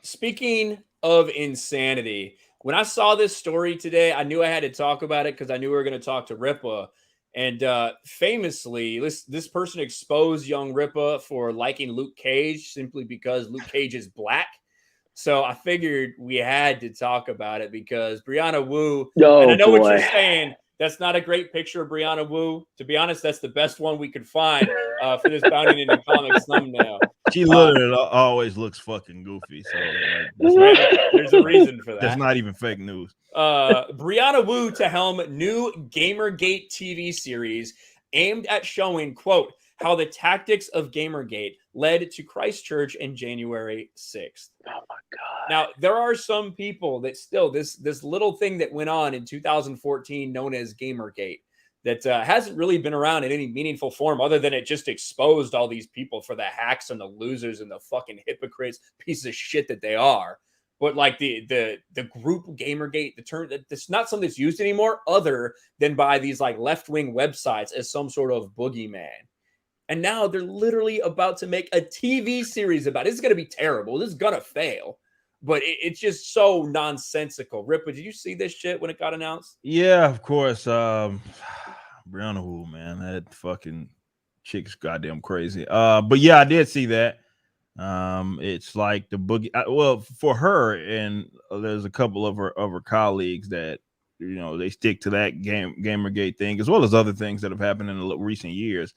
Speaking of insanity, when I saw this story today, I knew I had to talk about it because I knew we were going to talk to Ripa. And famously, this person exposed young Ripa for liking Luke Cage simply because Luke Cage is black. So I figured we had to talk about it because Brianna Wu, and I know what you're saying, that's not a great picture of Brianna Wu. To be honest, that's the best one we could find for this Bounding Into Comics thumbnail. She literally always looks fucking goofy. So there's a reason for that. That's not even fake news. Brianna Wu to helm new GamerGate TV series aimed at showing, quote, how the tactics of GamerGate led to Christchurch in January 6th. Oh my God. Now, there are some people that still, this little thing that went on in 2014 known as GamerGate that hasn't really been around in any meaningful form other than it just exposed all these people for the hacks and the losers and the fucking hypocrites, pieces of shit that they are. But like the group GamerGate, the term, it's not something that's used anymore other than by these like left-wing websites as some sort of boogeyman. And now they're literally about to make a TV series about it. This is going to be terrible. This is going to fail. But it's just so nonsensical. Ripa, did you see this shit when it got announced? Yeah, of course. Brianna Wu, man, that fucking chick's goddamn crazy. But yeah, I did see that. It's like the boogie. Well, for her, and there's a couple of her colleagues that, you know, they stick to that GamerGate thing as well as other things that have happened in the recent years.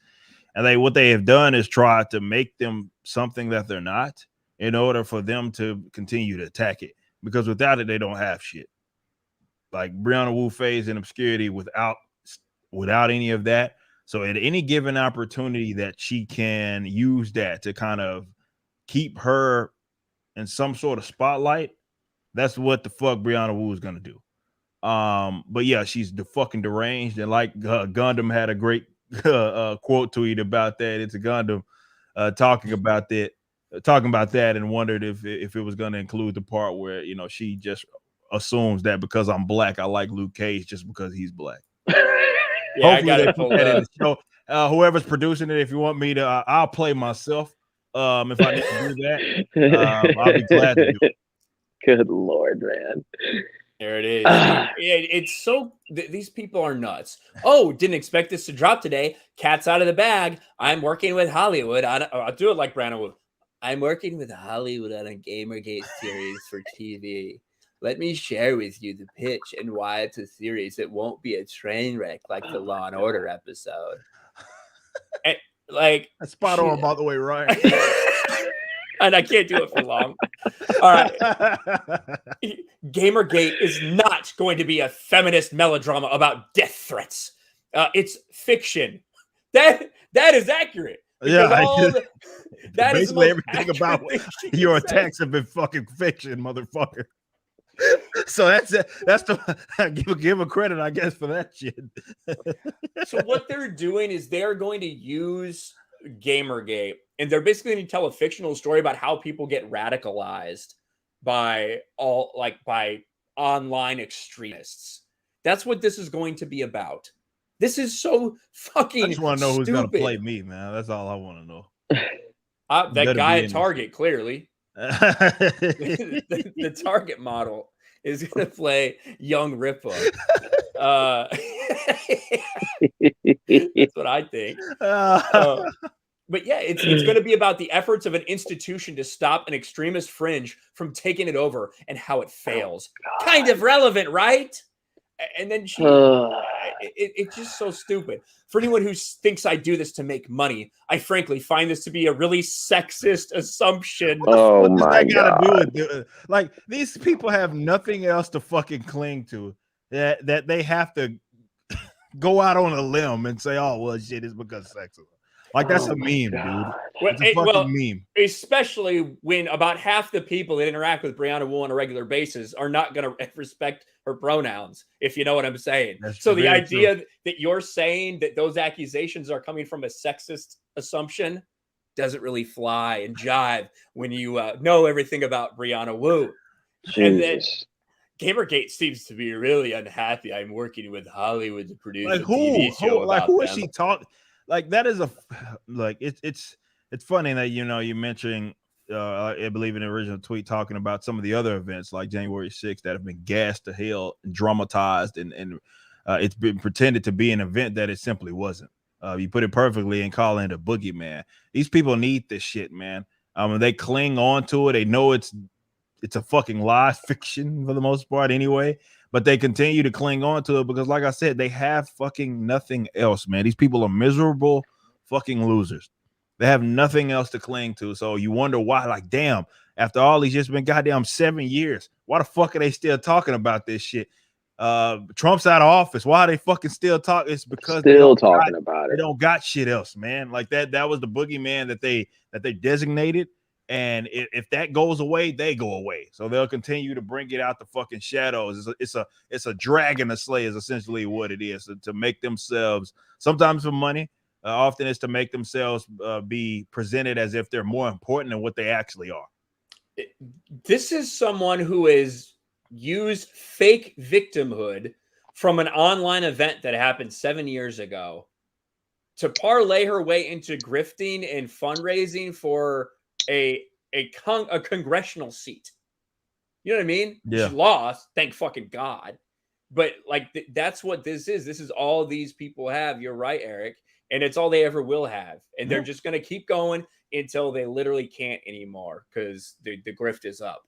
And what they have done is try to make them something that they're not in order for them to continue to attack it. Because without it, they don't have shit. Like Brianna Wu fades in obscurity without any of that. So at any given opportunity that she can use that to kind of keep her in some sort of spotlight, that's what the fuck Brianna Wu is going to do. But yeah, she's the fucking deranged. And like Gundam had a great quote tweet about that. It's a Gundam talking about that and wondered if it was going to include the part where, you know, she just assumes that because I'm black, I like Luke Cage just because he's black. Yeah, hopefully I got it pulled up. In the show. Whoever's producing it, if you want me to, I'll play myself. If I need to do that, I'll be glad to do it. Good Lord, man. There it is. It's so these people are nuts. Oh, didn't expect this to drop today. Cat's out of the bag. I'm working with Hollywood. I'll do it like Brandon would. I'm working with Hollywood on a GamerGate series for TV. Let me share with you the pitch and why it's a series that won't be a train wreck like the Law and Order episode. And, like, that's spot on, by the way, Ryan. And I can't do it for long. All right. GamerGate is not going to be a feminist melodrama about death threats. It's fiction. That is accurate. Yeah, that is basically everything about your attacks have been fucking fiction, motherfucker. So that's the give a credit, I guess, for that shit. So what they're doing is they're going to use GamerGate, and they're basically going to tell a fictional story about how people get radicalized by online extremists. That's what this is going to be about. This is so fucking I just want to know stupid. Who's going to play me, man. That's all I want to know. That guy at Target, clearly. the target model is going to play young Ripa. That's what I think. But yeah, it's going to be about the efforts of an institution to stop an extremist fringe from taking it over and how it fails. Kind of relevant, right? And then it's just so stupid. For anyone who thinks I do this to make money, I frankly find this to be a really sexist assumption. Oh my God. Like, these people have nothing else to fucking cling to that they have to go out on a limb and say, oh, well, shit, it's because of sexism. Like, that's a meme, dude. It's a fucking meme. Especially when about half the people that interact with Brianna Wu on a regular basis are not going to respect her pronouns, if you know what I'm saying. So the idea that you're saying that those accusations are coming from a sexist assumption doesn't really fly and jive when you know everything about Brianna Wu. Jesus. And then GamerGate seems to be really unhappy. I'm working with Hollywood to produce a TV show about who them. is she talking? Like, that is it's funny that, you know, you mentioning I believe in the original tweet talking about some of the other events like January 6th that have been gassed to hell and dramatized and it's been pretended to be an event that it simply wasn't. You put it perfectly in calling it a boogeyman. These people need this shit, man. They cling on to it. They know it's a fucking lie, fiction for the most part anyway, but they continue to cling on to it because, like I said, they have fucking nothing else, man. These people are miserable fucking losers. They have nothing else to cling to. So you wonder why, like, damn, after all these years, been goddamn 7 years, why the fuck are they still talking about this shit? Trump's out of office. Why are they fucking still talking? It's because still talking about it. They don't got shit else, man. Like that was the boogeyman that they designated. And if that goes away, they go away. So they'll continue to bring it out the fucking shadows. It's a dragon to slay is essentially what it is, to make themselves, sometimes for money, often it's to make themselves be presented as if they're more important than what they actually are. This is someone who has used fake victimhood from an online event that happened 7 years ago to parlay her way into grifting and fundraising for a congressional seat. You know what I mean? Yeah. She lost, thank fucking God. But like that's what this is. This is all these people have. You're right, Eric. And it's all they ever will have. And they're just going to keep going until they literally can't anymore because the grift is up.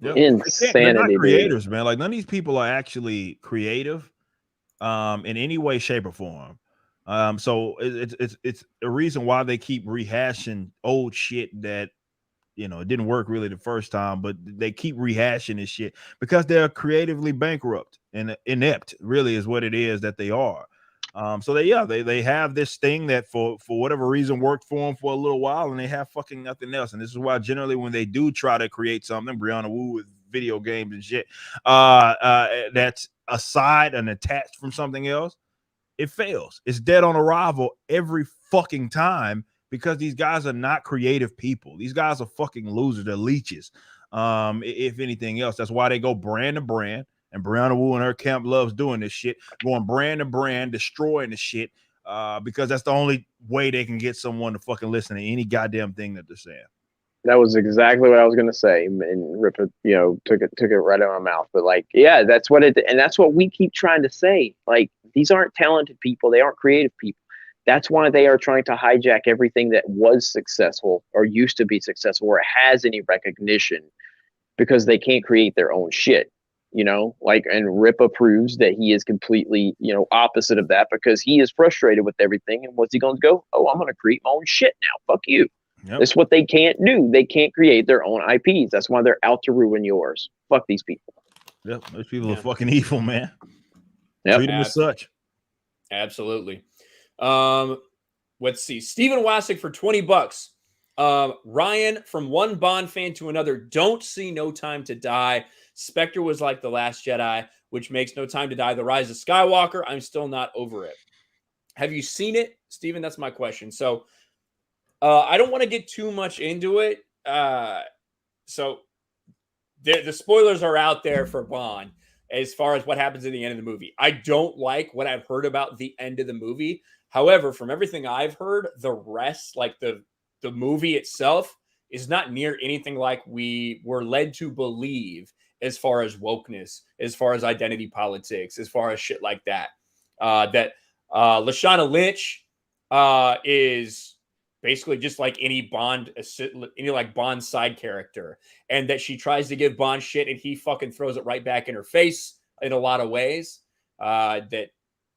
Yep. Insanity. They're not creators, man. Like, none of these people are actually creative in any way, shape, or form. So it's a reason why they keep rehashing old shit that, you know, it didn't work really the first time, but they keep rehashing this shit because they're creatively bankrupt and inept, really is what it is that they are. So they have this thing that for whatever reason worked for them for a little while, and they have fucking nothing else. And this is why generally when they do try to create something, Brianna Wu with video games and shit, that's aside and attached from something else, it fails. It's dead on arrival every fucking time because these guys are not creative people. These guys are fucking losers. They're leeches. If anything else, that's why they go brand to brand. And Brianna Wu and her camp loves doing this shit, going brand to brand, destroying the shit, because that's the only way they can get someone to fucking listen to any goddamn thing that they're saying. That was exactly what I was going to say, and Rip it, you know, took it right out of my mouth. But like, yeah, that's what it, and that's what we keep trying to say. Like, these aren't talented people; they aren't creative people. That's why they are trying to hijack everything that was successful or used to be successful, or has any recognition, because they can't create their own shit. You know, like, and Ripa proves that he is completely, you know, opposite of that because he is frustrated with everything. And what's he going to go? Oh, I'm going to create my own shit now. Fuck you. Yep. That's what they can't do. They can't create their own IPs. That's why they're out to ruin yours. Fuck these people. Yep, those people are fucking evil, man. Yep. Treat them as such. Absolutely. Let's see. Steven Wassick for $20. Ryan, from one Bond fan to another, don't see No Time to Die. Spectre was like The Last Jedi, which makes No Time to Die the Rise of Skywalker. I'm still not over it. Have you seen it, Steven? That's my question. So I don't want to get too much into it. So the spoilers are out there for Bond as far as what happens in the end of the movie. I don't like what I've heard about the end of the movie. However, from everything I've heard, the rest, like the movie itself, is not near anything like we were led to believe as far as wokeness, as far as identity politics, as far as shit like that. Lashana Lynch is basically just like any Bond side character, and that she tries to give Bond shit and he fucking throws it right back in her face in a lot of ways.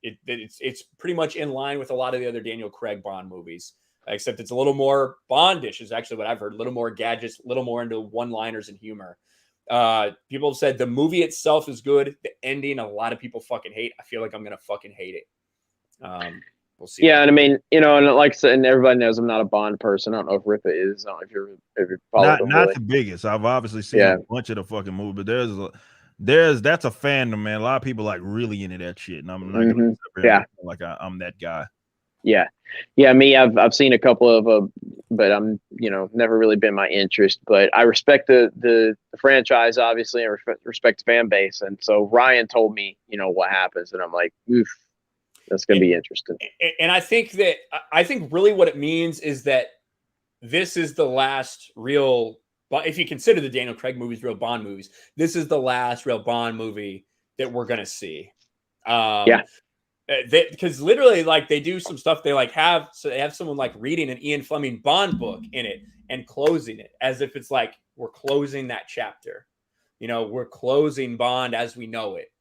It's pretty much in line with a lot of the other Daniel Craig Bond movies, except it's a little more Bondish is actually what I've heard. A little more gadgets, a little more into one-liners and humor. People have said the movie itself is good. The ending, a lot of people fucking hate. I feel like I'm gonna fucking hate it. We'll see. Yeah, and I mean, you know, and like I said, and everybody knows I'm not a Bond person. I don't know if Ripa is. I don't know if you're following him, not really. the biggest. I've obviously seen a bunch of the fucking movie, but that's a fandom, man. A lot of people like really into that shit, and I'm not gonna like I'm that guy. Yeah, me, I've seen a couple of but I'm, you know, never really been my interest. But I respect the franchise, obviously, and respect the fan base. And so Ryan told me, you know, what happens, and I'm like, oof, that's gonna be interesting. And I think really what it means is that this is the last real, if you consider the Daniel Craig movies real Bond movies, this is the last real Bond movie that we're gonna see. Because literally, like, they do some stuff. They have someone like reading an Ian Fleming Bond book in it and closing it as if it's like we're closing that chapter. You know, we're closing Bond as we know it.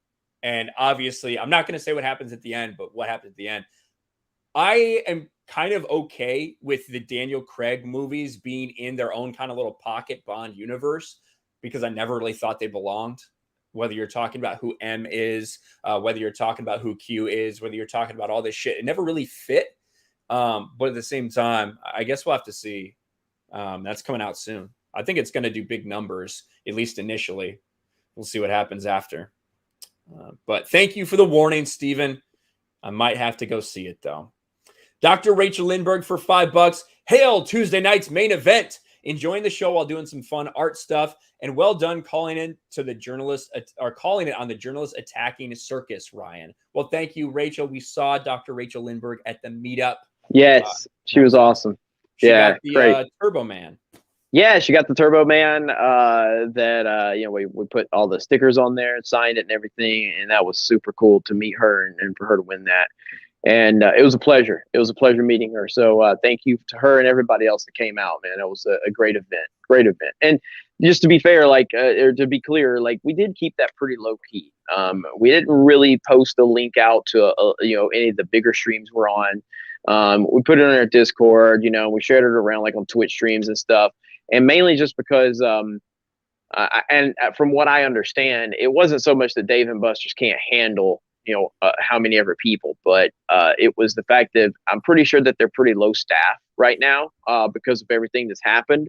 And obviously, I'm not going to say what happens at the end, but what happens at the end. I am kind of okay with the Daniel Craig movies being in their own kind of little pocket Bond universe, because I never really thought they belonged. Whether you're talking about who M is, whether you're talking about who Q is, whether you're talking about all this shit, it never really fit. But at the same time, I guess we'll have to see. That's coming out soon. I think it's going to do big numbers, at least initially. We'll see what happens after. But thank you for the warning, Steven. I might have to go see it, though. Dr. Rachel Lindbergh for $5. Hail Tuesday night's main event. Enjoying the show while doing some fun art stuff, and well done calling it on the journalist attacking circus, Ryan. Well, thank you, Rachel. We saw Dr. Rachel Lindbergh at the meetup. Yes, she was awesome. She got the Turbo Man. Yeah, she got the Turbo Man. You know, we put all the stickers on there and signed it and everything, and that was super cool to meet her and for her to win that. And it was a pleasure. It was a pleasure meeting her. So thank you to her and everybody else that came out, man. It was a great event. Great event. And just to be fair, or to be clear, we did keep that pretty low key. We didn't really post a link out to you know, any of the bigger streams we're on. We put it on our Discord. You know, we shared it around on Twitch streams and stuff. And mainly just because, and from what I understand, it wasn't so much that Dave and Buster's can't handle, you know, how many ever people, but it was the fact that I'm pretty sure that they're pretty low staff right now because of everything that's happened.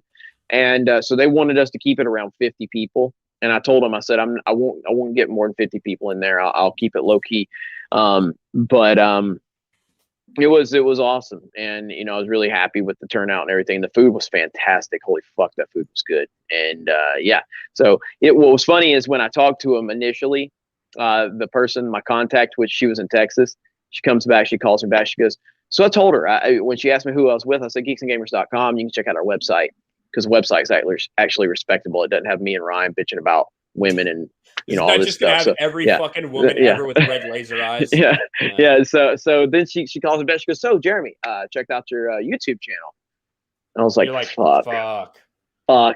And so they wanted us to keep it around 50 people. And I told them, I said, I won't get more than 50 people in there. I'll keep it low key. It was awesome. And, you know, I was really happy with the turnout and everything. The food was fantastic. Holy fuck, that food was good. And so what was funny is when I talked to him initially, the person, my contact, which she was in Texas, she comes back, she calls me back, she goes, so I told her, when she asked me who I was with, I said, geeksandgamers.com. You can check out our website, because the website's actually respectable. It doesn't have me and Ryan bitching about women and, you know, all this stuff. Have every fucking woman ever with red laser eyes. So then she calls me back, she goes, so Jeremy, checked out your YouTube channel. And I was like, fuck.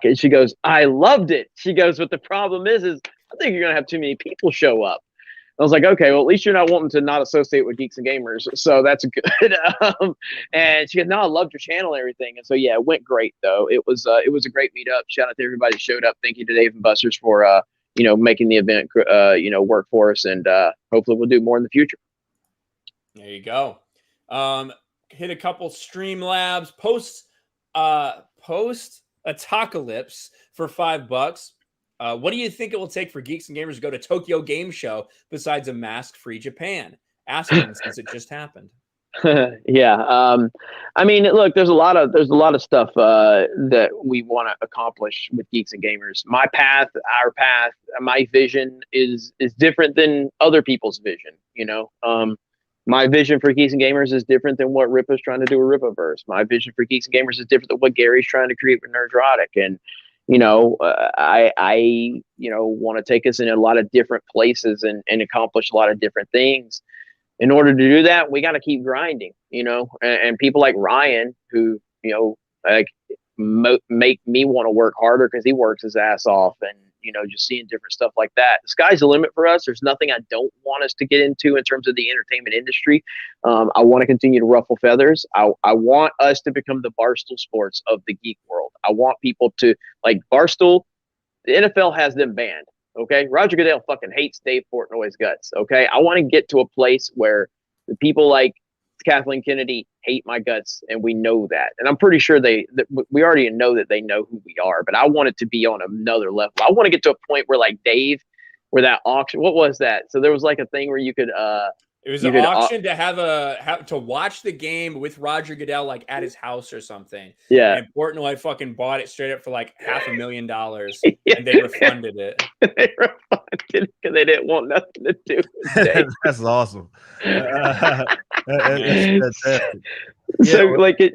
And she goes, I loved it. She goes, but the problem is I think you're going to have too many people show up. I was like, okay, well, at least you're not wanting to not associate with Geeks and Gamers. So that's good. And she goes, no, I loved your channel and everything. And so, yeah, it went great, though. It was a great meetup. Shout out to everybody who showed up. Thank you to Dave and Buster's for, you know, making the event, you know, work for us. And hopefully we'll do more in the future. There you go. Hit a couple Streamlabs, post Apocalypse for $5. What do you think it will take for Geeks and Gamers to go to Tokyo Game Show besides a mask-free Japan? Asking since it just happened. I mean, look, there's a lot of stuff that we want to accomplish with Geeks and Gamers. My path, our path, my vision is different than other people's vision. You know, My vision for Geeks and Gamers is different than what Ripa's trying to do with Ripaverse. My vision for Geeks and Gamers is different than what Gary's trying to create with Nerdrotic. And, I want to take us in a lot of different places and accomplish a lot of different things. In order to do that, we got to keep grinding, and people like Ryan, who, like make me want to work harder because he works his ass off, and, just seeing different stuff like that. The sky's the limit for us. There's nothing I don't want us to get into in terms of the entertainment industry. I want to continue to ruffle feathers. I want us to become the Barstool Sports of the geek world. I want people to, like, Barstool, the NFL has them banned. Okay. Roger Goodell fucking hates Dave Portnoy's guts. Okay. I want to get to a place where the people like Kathleen Kennedy hate my guts, and we know that. And I'm pretty sure we already know that they know who we are, but I want it to be on another level. I want to get to a point where, like, Dave, where that auction, what was that? So there was like a thing where you could, it was an auction to have to watch the game with Roger Goodell, like at his house or something. Yeah. And Portnoy fucking bought it straight up for like $500,000, and they refunded it. They refunded it because they didn't want nothing to do with Dave. That's awesome. That's fantastic. So, Yeah, like, that's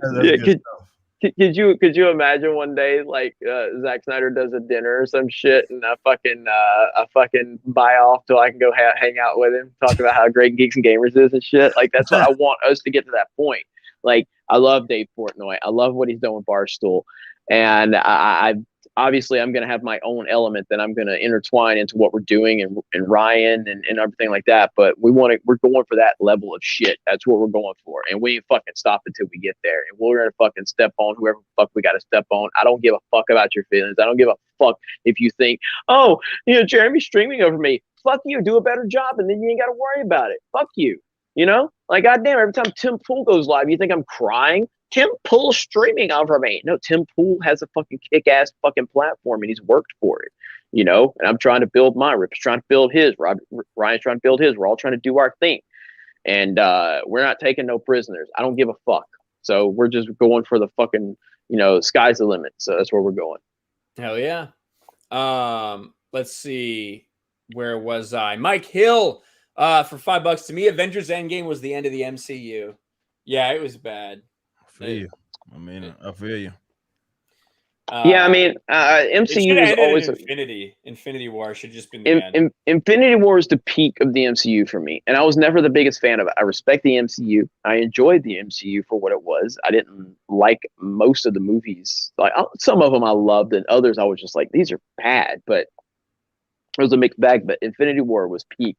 could you imagine one day, like, Zack Snyder does a dinner or some shit, and I fucking buy off till I can go hang out with him, talk about how great Geeks and Gamers is and shit. Like, that's what I want us to get to that point. Like, I love Dave Portnoy. I love what he's done with Barstool, and I obviously I'm going to have my own element that I'm going to intertwine into what we're doing, and Ryan and everything like that. But we're going for that level of shit. That's what we're going for. And we ain't fucking stop until we get there. And we're going to fucking step on whoever the fuck we got to step on. I don't give a fuck about your feelings. I don't give a fuck if you think, oh, Jeremy's streaming over me. Fuck you. Do a better job. And then you ain't got to worry about it. Fuck you. Like, goddamn, every time Tim Pool goes live, you think I'm crying? Tim Pool's streaming over me. No, Tim Pool has a fucking kick-ass fucking platform, and he's worked for it, and I'm trying to build mine. Rip's trying to build his. Ryan's trying to build his. We're all trying to do our thing, and we're not taking no prisoners. I don't give a fuck. So we're just going for the fucking, sky's the limit. So that's where we're going. Hell yeah. Let's see. Where was I? Mike Hill, for $5. To me, Avengers Endgame was the end of the MCU. Yeah, it was bad. I feel you. Yeah, I mean, MCU is always Infinity War should just been the end. Infinity War is the peak of the MCU for me, and I was never the biggest fan of it. I respect the MCU. I enjoyed the MCU for what it was. I didn't like most of the movies. Like, some of them I loved, and others I was just like, these are bad. But it was a mixed bag. But Infinity War was peak.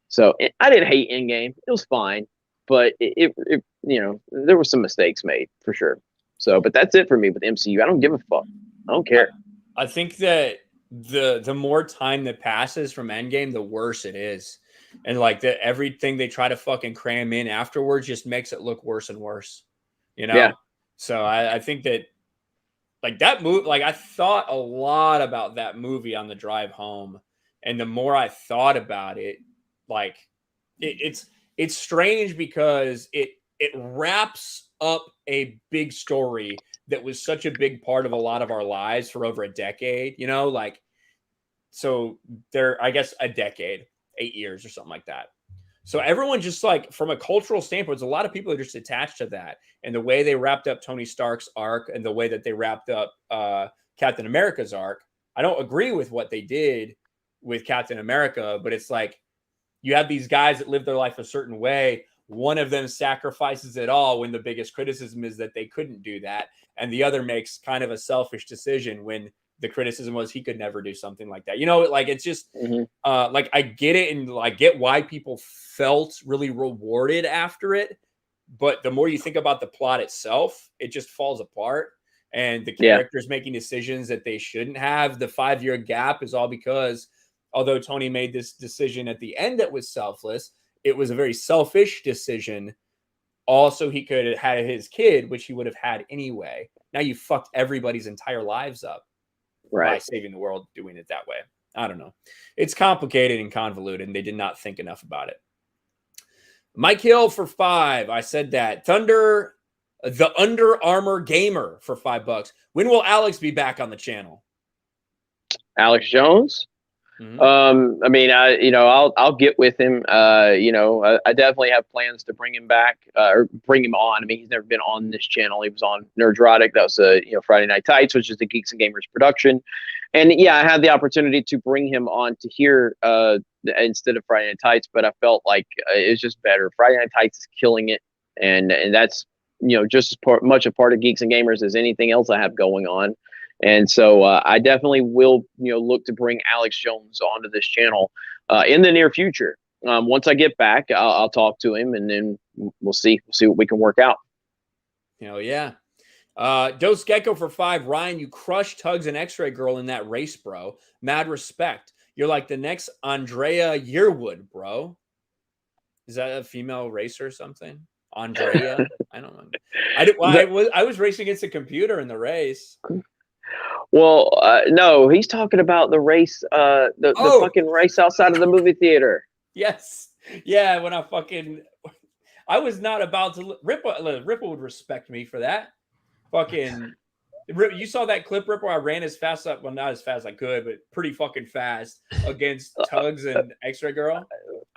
So I didn't hate Endgame. It was fine. But it there were some mistakes made for sure. So, but that's it for me with MCU. I don't give a fuck. I don't care. I think that the more time that passes from Endgame, the worse it is, and like everything they try to fucking cram in afterwards just makes it look worse and worse. Yeah. So I think that, like, that movie, like, I thought a lot about that movie on the drive home, and the more I thought about it, like, it's strange because it wraps up a big story that was such a big part of a lot of our lives for over a decade, like, so I guess a decade, 8 years or something like that. So everyone just, like, from a cultural standpoint, a lot of people are just attached to that. And the way they wrapped up Tony Stark's arc and the way that they wrapped up Captain America's arc, I don't agree with what they did with Captain America, but it's like, you have these guys that live their life a certain way. One of them sacrifices it all when the biggest criticism is that they couldn't do that. And the other makes kind of a selfish decision when the criticism was he could never do something like that. Like, it's just like, I get it. And I get why people felt really rewarded after it. But the more you think about the plot itself, it just falls apart. And the characters making decisions that they shouldn't have. The 5-year gap is all because, although Tony made this decision at the end that was selfless, it was a very selfish decision. Also, he could have had his kid, which he would have had anyway. Now you fucked everybody's entire lives up by saving the world doing it that way. I don't know. It's complicated and convoluted, and they did not think enough about it. Mike Hill for $5. I said that. The Under Armour Gamer for $5. When will Alex be back on the channel? Alex Jones? I mean, I'll get with him. I definitely have plans to bring him back or bring him on. I mean, he's never been on this channel. He was on Nerdrotic. That was Friday Night Tights, which is the Geeks and Gamers production. And yeah, I had the opportunity to bring him on to here instead of Friday Night Tights, but I felt like it's just better. Friday Night Tights is killing it, and that's just as much a part of Geeks and Gamers as anything else I have going on. And so I definitely will, look to bring Alex Jones onto this channel in the near future. Once I get back, I'll talk to him, and then we'll see what we can work out. Hell yeah. Dose Gecko for 5. Ryan, you crushed Tugs and X-Ray Girl in that race, bro. Mad respect. You're like the next Andrea Yearwood, bro. Is that a female racer or something? Andrea? I don't know. I was racing against a computer in the race. Well, no, he's talking about the race, the fucking race outside of the movie theater. Yes. Yeah, when I was not about to Ripple would respect me for that. Fucking you saw that clip, Ripple? I ran as fast up, well, not as fast as I could, but pretty fucking fast against Tugs and X-Ray Girl.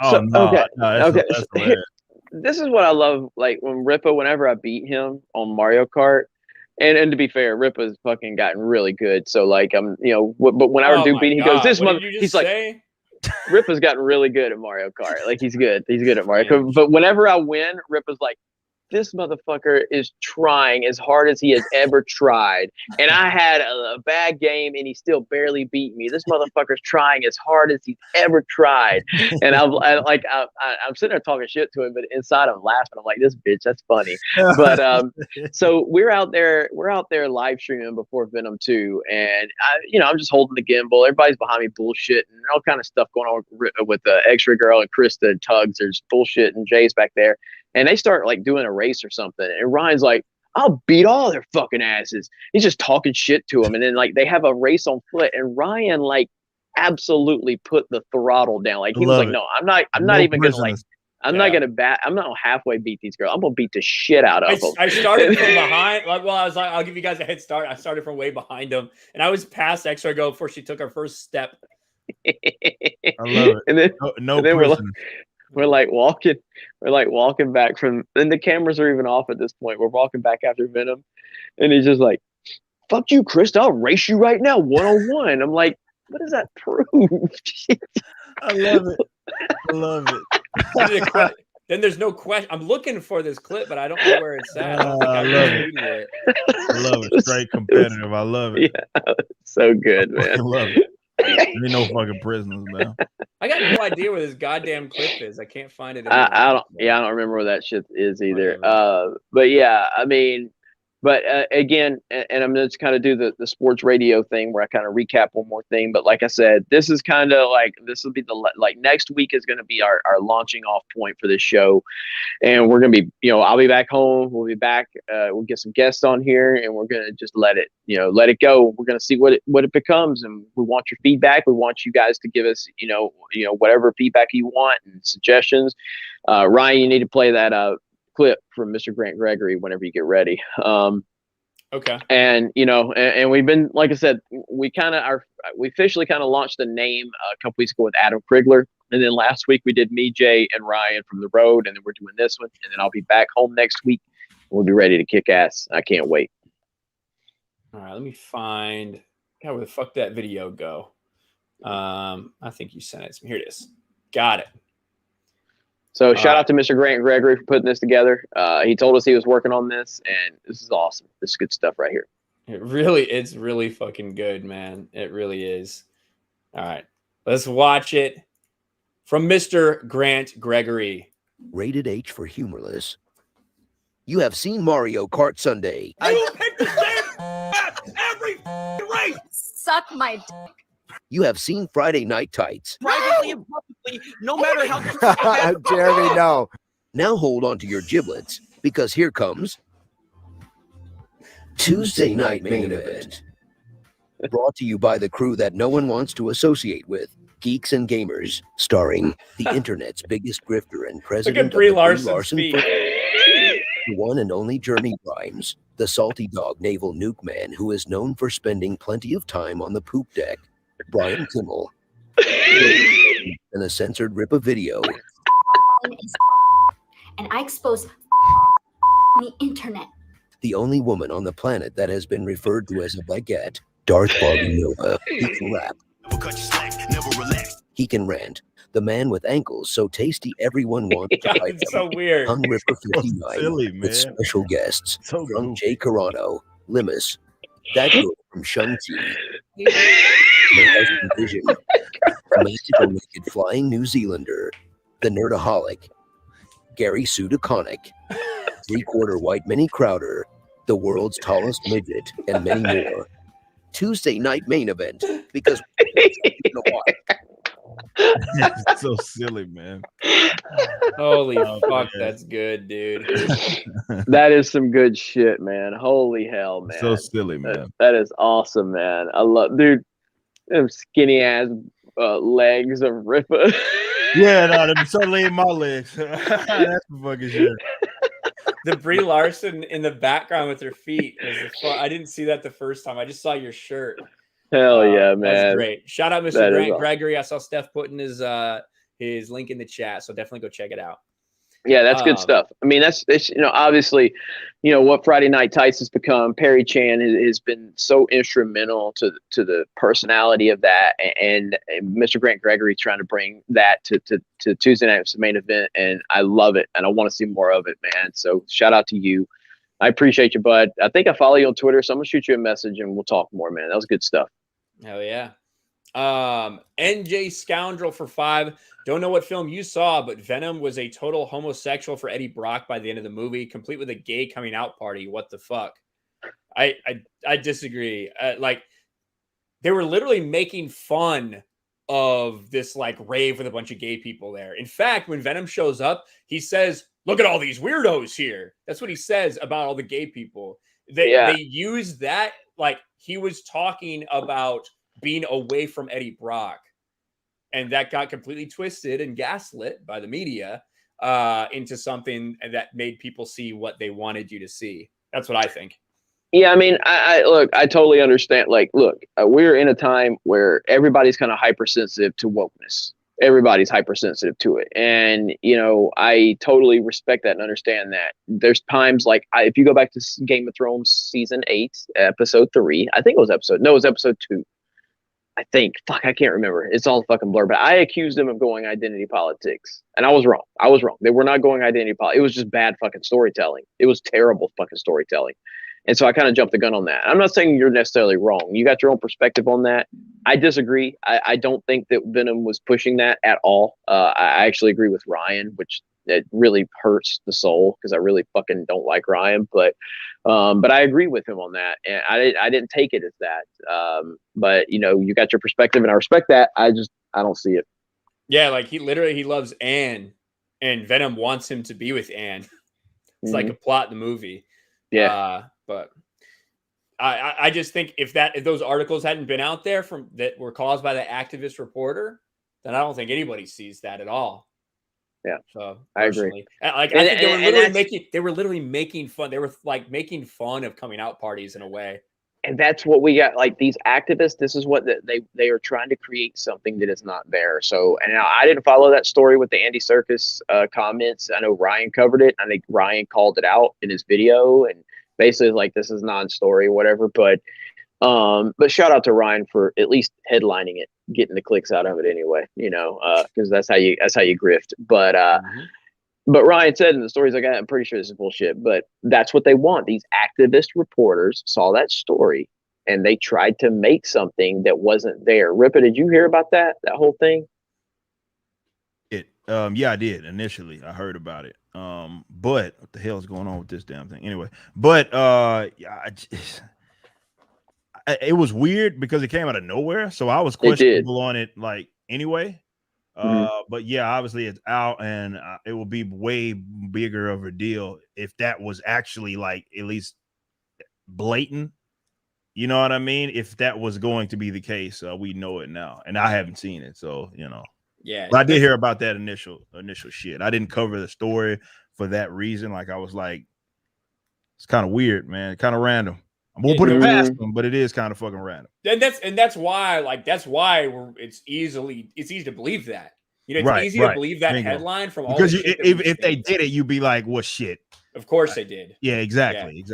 Oh, no. Okay. That's this is what I love, like when Rippa, whenever I beat him on Mario Kart, and to be fair, Rippa's fucking gotten really good. So like but whenever I do beat him, he goes, "This mother." He's like, Rippa's gotten really good at Mario Kart. Like he's good at Mario Kart. But whenever I win, Rippa's like, this motherfucker is trying as hard as he has ever tried. And I had a bad game and he still barely beat me. This motherfucker's trying as hard as he's ever tried. And I'm sitting there talking shit to him, but inside I'm laughing. I'm like, this bitch, that's funny. But so we're out there live streaming before Venom 2. And I'm just holding the gimbal. Everybody's behind me bullshitting and all kind of stuff going on with the X-Ray Girl and Krista and Tugs. There's bullshit and Jay's back there. And they start like doing a race or something. And Ryan's like, I'll beat all their fucking asses. He's just talking shit to them. And then like they have a race on foot. And Ryan like absolutely put the throttle down. Like he was like, no, I'm not even going to like, I'm not gonna halfway beat these girls. I'm gonna beat the shit out of them. I started from behind. I was like, I'll give you guys a head start. I started from way behind them. And I was past X-Ray Girl before she took her first step. I love it. And then, no and then we're like walking back from, and the cameras are even off at this point. We're walking back after Venom, and he's just like, "Fuck you, Chris! I'll race you right now, 1-on-1." I'm like, "What does that prove?" I love it. Then there's no question. I'm looking for this clip, but I don't know where it's at. I love it. Straight competitive. I love it. Yeah, so good, man. I love it. Ain't no fucking prisoners, man. I got no idea where this goddamn clip is. I can't find it. I don't remember where that shit is either. But yeah, I mean, but again, and I'm just kind of do the sports radio thing where I kind of recap one more thing. But like I said, this is kind of like, this will be next week is going to be our launching off point for this show. And we're going to be, I'll be back home. We'll be back. We'll get some guests on here and we're going to just let it go. We're going to see what it becomes. And we want your feedback. We want you guys to give us, whatever feedback you want and suggestions. Ryan, you need to play that clip from Mr. Grant Gregory whenever you get ready. Okay. And and we've been, like I said, we officially kind of launched the name a couple weeks ago with Adam Krigler, and then last week we did me, Jay, and Ryan from the road, and then we're doing this one, and then I'll be back home next week. We'll be ready to kick ass. I can't wait. All right, let me find. God, where the fuck did that video go? I think you sent it to me. Here it is. Got it. So shout out to Mr. Grant Gregory for putting this together. He told us he was working on this, and this is awesome. This is good stuff right here. It's really fucking good, man. It really is. All right, let's watch it from Mr. Grant Gregory. Rated H for humorless. You have seen Mario Kart Sunday. You pick the same map every race. Suck my dick. You have seen Friday Night Tights. Privately and publicly, no matter how. Jeremy, no. Now hold on to your giblets, because here comes Tuesday Night Main Event. Brought to you by the crew that no one wants to associate with, Geeks and Gamers, starring the internet's biggest grifter and president of the Brie Larson the one and only Jeremy Grimes, the salty dog naval nuke man who is known for spending plenty of time on the poop deck, Brian Kimmel, And a censored rip of video. And I expose on the internet. The only woman on the planet that has been referred to as a baguette, Darth Barbie Nova. He can rap. He can rant. The man with ankles so tasty everyone wants to fight him. So weird. Hung Ripper 59 silly, with man. special guests So from goofy. Jay Carano, Limus, that girl from Shang-Chi, her husband Vision, a magical naked flying New Zealander, the Nerdaholic, Gary Sudaconic, three-quarter white Minnie Crowder, the world's tallest midget, and many more. Tuesday night main event, because you know what? It's so silly, man. Holy Oh, fuck, man. that's good, dude. That is some good shit, man. Holy hell, man. So silly, man. That is awesome, man. I love, dude, them skinny ass legs of Ripper. Yeah, no, they're certainly in my legs. That's the fucking shit. The Brie Larson in the background with her feet. I didn't see that the first time. I just saw your shirt. Hell yeah, man. That's great. Shout out Mr. That is Grant awesome. Gregory. I saw Steph putting his link in the chat, so definitely go check it out. Yeah, that's good stuff. I mean, that's obviously, what Friday Night Tights has become. Perry Chan has been so instrumental to the personality of that, and Mr. Grant Gregory trying to bring that to Tuesday night's main event, and I love it, and I want to see more of it, man. So shout out to you. I appreciate you, bud. I think I follow you on Twitter, so I'm gonna shoot you a message and we'll talk more, man. That was good stuff. Hell yeah. NJ Scoundrel for 5. Don't know what film you saw, but Venom was a total homosexual for Eddie Brock by the end of the movie, complete with a gay coming out party. What the fuck? I disagree. Like, they were literally making fun of this like rave with a bunch of gay people there. In fact, when Venom shows up, he says, "Look at all these weirdos here." That's what he says about all the gay people. They use that like he was talking about being away from Eddie Brock. And that got completely twisted and gaslit by the media into something that made people see what they wanted you to see. That's what I think. Yeah, I mean, I look, I totally understand. Like, look, we're in a time where everybody's kind of hypersensitive to wokeness. Everybody's hypersensitive to it. And, I totally respect that and understand that. There's times like, if you go back to Game of Thrones season 8, episode 3, I think it was episode 2. I think, I can't remember. It's all fucking blur. But I accused them of going identity politics, and I was wrong. They were not going identity politics. It was just bad fucking storytelling. It was terrible fucking storytelling. And so I kind of jumped the gun on that. I'm not saying you're necessarily wrong. You got your own perspective on that. I disagree. I don't think that Venom was pushing that at all. I actually agree with Ryan, which it really hurts the soul because I really fucking don't like Ryan. But I agree with him on that, and I didn't take it as that. But you got your perspective, and I respect that. I don't see it. Yeah, like he loves Anne, and Venom wants him to be with Anne. It's like a plot in the movie. Yeah. But I just think if those articles hadn't been out there that were caused by the activist reporter, then I don't think anybody sees that at all. Yeah. So I agree. Like I think they were literally making fun. They were like making fun of coming out parties in a way. And that's what we got. Like these activists, this is what they are trying to create something that is not there. So, and now I didn't follow that story with the Andy Serkis comments. I know Ryan covered it. I think Ryan called it out in his video and basically like this is non-story, whatever. But shout out to Ryan for at least headlining it, getting the clicks out of it anyway. Because that's how you grift. But Ryan said in the stories, like, I'm pretty sure this is bullshit, but that's what they want. These activist reporters saw that story and they tried to make something that wasn't there. Rippa, did you hear about that whole thing? Yeah, I did. Initially, I heard about it. But what the hell is going on with this damn thing? Anyway, but it was weird because it came out of nowhere. So I was questionable on it, like anyway. But yeah, obviously it's out, and it will be way bigger of a deal if that was actually like at least blatant. You know what I mean? If that was going to be the case, we know it now, and I haven't seen it, so Yeah, but I did hear about that initial shit. I didn't cover the story for that reason. Like I was like, it's kind of weird, man, kind of random. I won't put it past them, but it is kind of fucking random. And that's why it's easy to believe that. You know, it's easy to believe that headline from all because the shit if they did it, you'd be like, "What shit?" Of course they did. Yeah, exactly.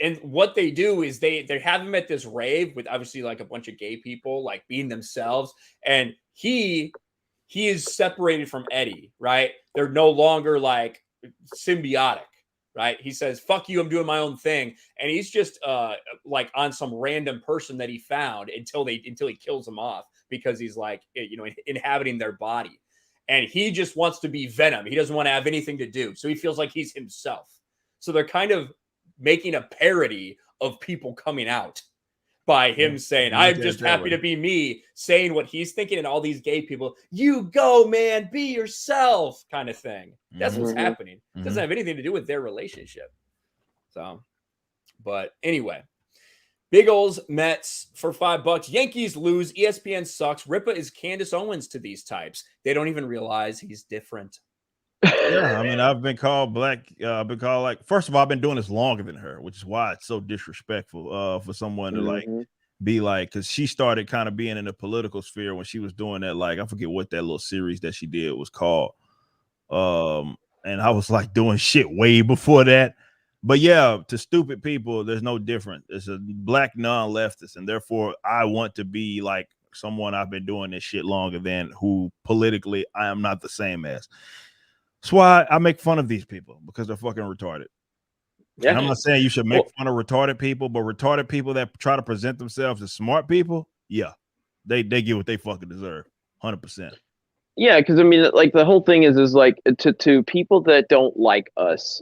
And what they do is they have him at this rave with obviously like a bunch of gay people like being themselves, and he is separated from Eddie, right? They're no longer like symbiotic, right? He says, "Fuck you, I'm doing my own thing," and he's just like on some random person that he found until he kills him off because he's like, you know, inhabiting their body, and he just wants to be Venom. He doesn't want to have anything to do, so he feels like he's himself. So they're kind of making a parody of people coming out by him saying, "I'm just happy to be me," saying what he's thinking, and all these gay people, "You go, man, be yourself," kind of thing. That's what's happening. It doesn't have anything to do with their relationship. So, but anyway, Big O's Mets for $5. Yankees lose. ESPN sucks. Ripa is Candace Owens to these types. They don't even realize he's different. Yeah, I mean, I've been called black. I've been called like. First of all, I've been doing this longer than her, which is why it's so disrespectful for someone to like be like, because she started kind of being in the political sphere when she was doing that. Like, I forget what that little series that she did was called. And I was like doing shit way before that. But yeah, to stupid people, there's no difference. It's a black non-leftist, and therefore I want to be like someone I've been doing this shit longer than, who politically I am not the same as. That's why I make fun of these people, because they're fucking retarded. Yeah. And I'm not saying you should make fun of retarded people, but retarded people that try to present themselves as smart people, yeah, they get what they fucking deserve, 100%. Yeah, because I mean, like the whole thing is like to people that don't like us,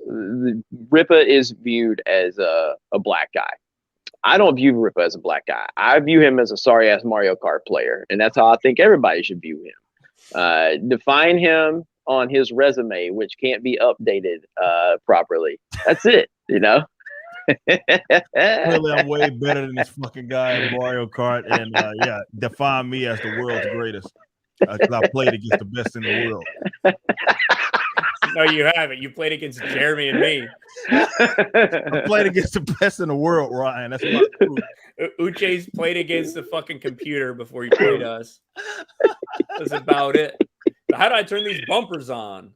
Ripa is viewed as a black guy. I don't view Ripa as a black guy. I view him as a sorry ass Mario Kart player, and that's how I think everybody should view him. Define him on his resume, which can't be updated properly. That's it, you know. Really, I'm way better than this fucking guy in Mario Kart, and yeah, define me as the world's greatest, because I played against the best in the world. No, you haven't. You played against Jeremy and me. I played against the best in the world, Ryan. That's my truth. Uche's played against the fucking computer before he played us. That's about it. How do I turn these bumpers on?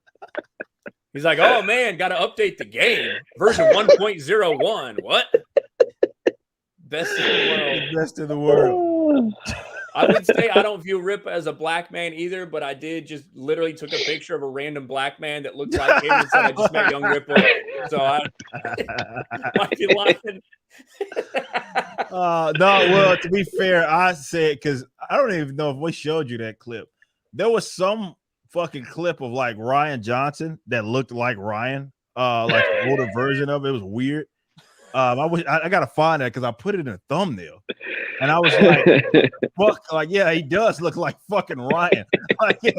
He's like, "Oh man, got to update the game. Version 1.01. What? Best in the world. Best in the world." I would say I don't view Ripa as a black man either, but I did just literally took a picture of a random black man that looked like him and said, "I just met young Ripa." So I might be lying. No, well, to be fair, I said, because I don't even know if we showed you that clip. There was some fucking clip of like Ryan Johnson that looked like Ryan, like an older version of it. It was weird. I gotta find that because I put it in a thumbnail, and I was like, "Fuck!" Like, yeah, he does look like fucking Ryan. Like, yeah,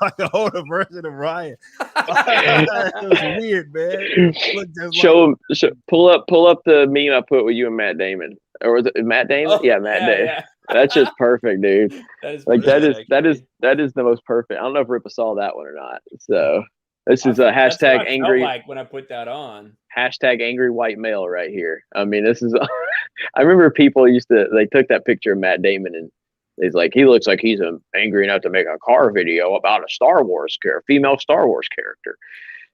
like an older version of Ryan. It was weird, man. Pull up the meme I put with you and Matt Damon, or was it Matt Damon? Yeah, Matt Damon. Yeah. That's just perfect, dude. That is like perfect, that is the most perfect. I don't know if Ripa saw that one or not. So this is a hashtag angry. Like when I put that on. Hashtag angry white male right here. I mean, this is. I remember people they took that picture of Matt Damon and he's like, he looks like he's angry enough to make a car video about a Star Wars female Star Wars character.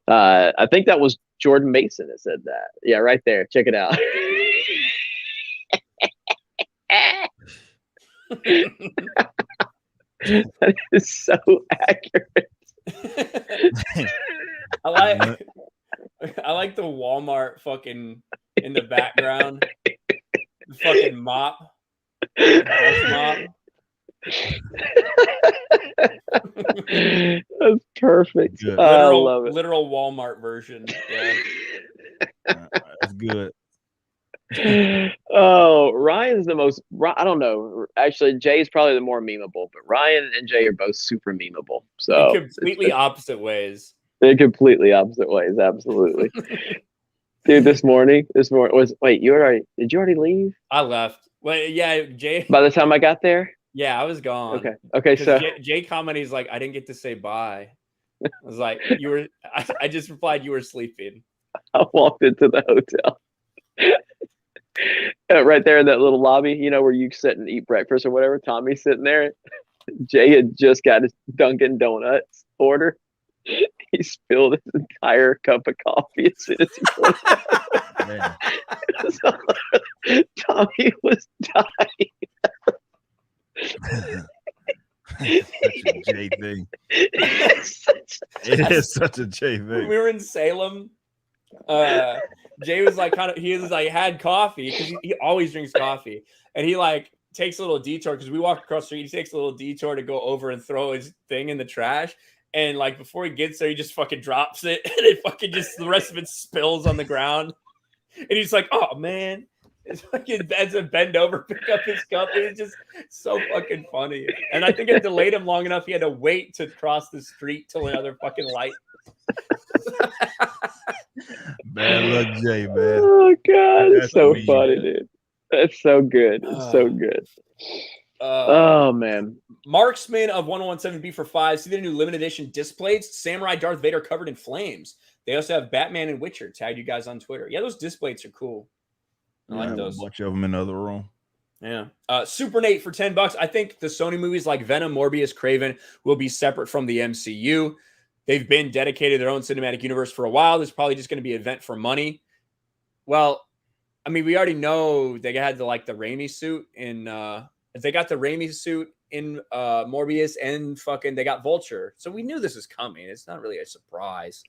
I think that was Jordan Mason that said that. Yeah, right there. Check it out. That is so accurate. I like the Walmart fucking in the background. The fucking mop. That's perfect. I love it. Literal Walmart version. Yeah. That's good. Oh, Ryan's the most. I don't know. Actually, Jay's probably the more memeable, but Ryan and Jay are both super memeable. So in completely opposite ways. In completely opposite ways, absolutely. Dude, this morning was. Wait, did you already leave? I left. Well, yeah, Jay. By the time I got there. Yeah, I was gone. Okay. So Jay commented, he's like, "I didn't get to say bye." I was like, "You were." I just replied, "You were sleeping." I walked into the hotel. right there in that little lobby, you know, where you sit and eat breakfast or whatever. Tommy's sitting there. Jay had just got his Dunkin' Donuts order. He spilled his entire cup of coffee as soon as he put it. So, Tommy was dying. Such a Jay thing. It is such a Jay thing. When we were in Salem, Jay was like he was like had coffee because he always drinks coffee, and he like takes a little detour because we walk across the street. He takes a little detour to go over and throw his thing in the trash, and like before he gets there, he just fucking drops it, and it fucking just the rest of it spills on the ground, and he's like, "Oh man." It's fucking bends and bend over, pick up his cup. It's just so fucking funny. And I think it delayed him long enough. He had to wait to cross the street till another fucking light. Bad luck, Jay, man. Oh God, That's it's so mean, funny, man. dude. That's so good. It's so good. Oh man. Marksman of 1017B for 5. See the new limited edition disc plates? Samurai Darth Vader covered in flames. They also have Batman and Witcher. Tagged you guys on Twitter. Yeah, those disc plates are cool. I like those. A bunch of them in the other room. Yeah. Super Nate for $10. I think the Sony movies like Venom, Morbius, Craven will be separate from the MCU. They've been dedicated to their own cinematic universe for a while. There's probably just going to be an event for money. Well, I mean, we already know they had the Raimi suit in they got the Raimi suit in Morbius, and fucking they got Vulture. So we knew this was coming. It's not really a surprise,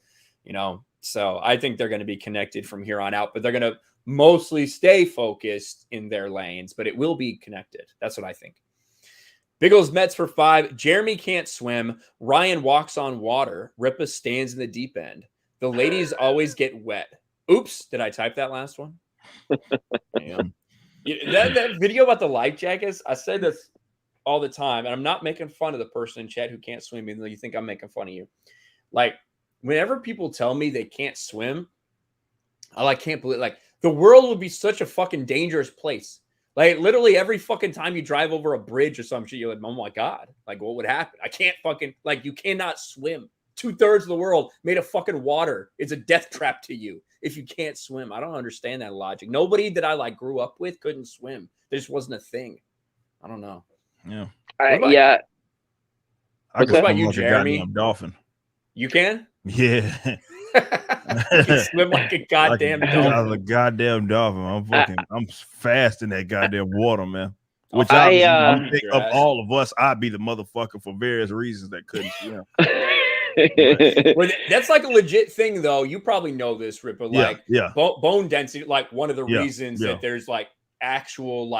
you know. So I think they're going to be connected from here on out, but they're going to mostly stay focused in their lanes, but it will be connected. That's what I think. Biggles Mets for 5. Jeremy can't swim. Ryan walks on water. Ripa stands in the deep end. The ladies always get wet. Oops. Did I type that last one? Damn. That video about the life jackets, I say this all the time, and I'm not making fun of the person in chat who can't swim, even though you think I'm making fun of you. Like, whenever people tell me they can't swim, I can't believe, the world would be such a fucking dangerous place. Like, literally every fucking time you drive over a bridge or some shit, you're like, oh my God, like, what would happen? I can't fucking, you cannot swim. 2/3 of the world made of fucking water. It's a death trap to you if you can't swim. I don't understand that logic. Nobody that I grew up with couldn't swim. There just wasn't a thing. I don't know. Yeah. Yeah. I What about you, Jeremy? A dolphin. You can? Yeah. You can swim like a goddamn dolphin. A goddamn dolphin. I'm fast in that goddamn water, man. Which I think of all of us, I'd be the motherfucker for various reasons that couldn't swim. Well, that's a legit thing, though. You probably know this, Ripper. Bone density, one of the reasons that there's actual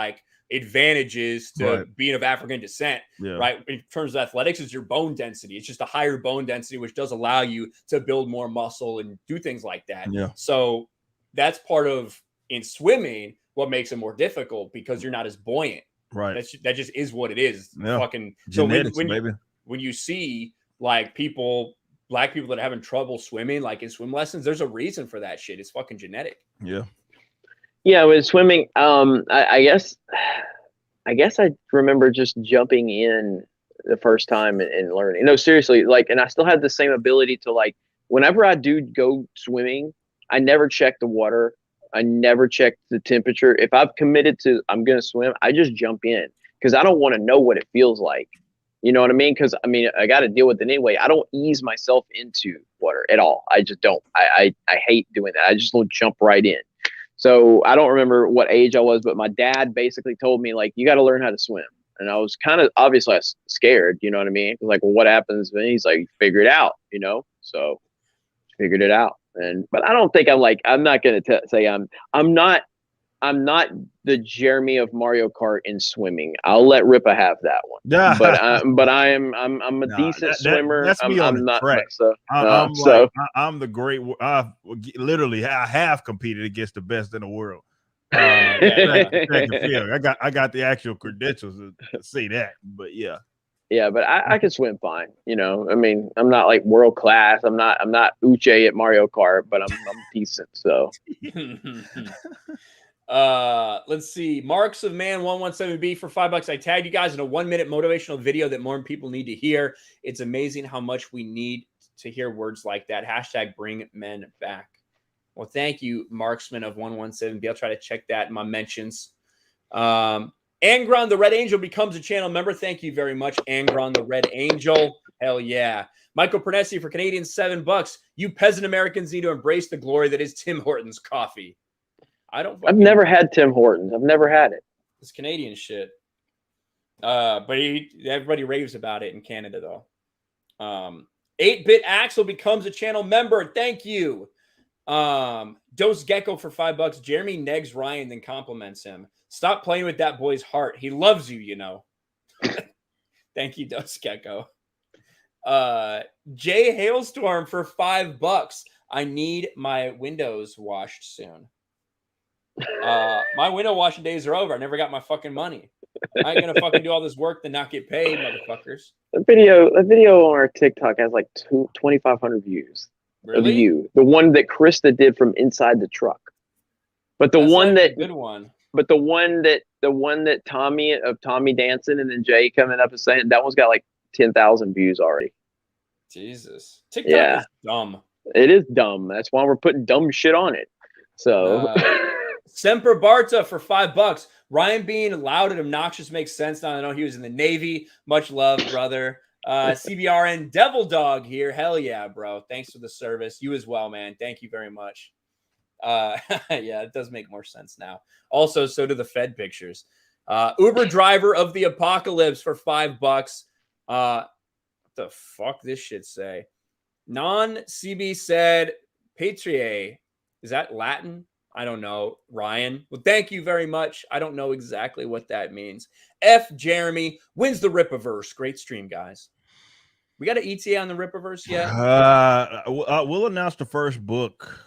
advantages to being of African descent, right? In terms of athletics, is your bone density. It's just a higher bone density, which does allow you to build more muscle and do things like that. Yeah. So that's part of in swimming what makes it more difficult because you're not as buoyant. Right. That just is what it is. Yeah. Fucking genetics, so when you see black people that are having trouble swimming, in swim lessons, there's a reason for that shit. It's fucking genetic. Yeah. Yeah, with swimming, I guess I remember just jumping in the first time and learning. No, seriously, and I still had the same ability to whenever I do go swimming, I never check the water. I never check the temperature. If I've committed to I'm gonna swim, I just jump in because I don't want to know what it feels like. You know what I mean? Because I got to deal with it anyway. I don't ease myself into water at all. I just don't. I hate doing that. I just don't jump right in. So I don't remember what age I was, but my dad basically told me you got to learn how to swim. And I was kind of obviously scared, you know what I mean? Well, what happens? And he's like, figure it out, So figured it out. But I don't think I'm not going to say I'm not the Jeremy of Mario Kart in swimming. I'll let Ripa have that one. Yeah. But I'm a decent swimmer. That's me on I'm the not track. I'm the great. I have competed against the best in the world. Track and field. I got the actual credentials to say that. But yeah. Yeah, but I can swim fine. I'm not world class. I'm not Uche at Mario Kart, but I'm decent. So. Let's see. Marks of Man 117B for $5. I tagged you guys in a 1-minute motivational video that more people need to hear. It's amazing how much we need to hear words like that. # bring men back. Well, thank you, Marksman of 117B. I'll try to check that in my mentions. Angron the Red Angel becomes a channel member. Thank you very much, Angron the Red Angel. Hell yeah. Michael Pernesi for Canadian $7. You peasant Americans need to embrace the glory that is Tim Hortons coffee. I've never had Tim Hortons. I've never had it. It's Canadian shit. But everybody raves about it in Canada, though. 8-Bit Axel becomes a channel member. Thank you. Dose Gecko for $5. Jeremy negs Ryan, then compliments him. Stop playing with that boy's heart. He loves you, you know. Thank you, Dose Gecko. Jay Hailstorm for $5. I need my windows washed soon. My window washing days are over. I never got my fucking money. I ain't gonna fucking do all this work to not get paid, motherfuckers. The video on our TikTok has like 2,500 views. Really? The one that Krista did from inside the truck. But the That's one like that a good one. But the one that Tommy dancing and then Jay coming up and saying, that one's got like 10,000 views already. Jesus. TikTok is dumb. It is dumb. That's why we're putting dumb shit on it. So Semper Barta for $5. Ryan being loud and obnoxious makes sense now. I know he was in the Navy. Much love, brother. CBRN Devil Dog here. Hell yeah, bro. Thanks for the service. You as well, man. Thank you very much. Yeah, it does make more sense now. Also, so do the Fed pictures. Uber driver of the apocalypse for $5. What the fuck this shit say? Non-CB said Patrie. Is that Latin? I don't know. Ryan. Well, thank you very much. I don't know exactly what that means. F. Jeremy wins the Rippaverse. Great stream, guys. We got an ETA on the Rippaverse yet? We'll announce the first book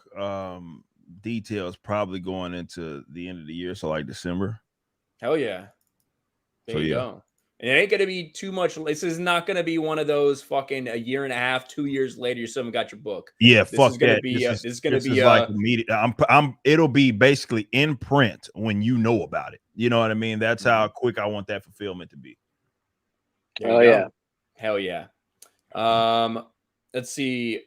details probably going into the end of the year, so like December. Hell yeah. There you go. And it ain't going to be too much. This is not going to be one of those fucking a year and a half, 2 years later, you still haven't got your book. Yeah, this fuck is gonna that. Be, this is going to be like immediate. It'll be basically in print when you know about it. You know what I mean? That's how quick I want that fulfillment to be. Oh yeah. Hell yeah. Let's see.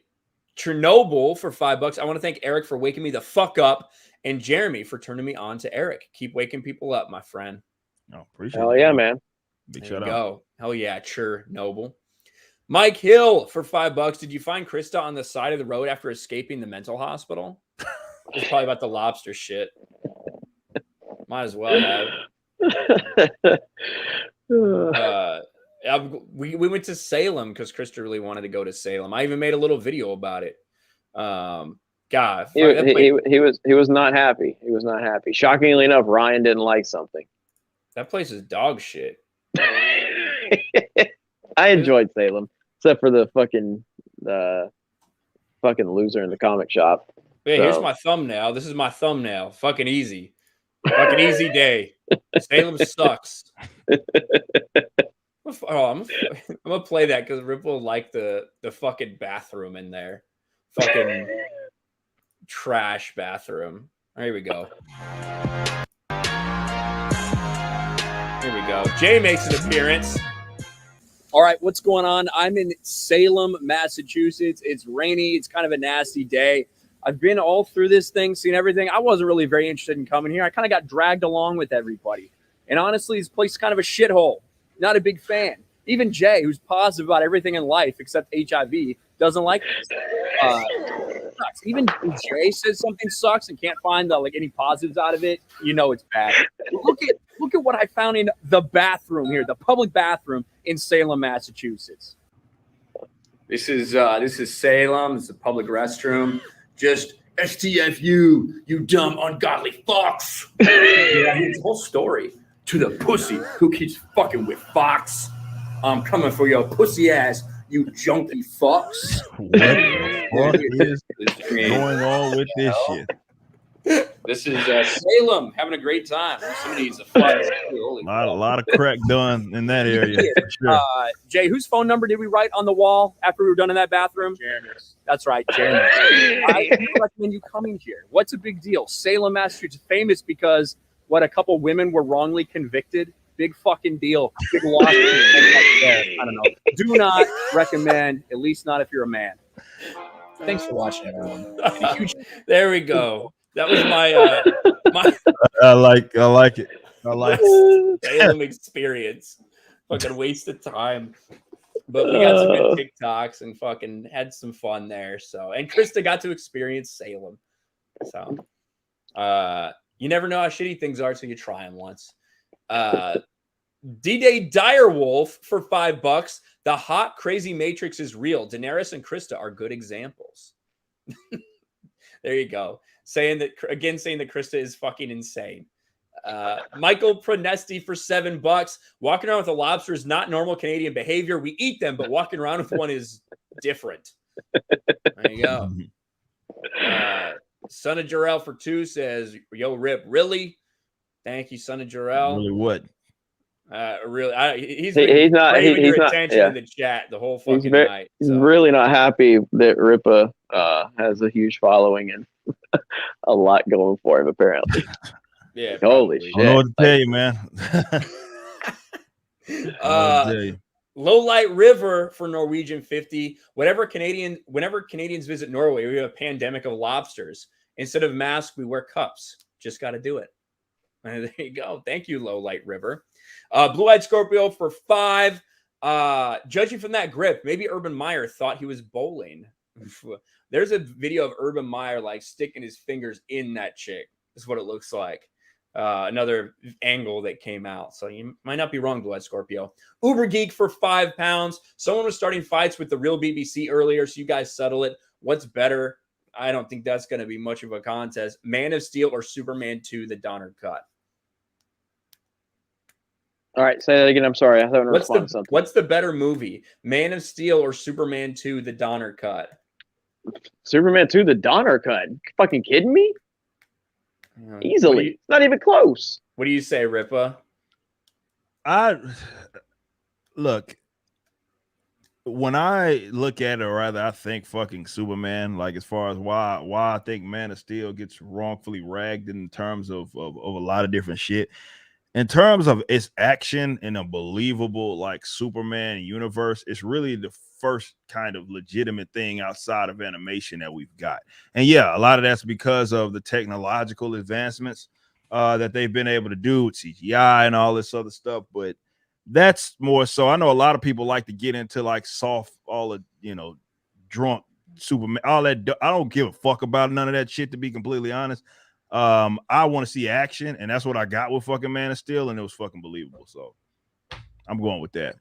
Chernobyl for $5. I want to thank Eric for waking me the fuck up and Jeremy for turning me on to Eric. Keep waking people up, my friend. Oh, appreciate it. Hell yeah, man. Big There shout you out. go. Hell yeah, Chernobyl. Mike Hill for $5. Did you find Krista on the side of the road after escaping the mental hospital? It's probably about the lobster shit. Might as well have. We went to Salem because Krista really wanted to go to Salem. I even made a little video about it. God, he was not happy. He was not happy. Shockingly enough, Ryan didn't like something. That place is dog shit. I enjoyed Salem, except for the fucking loser in the comic shop. Hey, here's my thumbnail. This is my thumbnail. Fucking easy. Fucking easy day. Salem sucks. I'm gonna play that because Ripple liked the fucking bathroom in there. Fucking trash bathroom. Here we go. Here we go. Jay makes an appearance. All right, what's going on? I'm in Salem, Massachusetts. It's rainy. It's kind of a nasty day. I've been all through this thing, seen everything. I wasn't really very interested in coming here. I kind of got dragged along with everybody. And honestly, this place is kind of a shithole. Not a big fan. Even Jay, who's positive about everything in life except HIV, doesn't like this. Even if Jay says something sucks and can't find any positives out of it, you know it's bad. Look at what I found in the bathroom here, the public bathroom in Salem, Massachusetts. This is Salem. It's a public restroom. Just STFU, you dumb ungodly fucks. Yeah, his whole story. To the pussy who keeps fucking with Fox. I'm coming for your pussy ass, you junkie fucks. What is going on with this shit? This is Salem having a great time. Somebody needs a fire. A lot of crack done in that area. For sure. Jay, whose phone number did we write on the wall after we were done in that bathroom? Jeremy's. That's right, Jeremy. I recommend you coming here. What's a big deal? Salem, Massachusetts, famous because a couple women were wrongly convicted. Big fucking deal. Big loss. I don't know. Do not recommend, at least not if you're a man. Thanks for watching, everyone. There we go. That was my my I like it. I like it. Salem experience. Fucking waste of time. But we got some good TikToks and fucking had some fun there. So, and Krista got to experience Salem. So, you never know how shitty things are until you try them once. D-Day Direwolf for $5. The hot, crazy Matrix is real. Daenerys and Krista are good examples. There you go. Saying that Krista is fucking insane. Michael Pronesti for $7. Walking around with a lobster is not normal Canadian behavior. We eat them, but walking around with one is different. There you go. Son of Jarrell for $2 says, "Yo, Rip, really? Thank you, Son of Jarrell. Really what? Really, he's not craving your not, attention in the chat the whole fucking night. He's really not happy that Ripa has a huge following and a lot going for him, apparently. Yeah, holy shit! I don't know what to tell you, man. Low Light River for Norwegian 50. Whenever Canadians visit Norway, we have a pandemic of lobsters. Instead of masks, we wear cups. Just got to do it. And there you go. Thank you, Low Light River. Blue-Eyed Scorpio for $5. Judging from that grip, maybe Urban Meyer thought he was bowling. There's a video of Urban Meyer like sticking his fingers in that chick. Is what it looks like. Another angle that came out. So you might not be wrong, Blue-Eyed Scorpio. Uber Geek for £5. Someone was starting fights with the real BBC earlier, so you guys settle it. What's better? I don't think that's going to be much of a contest. Man of Steel or Superman 2, the Donner Cut? All right, say that again. I'm sorry. I haven't responded to something. What's the better movie? Man of Steel or Superman 2, the Donner Cut? Superman 2, the Donner Cut. You fucking kidding me? Easily. It's not even close. What do you say, Ripa? Look, when I look at it, or rather I think fucking Superman, like as far as why I think Man of Steel gets wrongfully ragged in terms of a lot of different shit. In terms of its action in a believable like Superman universe, it's really the first kind of legitimate thing outside of animation that we've got. And yeah, a lot of that's because of the technological advancements that they've been able to do with CGI and all this other stuff. But that's more so. I know a lot of people like to get into like soft, all of, drunk Superman, all that. I don't give a fuck about none of that shit, to be completely honest. I want to see action, and that's what I got with fucking Man of Steel, and it was fucking believable. So I'm going with that.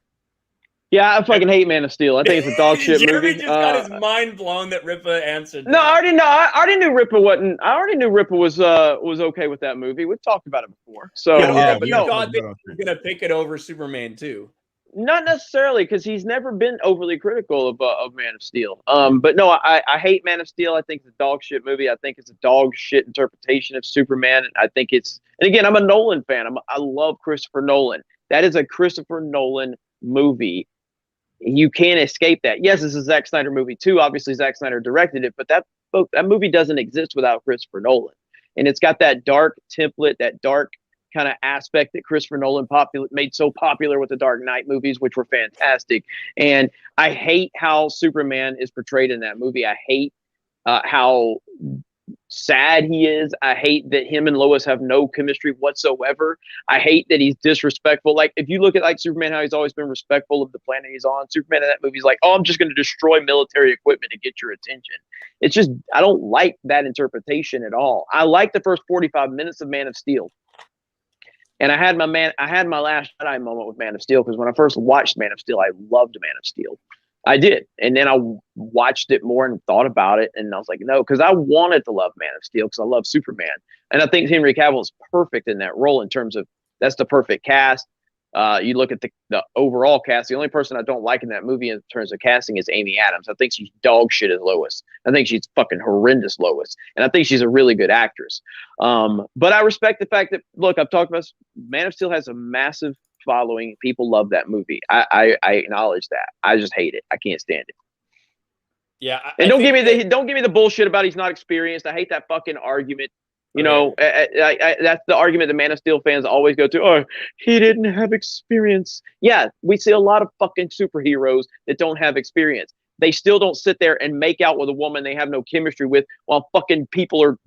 Yeah, I fucking hate Man of Steel. I think it's a dog shit movie. Jeremy just got his mind blown that Ripa answered. No, I already know. I already knew Ripa wasn't. I already knew Ripa was okay with that movie. We've talked about it before. So, but you thought that he was gonna pick it over Superman 2. Not necessarily, because he's never been overly critical of Man of Steel. But no, I hate Man of Steel. I think it's a dog shit movie. I think it's a dog shit interpretation of Superman. I think it's, and again, I'm a Nolan fan. I love Christopher Nolan. That is a Christopher Nolan movie. You can't escape that. Yes, this is a Zack Snyder movie too. Obviously, Zack Snyder directed it, but that movie doesn't exist without Christopher Nolan. And it's got that dark template, that dark kind of aspect that Christopher Nolan made so popular with the Dark Knight movies, which were fantastic. And I hate how Superman is portrayed in that movie. I hate how sad he is. I hate that him and Lois have no chemistry whatsoever. I hate that he's disrespectful. Like, if you look at like Superman, how he's always been respectful of the planet he's on. Superman in that movie is like, oh, I'm just going to destroy military equipment to get your attention. It's just, I don't like that interpretation at all. I like the first 45 minutes of Man of Steel. And I had my last Jedi moment with Man of Steel, because when I first watched Man of Steel, I loved Man of Steel. I did. And then I watched it more and thought about it. And I was like, no, because I wanted to love Man of Steel because I love Superman. And I think Henry Cavill is perfect in that role in terms of that's the perfect cast. You look at the overall cast. The only person I don't like in that movie in terms of casting is Amy Adams. I think she's dog shit as Lois. I think she's fucking horrendous Lois. And I think she's a really good actress. But I respect the fact that, look, I've talked about Man of Steel has a massive following. People love that movie. I acknowledge that. I just hate it. I can't stand it. Yeah. And don't give me the bullshit about he's not experienced. I hate that fucking argument. You know, that's the argument the Man of Steel fans always go to. Oh, he didn't have experience. Yeah, we see a lot of fucking superheroes that don't have experience. they still don't sit there and make out with a woman they have no chemistry with while fucking people are,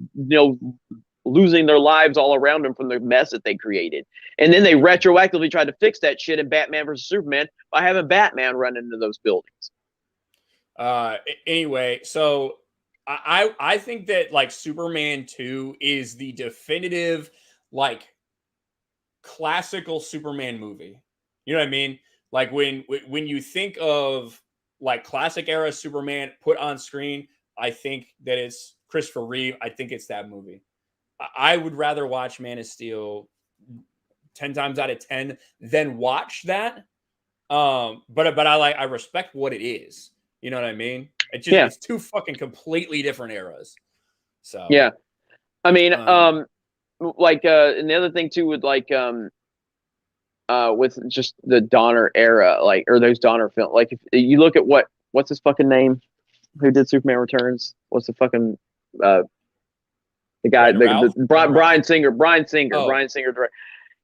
losing their lives all around them from the mess that they created. And then they retroactively tried to fix that shit in Batman versus Superman by having Batman run into those buildings. Anyway, so I think that like Superman 2 is the definitive like classical Superman movie. You know what I mean? Like when you think of like classic era Superman put on screen, I think that it's Christopher Reeve. I think it's that movie. I would rather watch Man of Steel 10 times out of 10 than watch that. But I respect what it is. You know what I mean? It's just it's two fucking completely different eras. So yeah, I mean, and the other thing too with with just the Donner era, like, or those Donner films, like if you look at what's his fucking name, who did Superman Returns? What's the fucking the guy, Bryan Singer. Bryan Singer.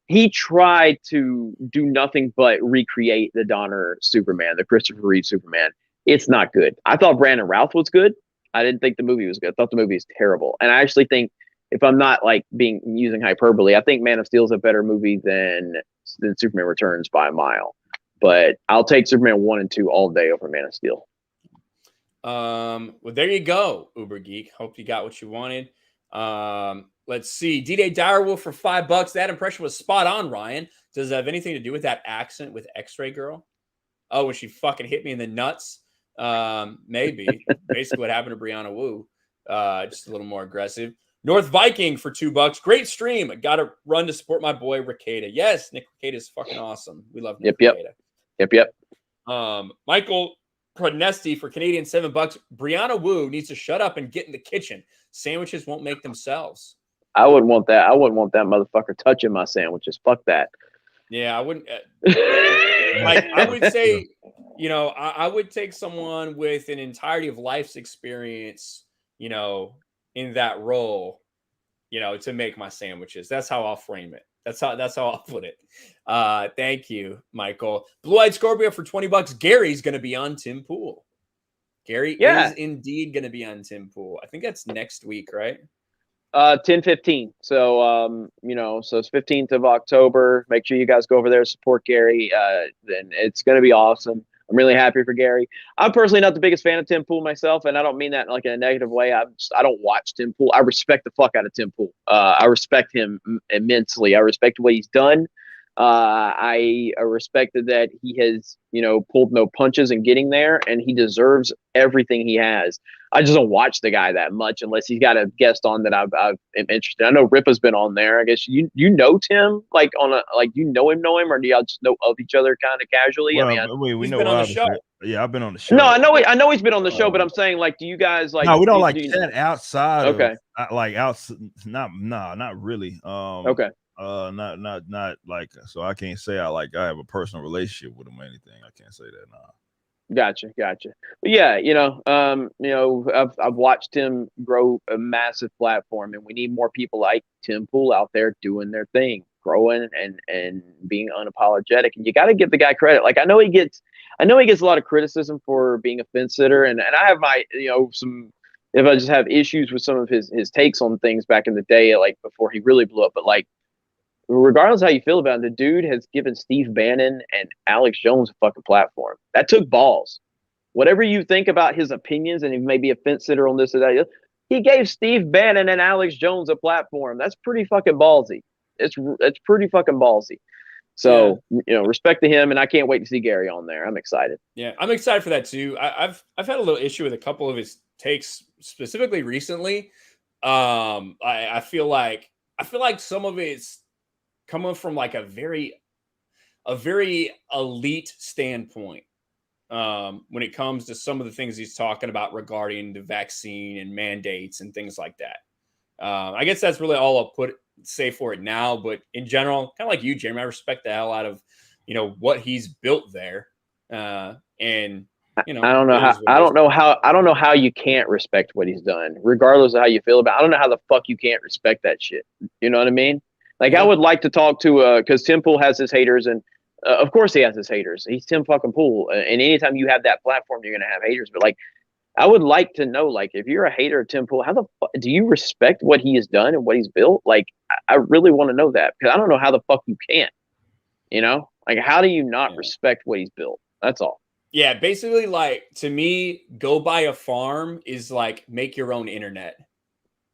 He tried to do nothing but recreate the Donner Superman, the Christopher Reeve Superman. It's not good. I thought Brandon Routh was good. I didn't think the movie was good. I thought the movie is terrible. And I actually think, if I'm not like using hyperbole, I think Man of Steel is a better movie than Superman Returns by a mile. But I'll take Superman 1 and 2 all day over Man of Steel. Well, there you go, Uber Geek. Hope you got what you wanted. Let's see. D-Day Direwolf for $5. That impression was spot on, Ryan. Does it have anything to do with that accent with X-Ray Girl? Oh, when she fucking hit me in the nuts? Maybe. Basically what happened to Brianna Wu. Just a little more aggressive. North Viking for $2. Great stream. Got to run to support my boy Ricada. Yes, Nick Ricada is fucking awesome. We love Nick Ricada. Yep. Michael Prodnesti for Canadian $7. Brianna Wu needs to shut up and get in the kitchen. Sandwiches won't make themselves. I wouldn't want that. I wouldn't want that motherfucker touching my sandwiches. Fuck that. Yeah, I wouldn't. Like, I would say, I would take someone with an entirety of life's experience, in that role, to make my sandwiches. That's how I'll frame it. That's how I'll put it. Thank you, Michael. Blue-Eyed Scorpio for $20. Gary's going to be on Tim Pool. Gary is indeed going to be on Tim Pool. I think that's next week, right? 10/15. So so it's 15th of October. Make sure you guys go over there, support Gary. Then it's going to be awesome. I'm really happy for Gary. I'm personally not the biggest fan of Tim Pool myself, and I don't mean that like in a negative way. I don't watch Tim Pool. I respect the fuck out of Tim Pool. I respect him immensely. I respect what he's done. I respected that he has, pulled no punches in getting there, and he deserves everything he has. I just don't watch the guy that much unless he's got a guest on that I am interested. I know Ripa's been on there. I guess you know Tim, like you know him, or do y'all just know of each other kind of casually? Well, I mean, we know been on the show. Yeah, I've been on the show. No, I know he's been on the show, but I'm saying, like, do you guys like? No, we don't chat outside. Okay. Not really. Okay. Not like, so I can't say I have a personal relationship with him or anything. I can't say that now. Gotcha. But yeah, I've watched him grow a massive platform, and we need more people like Tim Pool out there doing their thing, growing and being unapologetic. And you got to give the guy credit. Like, I know he gets a lot of criticism for being a fence sitter, and I have my, if I just have issues with some of his takes on things back in the day, like before he really blew up. But like, regardless of how you feel about it, the dude has given Steve Bannon and Alex Jones a fucking platform. That took balls. Whatever you think about his opinions, and he may be a fence sitter on this or that, he gave Steve Bannon and Alex Jones a platform. That's pretty fucking ballsy. It's pretty fucking ballsy. So, respect to him, and I can't wait to see Gary on there. I'm excited. Yeah, I'm excited for that too. I've had a little issue with a couple of his takes, specifically recently. I feel like some of it's coming from like a very elite standpoint when it comes to some of the things he's talking about regarding the vaccine and mandates and things like that. I guess that's really all I'll say for it now. But in general, kind of like you, Jeremy, I respect the hell out of what he's built there. And I don't know how you can't respect what he's done, regardless of how you feel about it. I don't know how the fuck you can't respect that shit. You know what I mean? Like, I would like to talk to because Tim Pool has his haters, and Of course he has his haters. He's Tim fucking Pool. And anytime you have that platform, you're going to have haters. But like, I would like to know, like, if you're a hater of Tim Pool, how the fuck do you respect what he has done and what he's built? Like, I really want to know that, because I don't know how the fuck you can't, you know, like, how do you not respect what he's built? That's all. Yeah. Basically, like, to me, go buy a farm is like make your own internet.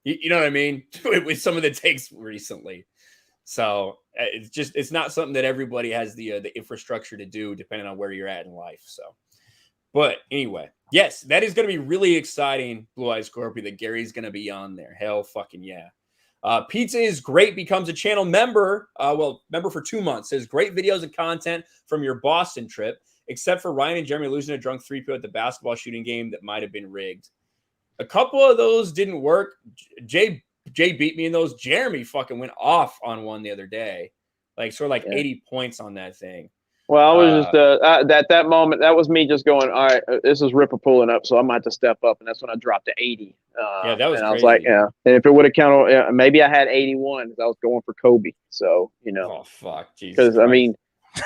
You know what I mean? With some of the takes recently. So it's not something that everybody has the infrastructure to do, depending on where you're at in life. So, but anyway, yes, that is going to be really exciting. Blue Eyes Scorpio, that Gary's going to be on there. Hell fucking yeah. Pizza is Great becomes a channel member. Member for 2 months. Says great videos and content from your Boston trip, except for Ryan and Jeremy losing a drunk 3-2 at the basketball shooting game that might have been rigged. A couple of those didn't work. Jay beat me in those. Jeremy fucking went off on one the other day, like sort of like 80 points on that thing. Well, I was just at that moment. That was me just going, all right, this is Ripper pulling up, so I might have to step up, and that's when I dropped to 80. Yeah, that was. And crazy. I was like, yeah. And if it would have counted, maybe I had 81 because I was going for Kobe. So you know, oh fuck, Jesus. Because I mean,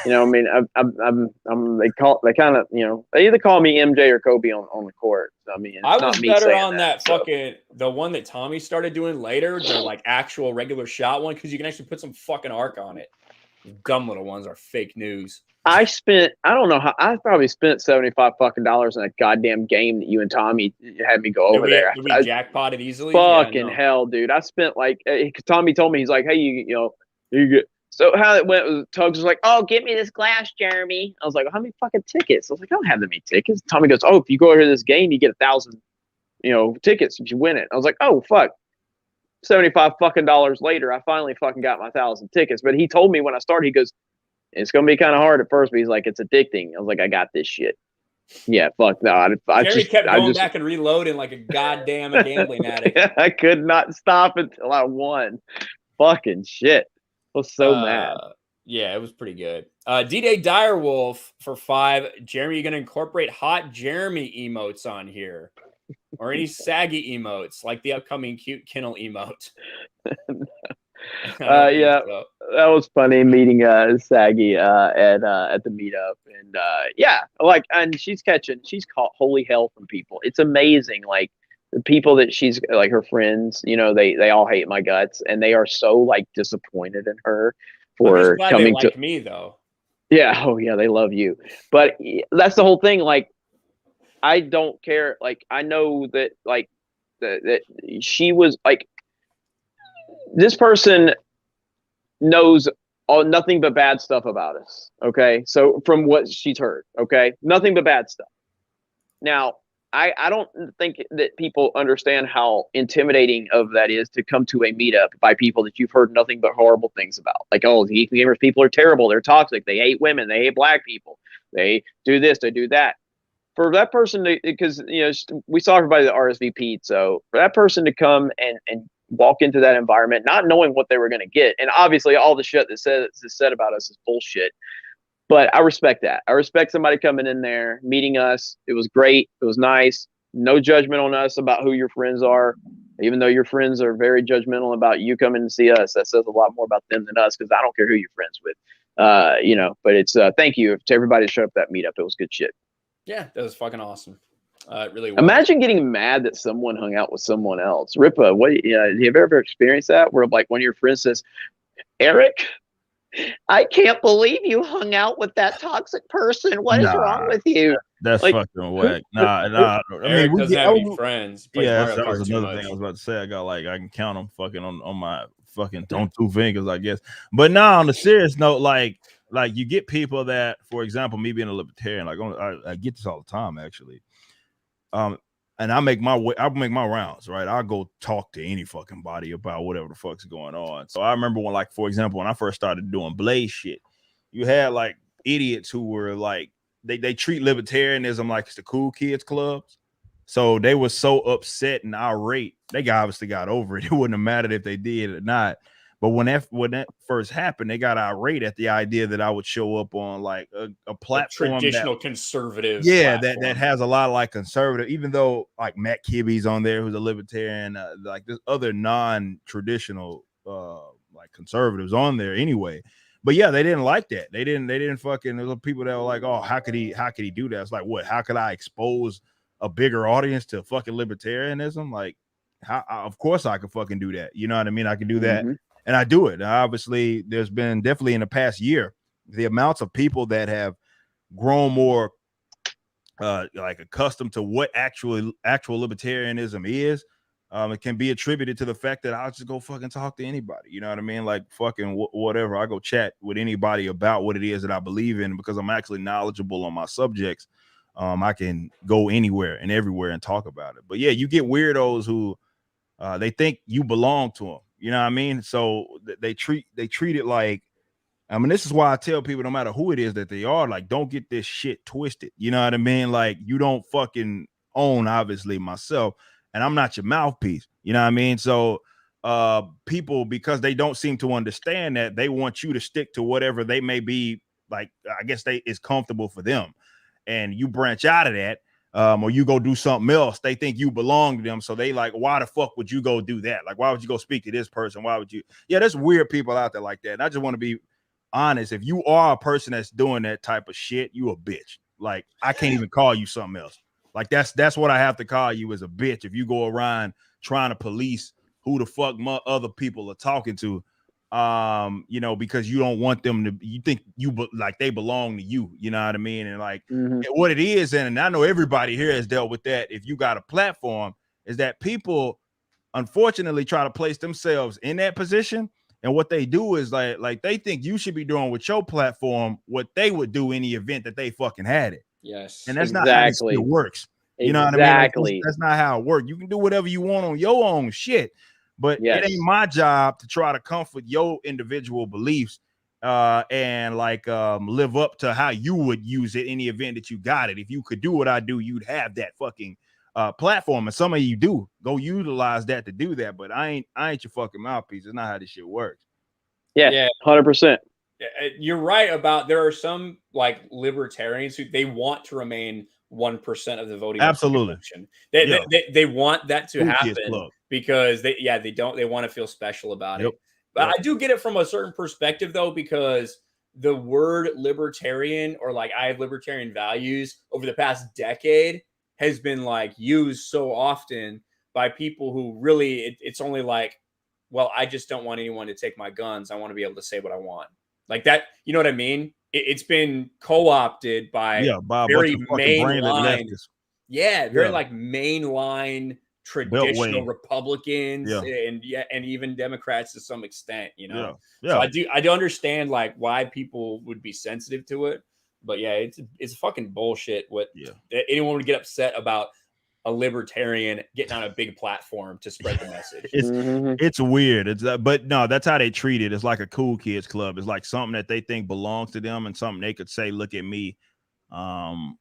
you know, I mean, they kind of, you know, they either call me MJ or Kobe on the court. So, I mean, it's I not was me better saying on that fucking the one that Tommy started doing later, the like actual regular shot one, because you can actually put some fucking arc on it. The dumb little ones are fake news. I don't know how, I probably spent $75 fucking in a goddamn game that you and Tommy had me go over there. We jackpotted easily. Fucking hell, dude! I spent like, Tommy told me, he's like, hey, you get. So how it went was Tugs was like, oh, get me this glass, Jeremy. I was like, well, how many fucking tickets? I was like, I don't have that many tickets. Tommy goes, oh, if you go over to this game, you get 1,000, tickets if you win it. I was like, oh, fuck. $75 fucking later, I finally fucking got my 1,000 tickets. But he told me when I started, he goes, it's going to be kind of hard at first, but he's like, it's addicting. I was like, I got this shit. Yeah, fuck no. Jeremy kept going back and reloading like a goddamn gambling addict. I could not stop until I won. Fucking shit. I was so mad. Yeah, it was pretty good. D-Day Direwolf for 5. Jeremy, you going to incorporate hot Jeremy emotes on here? Or any saggy emotes like the upcoming cute Kennel emote? Yeah, so. That was funny meeting Saggy at the meetup, and and she's caught holy hell from people. It's amazing, like the people that she's like her friends, they all hate my guts, and they are so like disappointed in her for coming to me though. Yeah, oh yeah, they love you, but that's the whole thing. Like, I don't care. Like, I know that like that she was like, this person knows nothing but bad stuff about us. Okay, so from what she's heard, okay, nothing but bad stuff. Now, I don't think that people understand how intimidating of that is to come to a meetup by people that you've heard nothing but horrible things about. Like, oh, the Geeks Gamers people are terrible. They're toxic. They hate women. They hate black people. They do this. They do that. For that person to, because we saw everybody that RSVP'd. So for that person to come and walk into that environment, not knowing what they were going to get, and obviously all the shit that's said about us is bullshit. But I respect that. I respect somebody coming in there, meeting us. It was great. It was nice. No judgment on us about who your friends are, even though your friends are very judgmental about you coming to see us. That says a lot more about them than us, because I don't care who you're friends with. But it's thank you to everybody that showed up at that meetup. It was good shit. Yeah, that was fucking awesome. Really was. Imagine getting mad that someone hung out with someone else. Ripa, have you ever experienced that? Where like one of your friends says, Eric, I can't believe you hung out with that toxic person. What is wrong with you? That's like, fucking whack. Nah. Eric doesn't have any friends. Yeah, that was another thing I was about to say. I got I can count them fucking on my fucking on 2 fingers, I guess. But on the serious note, like you get people that, for example, me being a libertarian, like I get this all the time actually. And I make my rounds, right? I'll go talk to any fucking body about whatever the fuck's going on. So I remember when, like, for example, when I first started doing Blaze shit, you had like idiots who were like, they treat libertarianism like it's the cool kids clubs. So they were so upset and irate. They obviously got over it. It wouldn't have mattered if they did or not. But when that first happened, they got irate at the idea that I would show up on like a platform, traditional conservative, that has a lot of like conservative. Even though like Matt Kibbe's on there, who's a libertarian, like there's other non-traditional like conservatives on there anyway. But yeah, they didn't like that. They didn't fucking, there were people that were like, oh, how could he do that? It's like, what? How could I expose a bigger audience to fucking libertarianism? Like, of course I could fucking do that. You know what I mean? I can do that. And I do it. Obviously, there's been definitely in the past year, the amounts of people that have grown more like accustomed to what actual libertarianism is. It can be attributed to the fact that I'll just go fucking talk to anybody. You know what I mean? Like fucking whatever. I go chat with anybody about what it is that I believe in because I'm actually knowledgeable on my subjects. I can go anywhere and everywhere and talk about it. But yeah, you get weirdos who they think you belong to them. You know what I mean? So they treat it like, I mean, this is why I tell people, no matter who it is that they are, like, don't get this shit twisted. You know what I mean? Like, you don't fucking own, obviously, myself, and I'm not your mouthpiece. You know what I mean? So people, because they don't seem to understand that, they want you to stick to whatever they may be, like, I guess is comfortable for them. And you branch out of that, or you go do something else, they think you belong to them. So they like, why the fuck would you go do that? Like, why would you go speak to this person? Why would you? Yeah, there's weird people out there like that. And I just want to be honest. If you are a person that's doing that type of shit, you a bitch. Like, I can't even call you something else. Like, that's what I have to call you, as a bitch. If you go around trying to police who the fuck other people are talking to, you know, because you don't want them to, you think like they belong to you, you know what I mean? And like what it is, and I know everybody here has dealt with that. If you got a platform, is that people unfortunately try to place themselves in that position. And what they do is like they think you should be doing with your platform what they would do in the event that they fucking had it. Yes. And that's not how this shit works. You know what I mean? Like, that's not how it works. You can do whatever you want on your own shit, but it ain't my job to try to comfort your individual beliefs and like live up to how you would use it in the event that you got it. If you could do what I do, you'd have that fucking platform, and some of you do go utilize that to do that, but I ain't your fucking mouthpiece. It's not how this shit works. Yeah, 100%. You're right about, there are some like libertarians who they want to remain 1% of the voting. Absolutely. They want that to happen because they want to feel special about it. But I do get it from a certain perspective though, because the word libertarian, or like I have libertarian values, over the past decade has been like used so often by people who really, it's only like, well, I just don't want anyone to take my guns. I want to be able to say what I want. Like that, you know what I mean? It's been co-opted by very mainline, like mainline traditional Republicans and even Democrats to some extent, you know. So I do understand like why people would be sensitive to it. But yeah, it's fucking bullshit what anyone would get upset about a libertarian getting on a big platform to spread the message. It's weird. It's but no, that's how they treat it. It's like a cool kids club. It's like something that they think belongs to them and something they could say, look at me. I'm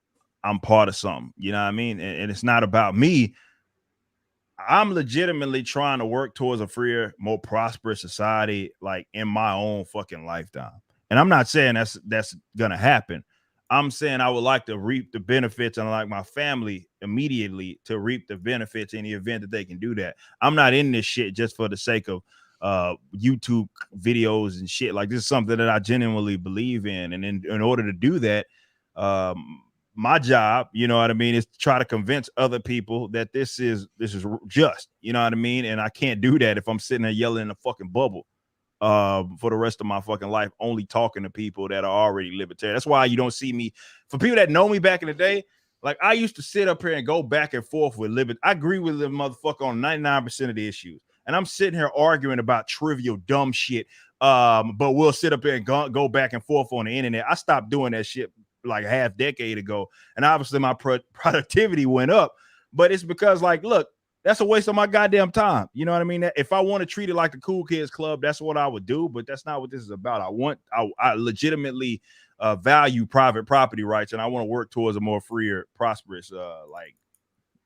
part of something. You know what I mean? And it's not about me. I'm legitimately trying to work towards a freer, more prosperous society, like in my own fucking lifetime. And I'm not saying that's gonna happen. I'm saying I would like to reap the benefits, and like my family immediately to reap the benefits in the event that they can do that. I'm not in this shit just for the sake of YouTube videos and shit. Like, this is something that I genuinely believe in. And in order to do that, my job, you know what I mean, is to try to convince other people that this is just, you know what I mean? And I can't do that if I'm sitting there yelling in a fucking bubble for the rest of my fucking life, only talking to people that are already libertarian. That's why you don't see me, for people that know me back in the day, like I used to sit up here and go back and forth with liberty. I agree with the motherfucker on 99% of the issues. And I'm sitting here arguing about trivial dumb shit. But we'll sit up here and go back and forth on the internet. I stopped doing that shit like a half decade ago. And obviously my productivity went up, but it's because like, look, that's a waste of my goddamn time. You know what I mean? If I want to treat it like the cool kids club, that's what I would do, but that's not what this is about. I legitimately value private property rights, and I want to work towards a more freer, prosperous, like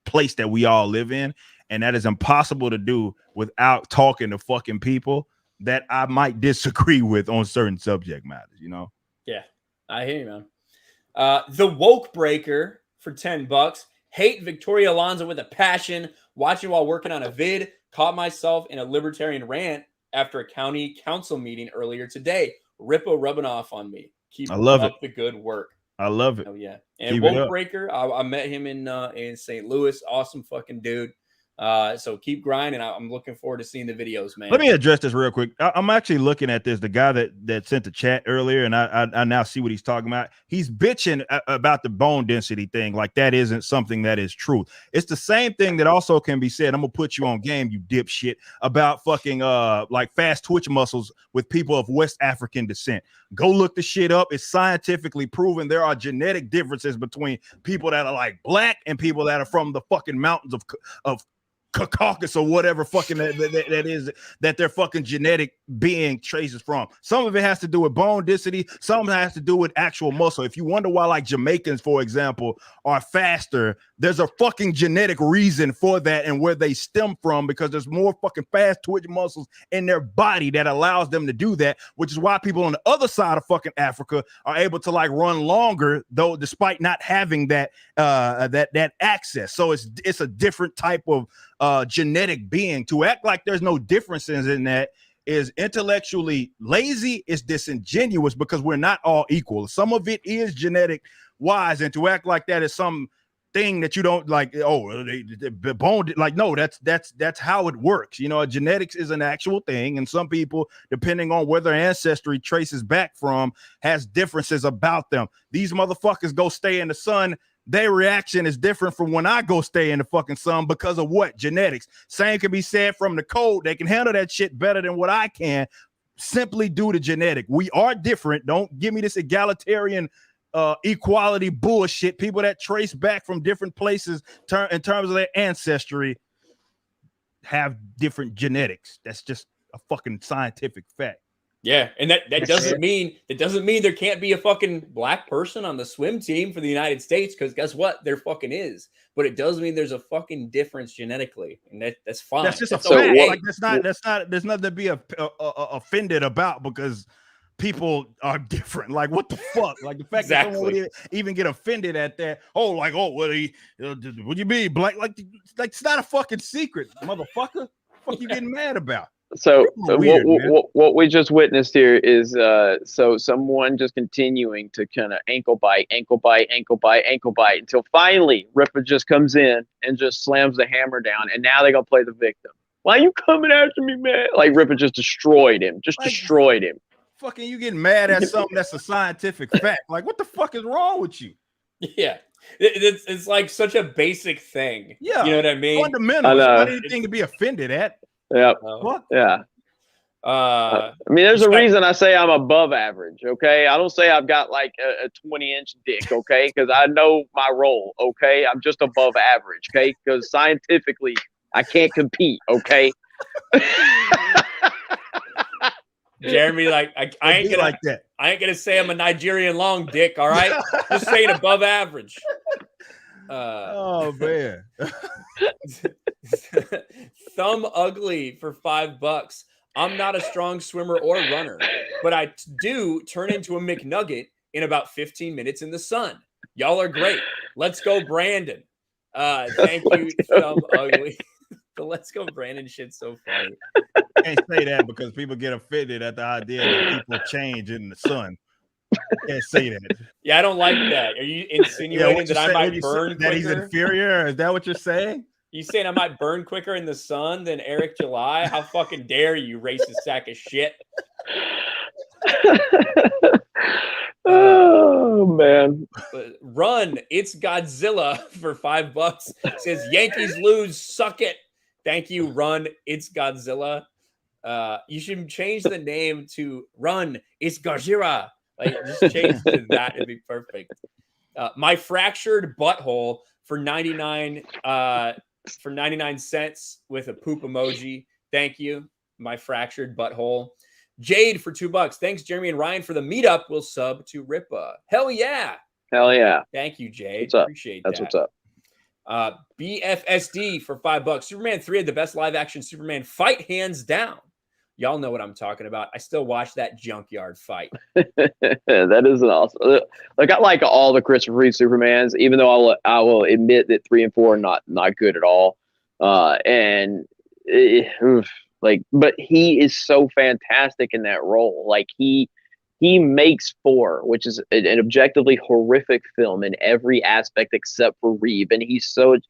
place that we all live in. And that is impossible to do without talking to fucking people that I might disagree with on certain subject matters, you know? Yeah, I hear you, man. The Woke Breaker for $10. Hate Victoria Alonso with a passion. Watching while working on a vid. Caught myself in a libertarian rant after a county council meeting earlier today. Rippo rubbing off on me. Keep I love up the good work. I love it. Oh yeah, and Keep it up. Wokebreaker, I met him in St. Louis. Awesome fucking dude. So keep grinding. I'm looking forward to seeing the videos, man. Let me address this real quick. I'm actually looking at this. The guy that sent the chat earlier, and I now see what he's talking about. He's bitching about the bone density thing, like that isn't something that is true. It's the same thing that also can be said. I'm gonna put you on game, you dipshit, about fucking like fast twitch muscles with people of West African descent. Go look the shit up. It's scientifically proven there are genetic differences between people that are like black and people that are from the fucking mountains of Caucasus or whatever fucking that is that their fucking genetic being traces from. Some of it has to do with bone density, some has to do with actual muscle. If you wonder why like Jamaicans, for example, are faster, there's a fucking genetic reason for that and where they stem from, because there's more fucking fast twitch muscles in their body that allows them to do that, which is why people on the other side of fucking Africa are able to like run longer, though, despite not having that that access. So it's a different type of genetic being. To act like there's no differences in that is intellectually lazy, is disingenuous, because we're not all equal. Some of it is genetic wise, and to act like that is some thing that you don't like, oh, the bone, like, no, that's how it works. You know, genetics is an actual thing, and some people, depending on where their ancestry traces back from, has differences about them. These motherfuckers go stay in the sun, their reaction is different from when I go stay in the fucking sun because of what? Genetics. Same can be said from the cold. They can handle that shit better than what I can, simply due to genetic. We are different. Don't give me this egalitarian equality bullshit. People that trace back from different places in terms of their ancestry have different genetics. That's just a fucking scientific fact. Yeah, and that doesn't mean there can't be a fucking black person on the swim team for the United States, because guess what? There fucking is. But it does mean there's a fucking difference genetically, and that's fine. That's just a fact. Like that's not there's nothing to be offended about, because people are different. Like, what the fuck? Like, the fact that someone would even get offended at that. Oh, like, oh, what do you mean black? Like it's not a fucking secret, motherfucker. What you getting mad about? So what we just witnessed here is so someone just continuing to kind of ankle bite until finally Ripper just comes in and just slams the hammer down, and now they're gonna play the victim. Why are you coming after me, man? Like, Ripper just destroyed him. Fucking, you getting mad at something that's a scientific fact. Like, what the fuck is wrong with you? Yeah. It's like such a basic thing. Yeah. You know what I mean? Fundamental. It's not anything to be offended at. Yeah. What? Yeah. I mean, there's a reason I say I'm above average, okay? I don't say I've got like a 20-inch dick, okay? Because I know my role, okay? I'm just above average, okay? Because scientifically, I can't compete, okay? Jeremy, like I ain't gonna say I'm a Nigerian long dick, all right? Just saying above average. Oh man. Thumb Ugly for $5. I'm not a strong swimmer or runner, but I do turn into a McNugget in about 15 minutes in the sun. Y'all are great. Let's go, Brandon. Thank you, Thumb Ugly. The Let's Go Brandon shit's so funny. I can't say that because people get offended at the idea that people change in the sun. Can't say that. Yeah, I don't like that. Are you insinuating that I might burn quicker? That he's inferior? Is that what you're saying? You saying I might burn quicker in the sun than Eric July? How fucking dare you, racist sack of shit? Oh man. Run, it's Godzilla for $5. Says Yankees lose, suck it. Thank you, Run, it's Godzilla. You should change the name to Run, it's Gojira. Like, just change it to that. It'd be perfect. My fractured butthole for 99 cents with a poop emoji. Thank you. My fractured butthole. Jade for $2. Thanks, Jeremy and Ryan, for the meetup. We'll sub to Ripa. Hell yeah. Hell yeah. Thank you, Jade. What's up? Appreciate That's that. what's up. BFSD for $5. Superman 3 had the best live action Superman fight, hands down. Y'all know what I'm talking about. I still watch that junkyard fight. That is an awesome. Like, I like all the Christopher Reeve Supermans, even though I will admit that 3 and 4 are not good at all. But he is so fantastic in that role. Like he he makes 4, which is an objectively horrific film in every aspect except for Reeve, and he's such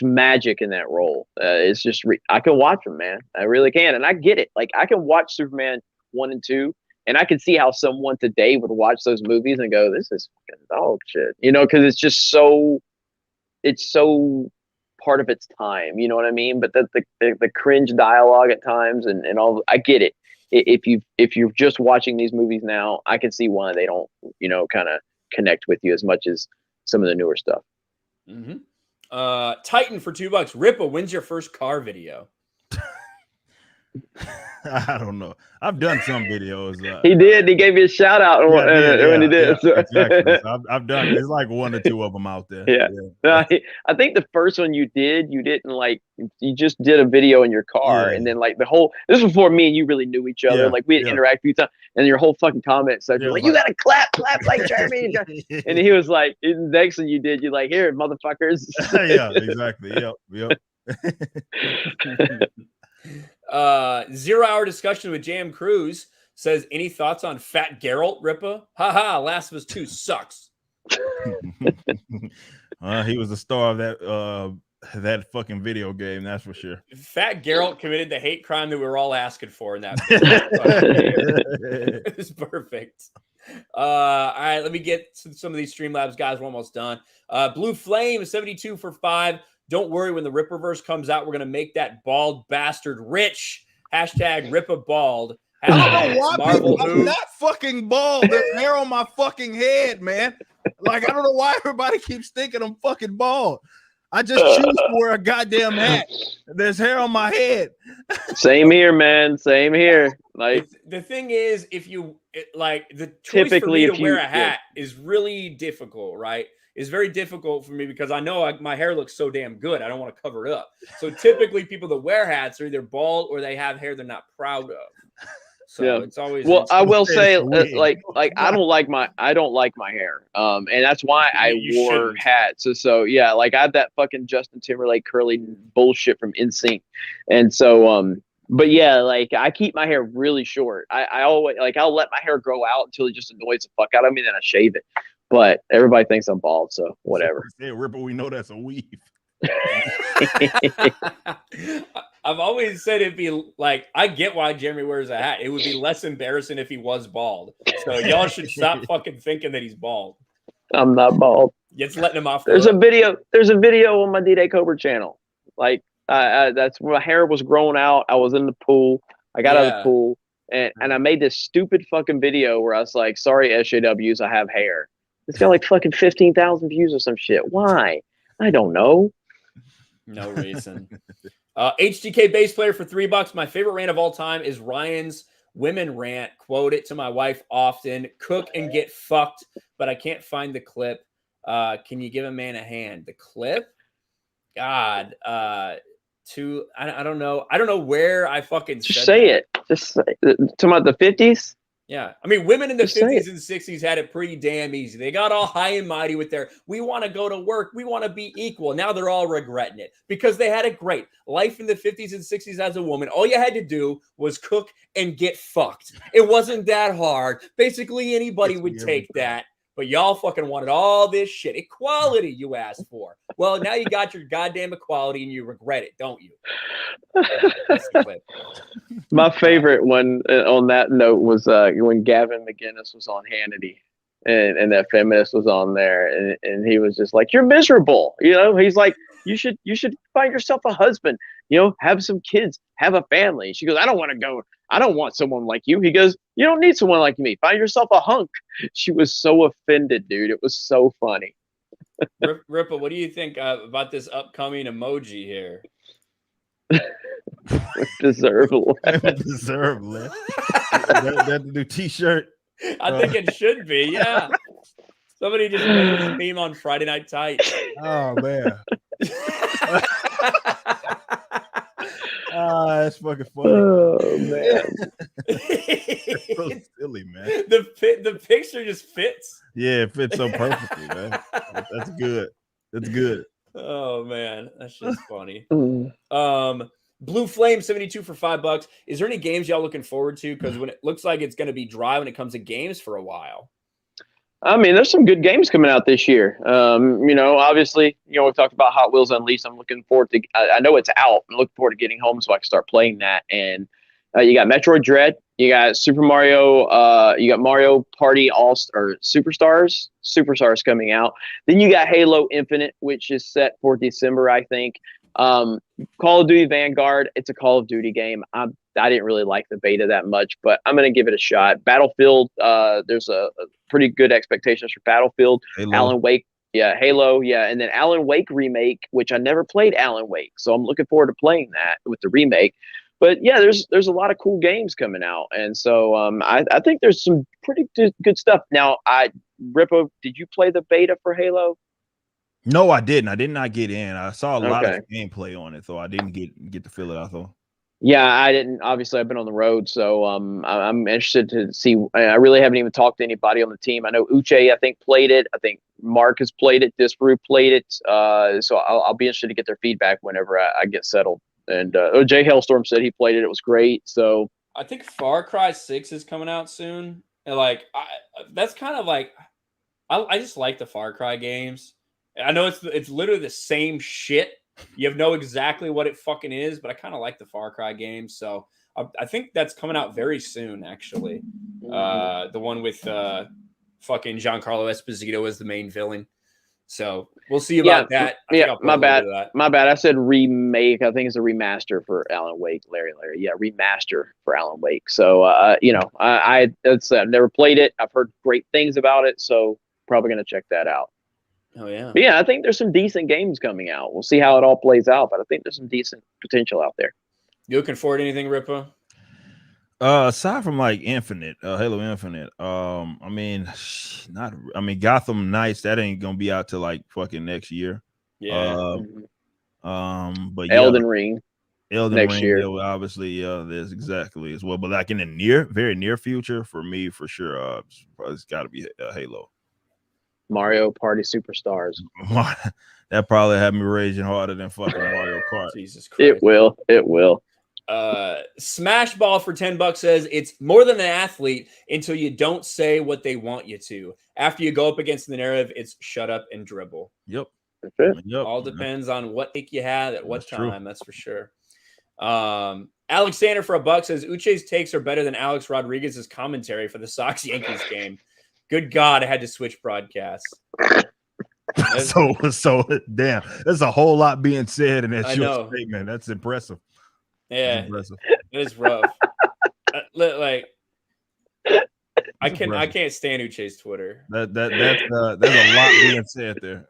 magic in that role. It's just I can watch him, man. I really can, and I get it. Like I can watch Superman 1 and 2, and I can see how someone today would watch those movies and go, "This is fucking dog shit," because it's just so part of its time. You know what I mean? But the cringe dialogue at times and all, I get it. If you're just watching these movies now, I can see why they don't kind of connect with you as much as some of the newer stuff. Mm-hmm. Titan for $2. Ripa, when's your first car video? I don't know. I've done some videos. He did. He gave you a shout out when he did. Yeah, exactly. So I've done. It's like 1 or 2 of them out there. Yeah. I think the first one you didn't like. You just did a video in your car, and then like this was before me and you really knew each other. Like we had interacted a few times, and your whole fucking comment section like, "You gotta clap like Jeremy." And he was like, the next one you did, you're like, "Here, motherfuckers." Yeah, exactly. Yep. 0 hour discussion with Jam Cruz says, any thoughts on Fat Geralt, Ripa? Haha, Last of Us 2 sucks. He was the star of that fucking video game, that's for sure. Fat Geralt committed the hate crime that we were all asking for in that. It was perfect. All right, let me get some of these Streamlabs guys. We're almost done. Blue Flame 72 for 5. Don't worry, when the Rippaverse comes out, we're going to make that bald bastard rich. Hashtag Rippa bald. I don't know why I'm not fucking bald. There's hair on my fucking head, man. Like, I don't know why everybody keeps thinking I'm fucking bald. I just choose to wear a goddamn hat. There's hair on my head. Same here, man. Same here. Like the thing is, the choice for me to wear a hat is really difficult, right? It's very difficult for me because I know my hair looks so damn good. I don't want to cover it up. So typically people that wear hats are either bald or they have hair they're not proud of. So it's always I will say like I don't like my hair. And that's why I wore hats. So yeah, like I have that fucking Justin Timberlake curly bullshit from NSYNC. And so but yeah, like I keep my hair really short. I always I'll let my hair grow out until it just annoys the fuck out of me, then I shave it. But everybody thinks I'm bald, so whatever. Hey, Ripple, we know that's a weave. I've always said it'd be like, I get why Jeremy wears a hat. It would be less embarrassing if he was bald. So y'all should stop fucking thinking that he's bald. I'm not bald. It's letting him off. There's a video on my D-Day Cobra channel. Like that's where my hair was growing out. I was in the pool. I got out of the pool and I made this stupid fucking video where I was like, sorry, SJWs, I have hair. It's got like fucking 15,000 views or some shit. Why? I don't know. No reason. HDK bass player for $3. My favorite rant of all time is Ryan's women rant. Quote it to my wife often. Cook and get fucked, but I can't find the clip. Can you give a man a hand? The clip? God. I don't know. I don't know where I fucking just say it. Just say it. Talking about the 50s? Yeah. I mean, women in the 50s and 60s had it pretty damn easy. They got all high and mighty with their, we want to go to work. We want to be equal. Now they're all regretting it because they had it great. Life in the 50s and 60s as a woman, all you had to do was cook and get fucked. It wasn't that hard. Basically, anybody would take that. But y'all fucking wanted all this shit. Equality you asked for. Well, now you got your goddamn equality and you regret it, don't you? That's the clip. My favorite one on that note was when Gavin McInnes was on Hannity and that feminist was on there and he was just like, you're miserable. You know, he's like, you should find yourself a husband, have some kids, have a family. She goes, I don't want to go. I don't want someone like you. He goes, you don't need someone like me. Find yourself a hunk. She was so offended, dude. It was so funny. Ripple, what do you think about this upcoming emoji here? Deserve less. Deserve less. That the new T-shirt. I think it should be. Yeah. Somebody just made this meme on Friday Night Tights. Oh man. That's fucking funny. Oh man. So silly, man. The picture just fits. Yeah, it fits so perfectly, man. That's good. That's good. Oh man, that's just funny. Blue Flame 72 for $5. Is there any games y'all looking forward to? Because when it looks like it's going to be dry when it comes to games for a while. I mean, there's some good games coming out this year. Obviously, we've talked about Hot Wheels Unleashed. I'm looking forward to. I know it's out. I'm looking forward to getting home so I can start playing that. And you got Metroid Dread. You got Super Mario. You got Mario Party Superstars coming out. Then you got Halo Infinite, which is set for December, I think. Call of Duty Vanguard. It's a Call of Duty game. I didn't really like the beta that much, but I'm going to give it a shot. Battlefield. There's a pretty good expectations for Battlefield. Halo. Alan Wake. Yeah, Halo. Yeah, and then Alan Wake remake, which I never played Alan Wake, so I'm looking forward to playing that with the remake. But yeah, there's a lot of cool games coming out, and so I think there's some pretty good stuff. Now, Rippo, did you play the beta for Halo? No, I didn't. I did not get in. I saw a lot Okay. of gameplay on it, so I didn't get to feel it out though. Yeah, I didn't. Obviously, I've been on the road, so I'm interested to see. I really haven't even talked to anybody on the team. I know Uche, I think, played it. I think Mark has played it. Disparu played it. So I'll be interested to get their feedback whenever I get settled. And Jay Hellstorm said he played it. It was great. So I think Far Cry 6 is coming out soon. And that's kind of like, I just like the Far Cry games. I know it's literally the same shit. You have know exactly what it fucking is, but I kind of like the Far Cry games. So I think that's coming out very soon, actually. The one with fucking Giancarlo Esposito as the main villain. So we'll see about that. My bad. I said remake. I think it's a remaster for Alan Wake. Larry. Yeah, remaster for Alan Wake. So I've never played it. I've heard great things about it. So probably gonna check that out. Oh yeah. But yeah, I think there's some decent games coming out. We'll see how it all plays out, but I think there's some decent potential out there. You looking forward to anything, Rippo? Aside from like Infinite, Halo Infinite, Gotham Knights, that ain't gonna be out till like fucking next year. Yeah. But Elden Ring next year. Yeah, obviously, there's exactly as well. But like in the very near future, for me, for sure, it's got to be Halo. Mario Party Superstars. That probably had me raging harder than fucking Mario Kart. Jesus Christ. It will. Smashball for $10 says it's more than an athlete until you don't say what they want you to. After you go up against the narrative, it's shut up and dribble. Yep. That's it. Yep. All depends on what pick you had at what time. True. That's for sure. Alexander for $1 says Uche's takes are better than Alex Rodriguez's commentary for the Sox Yankees game. Good God, I had to switch broadcasts. So damn, there's a whole lot being said in that I short know. statement. That's impressive. Yeah, That's impressive. it is rough. I can't stand Uche's Twitter. There's a lot being said there.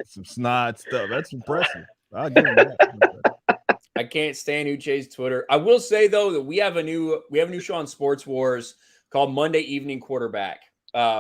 Some snide stuff. That's impressive. I'll give him that. I can't stand Uche's Twitter. I will say though that we have a new show on Sports Wars called Monday Evening Quarterback,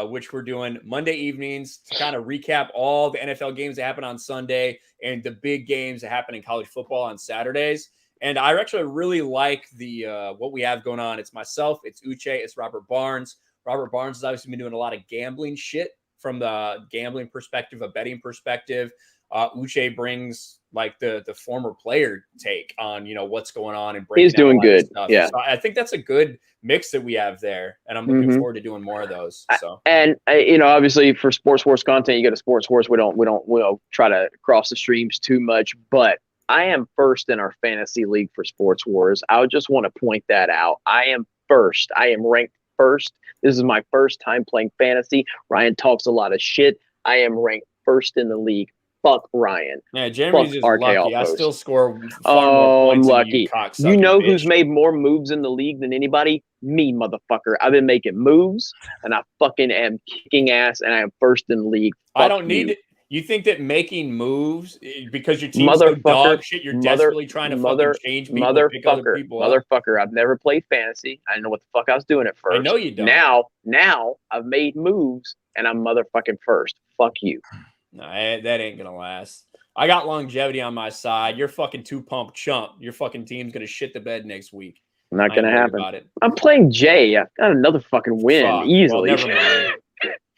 which we're doing Monday evenings to kind of recap all the NFL games that happen on Sunday and the big games that happen in college football on Saturdays. And I actually really like the what we have going on. It's myself, it's Uche, it's Robert Barnes. Robert Barnes has obviously been doing a lot of gambling shit from the gambling perspective, a betting perspective. Uche brings like the former player take on, what's going on and breaking. He's doing good. Yeah. So I think that's a good mix that we have there. And I'm looking forward to doing more of those. So, and obviously for Sports Wars content, you go to Sports Wars. We don't try to cross the streams too much, but I am first in our fantasy league for Sports Wars. I just want to point that out. I am first. I am ranked first. This is my first time playing fantasy. Ryan talks a lot of shit. I am ranked first in the league. Fuck Ryan. Yeah, Jeremy's just lucky. Outpost. I still score far more points I'm lucky. than You know who's made more moves in the league than anybody? Me, motherfucker. I've been making moves, and I fucking am kicking ass, and I am first in the league. Fuck I don't need it. You think that making moves because your team's so dog shit, you're desperately trying to fucking change people, pick other people up? Motherfucker, I've never played fantasy. I didn't know what the fuck I was doing at first. I know you don't. Now I've made moves, and I'm motherfucking first. Fuck you. No, that ain't gonna last. I got longevity on my side. You're fucking two-pump chump. Your fucking team's gonna shit the bed next week. Not gonna happen. I'm playing Jay. I've got another fucking win easily. Well, never mind.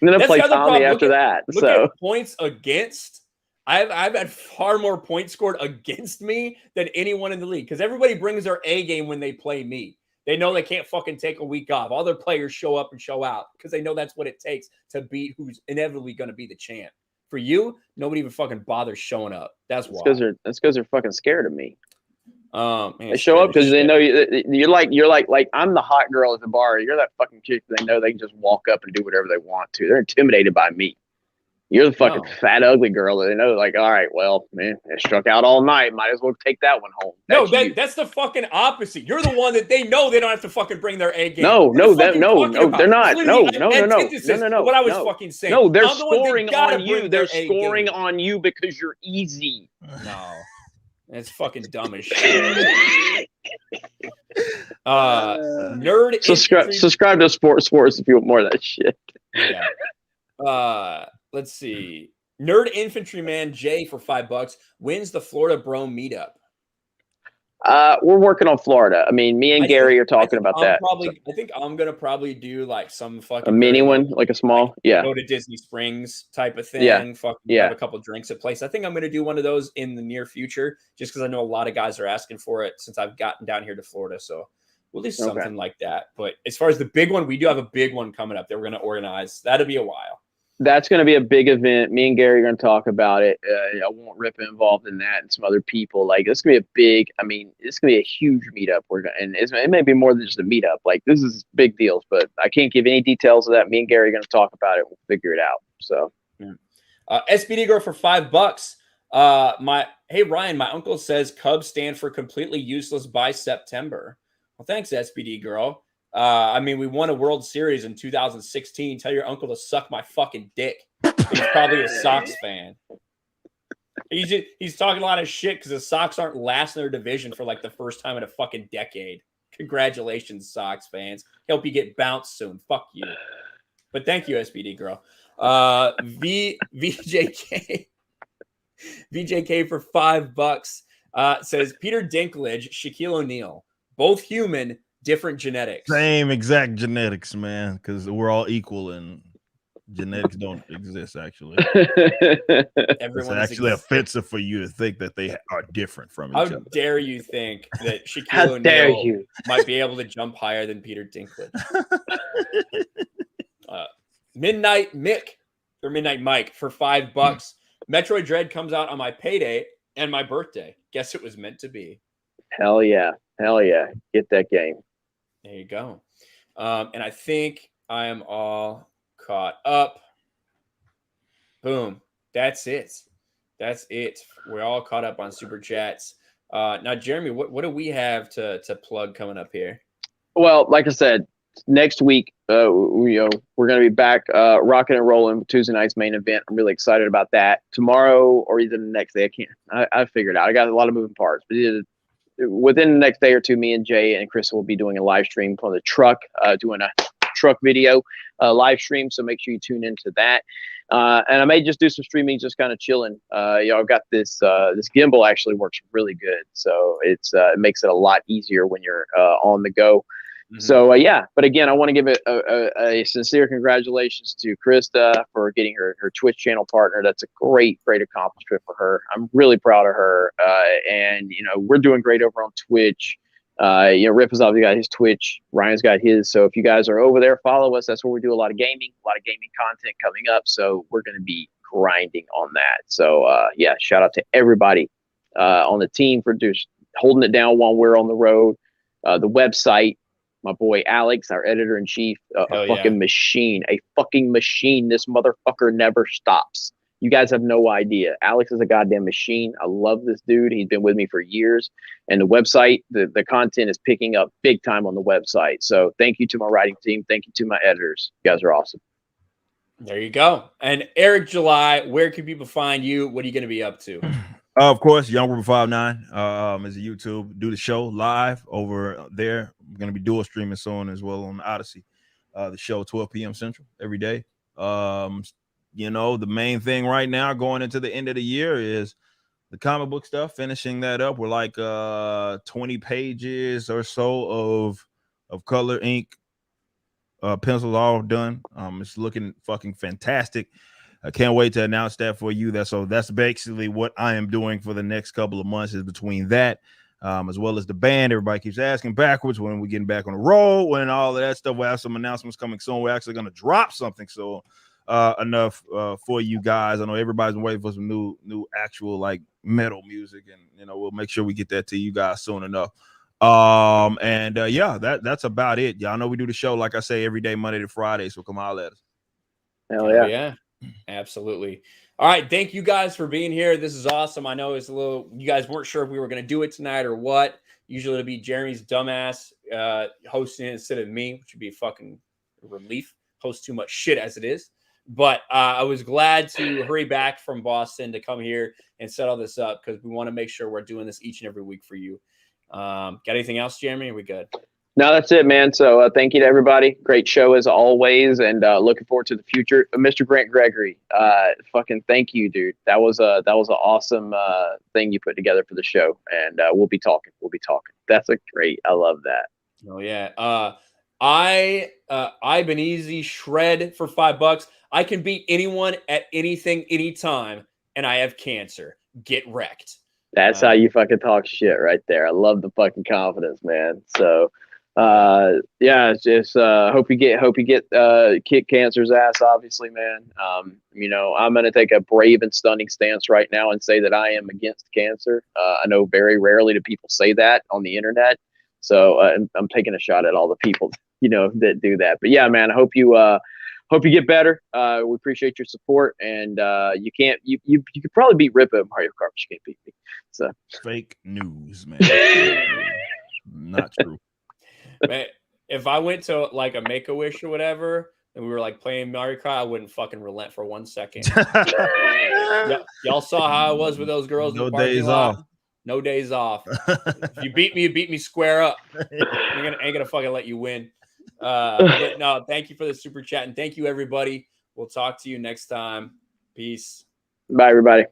And then I play Tommy after that. Look at points against. I've had far more points scored against me than anyone in the league because everybody brings their A game when they play me. They know they can't fucking take a week off. All their players show up and show out because they know that's what it takes to beat who's inevitably going to be the champ. For you, nobody even fucking bothers showing up. That's why. That's because they're fucking scared of me. Man, they show up because they know you're like I'm the hot girl at the bar. You're that fucking chick. They know they can just walk up and do whatever they want to. They're intimidated by me. You're the fucking fat, ugly girl that they know, like, all right, well, man, I struck out all night. Might as well take that one home. That's the fucking opposite. You're the one that they know they don't have to fucking bring their A game. No, they're not. No. What I was fucking saying. No, they're scoring on you. They're scoring on you because you're easy. No, that's fucking dumb as shit. Nerd. Subscribe to Sports if you want more of that shit. Yeah. Let's see. Nerd Infantryman Jay for $5 wins the Florida Bro meetup. We're working on Florida. I mean, me and Gary are talking about that. I think I'm gonna probably do like some fucking a mini one, like a small, go to Disney Springs type of thing. Have a couple drinks at place. I think I'm gonna do one of those in the near future, just because I know a lot of guys are asking for it since I've gotten down here to Florida. So we'll do something like that. But as far as the big one, we do have a big one coming up that we're gonna organize. That'll be a while. That's going to be a big event. Me and Gary are going to talk about it. I want Rip involved in that and some other people. Like, it's going to be it's going to be a huge meetup. It may be more than just a meetup. Like, this is big deals, but I can't give any details of that. Me and Gary are going to talk about it. We'll figure it out. So, SPD Girl for $5. Hey Ryan, my uncle says Cubs stand for completely useless by September. Well, thanks, SPD Girl. I mean, we won a World Series in 2016. Tell your uncle to suck my fucking dick. He's probably a Sox fan. He's talking a lot of shit because the Sox aren't last in their division for like the first time in a fucking decade. Congratulations, Sox fans. Hope you get bounced soon. Fuck you. But thank you, SPD Girl. VJK for $5 says Peter Dinklage, Shaquille O'Neal, both human, different genetics. Same exact genetics, man, because we're all equal and genetics don't exist, actually. It's actually offensive for you to think that they are different from each other. How dare you think that Shaquille O'Neal might be able to jump higher than Peter Dinklage? Midnight Mike for $5. Metroid Dread comes out on my payday and my birthday. Guess it was meant to be. Hell yeah. Get that game. There you go. And I think I am all caught up. Boom. That's it. We're all caught up on Super Chats. Now, Jeremy, what do we have to plug coming up here? Well, like I said, next week, we're going to be back rocking and rolling with Tuesday night's main event. I'm really excited about that. Tomorrow or either the next day, I figured out. I got a lot of moving parts, but within the next day or two, me and Jay and Chris will be doing a live stream from the truck, doing a truck video live stream. So make sure you tune into that. And I may just do some streaming, just kind of chilling. I've got this gimbal actually works really good. So it makes it a lot easier when you're on the go. Mm-hmm. So, but again, I want to give a sincere congratulations to Krista for getting her Twitch channel partner. That's a great accomplishment for her. I'm really proud of her. And, we're doing great over on Twitch. Rip has obviously got his Twitch. Ryan's got his. So if you guys are over there, follow us. That's where we do a lot of gaming content coming up. So we're going to be grinding on that. So, shout out to everybody on the team for just holding it down while we're on the road. The website. My boy Alex, our editor-in-chief, a fucking machine. This motherfucker never stops. You guys have no idea. Alex is a goddamn machine. I love this dude. He's been with me for years. And the website, the content is picking up big time on the website. So thank you to my writing team. Thank you to my editors. You guys are awesome. There you go. And Eric July, where can people find you? What are you going to be up to? Of course, YoungRiver59 is a YouTube. Do the show live over there. I'm going to be dual streaming soon as well on Odyssey. The show 12 p.m. Central every day. The main thing right now going into the end of the year is the comic book stuff, finishing that up. We're like 20 pages or so of color ink, pencils all done. It's looking fucking fantastic. I can't wait to announce that for you. That's basically what I am doing for the next couple of months, is between that, as well as the band. Everybody keeps asking backwards when we're getting back on the road, when all of that stuff. We'll have some announcements coming soon. We're actually going to drop something soon, enough for you guys. I know everybody's been waiting for some new actual like metal music, and we'll make sure we get that to you guys soon enough. Yeah, that's about it. Y'all know we do the show, like I say, every day, Monday to Friday. So come holler at us. Hell yeah. Yeah, absolutely. All right. Thank you guys for being here. This is awesome. I know it's you guys weren't sure if we were going to do it tonight or what. Usually it'll be Jeremy's dumbass hosting it instead of me, which would be a fucking relief. Host too much shit as it is. But I was glad to hurry back from Boston to come here and set all this up, because we want to make sure we're doing this each and every week for you. Got anything else, Jeremy? Are we good? No, that's it, man. So thank you to everybody. Great show as always, and looking forward to the future. Mr. Grant Gregory, fucking thank you, dude. That was an awesome thing you put together for the show, and we'll be talking. That's great. I love that. Oh yeah. Ibanez shred for $5. I can beat anyone at anything, anytime, and I have cancer. Get wrecked. That's how you fucking talk shit right there. I love the fucking confidence, man. So. Yeah, just hope you get kick cancer's ass, obviously, man. I'm gonna take a brave and stunning stance right now and say that I am against cancer. I know very rarely do people say that on the internet, so I'm taking a shot at all the people that do that. But yeah, man, I hope you get better. We appreciate your support, and you could probably beat Rippa in Mario Kart, but you can't beat me. So fake news, man. Not true. Man, if I went to like a Make-A-Wish or whatever, and we were like playing Mario Kart, I wouldn't fucking relent for 1 second. Y'all saw how I was with those girls. No in the parking days lot. off. No days off. If you beat me square up. Ain't gonna fucking let you win. But no, thank you for the super chat, and thank you everybody. We'll talk to you next time. Peace. Bye, everybody.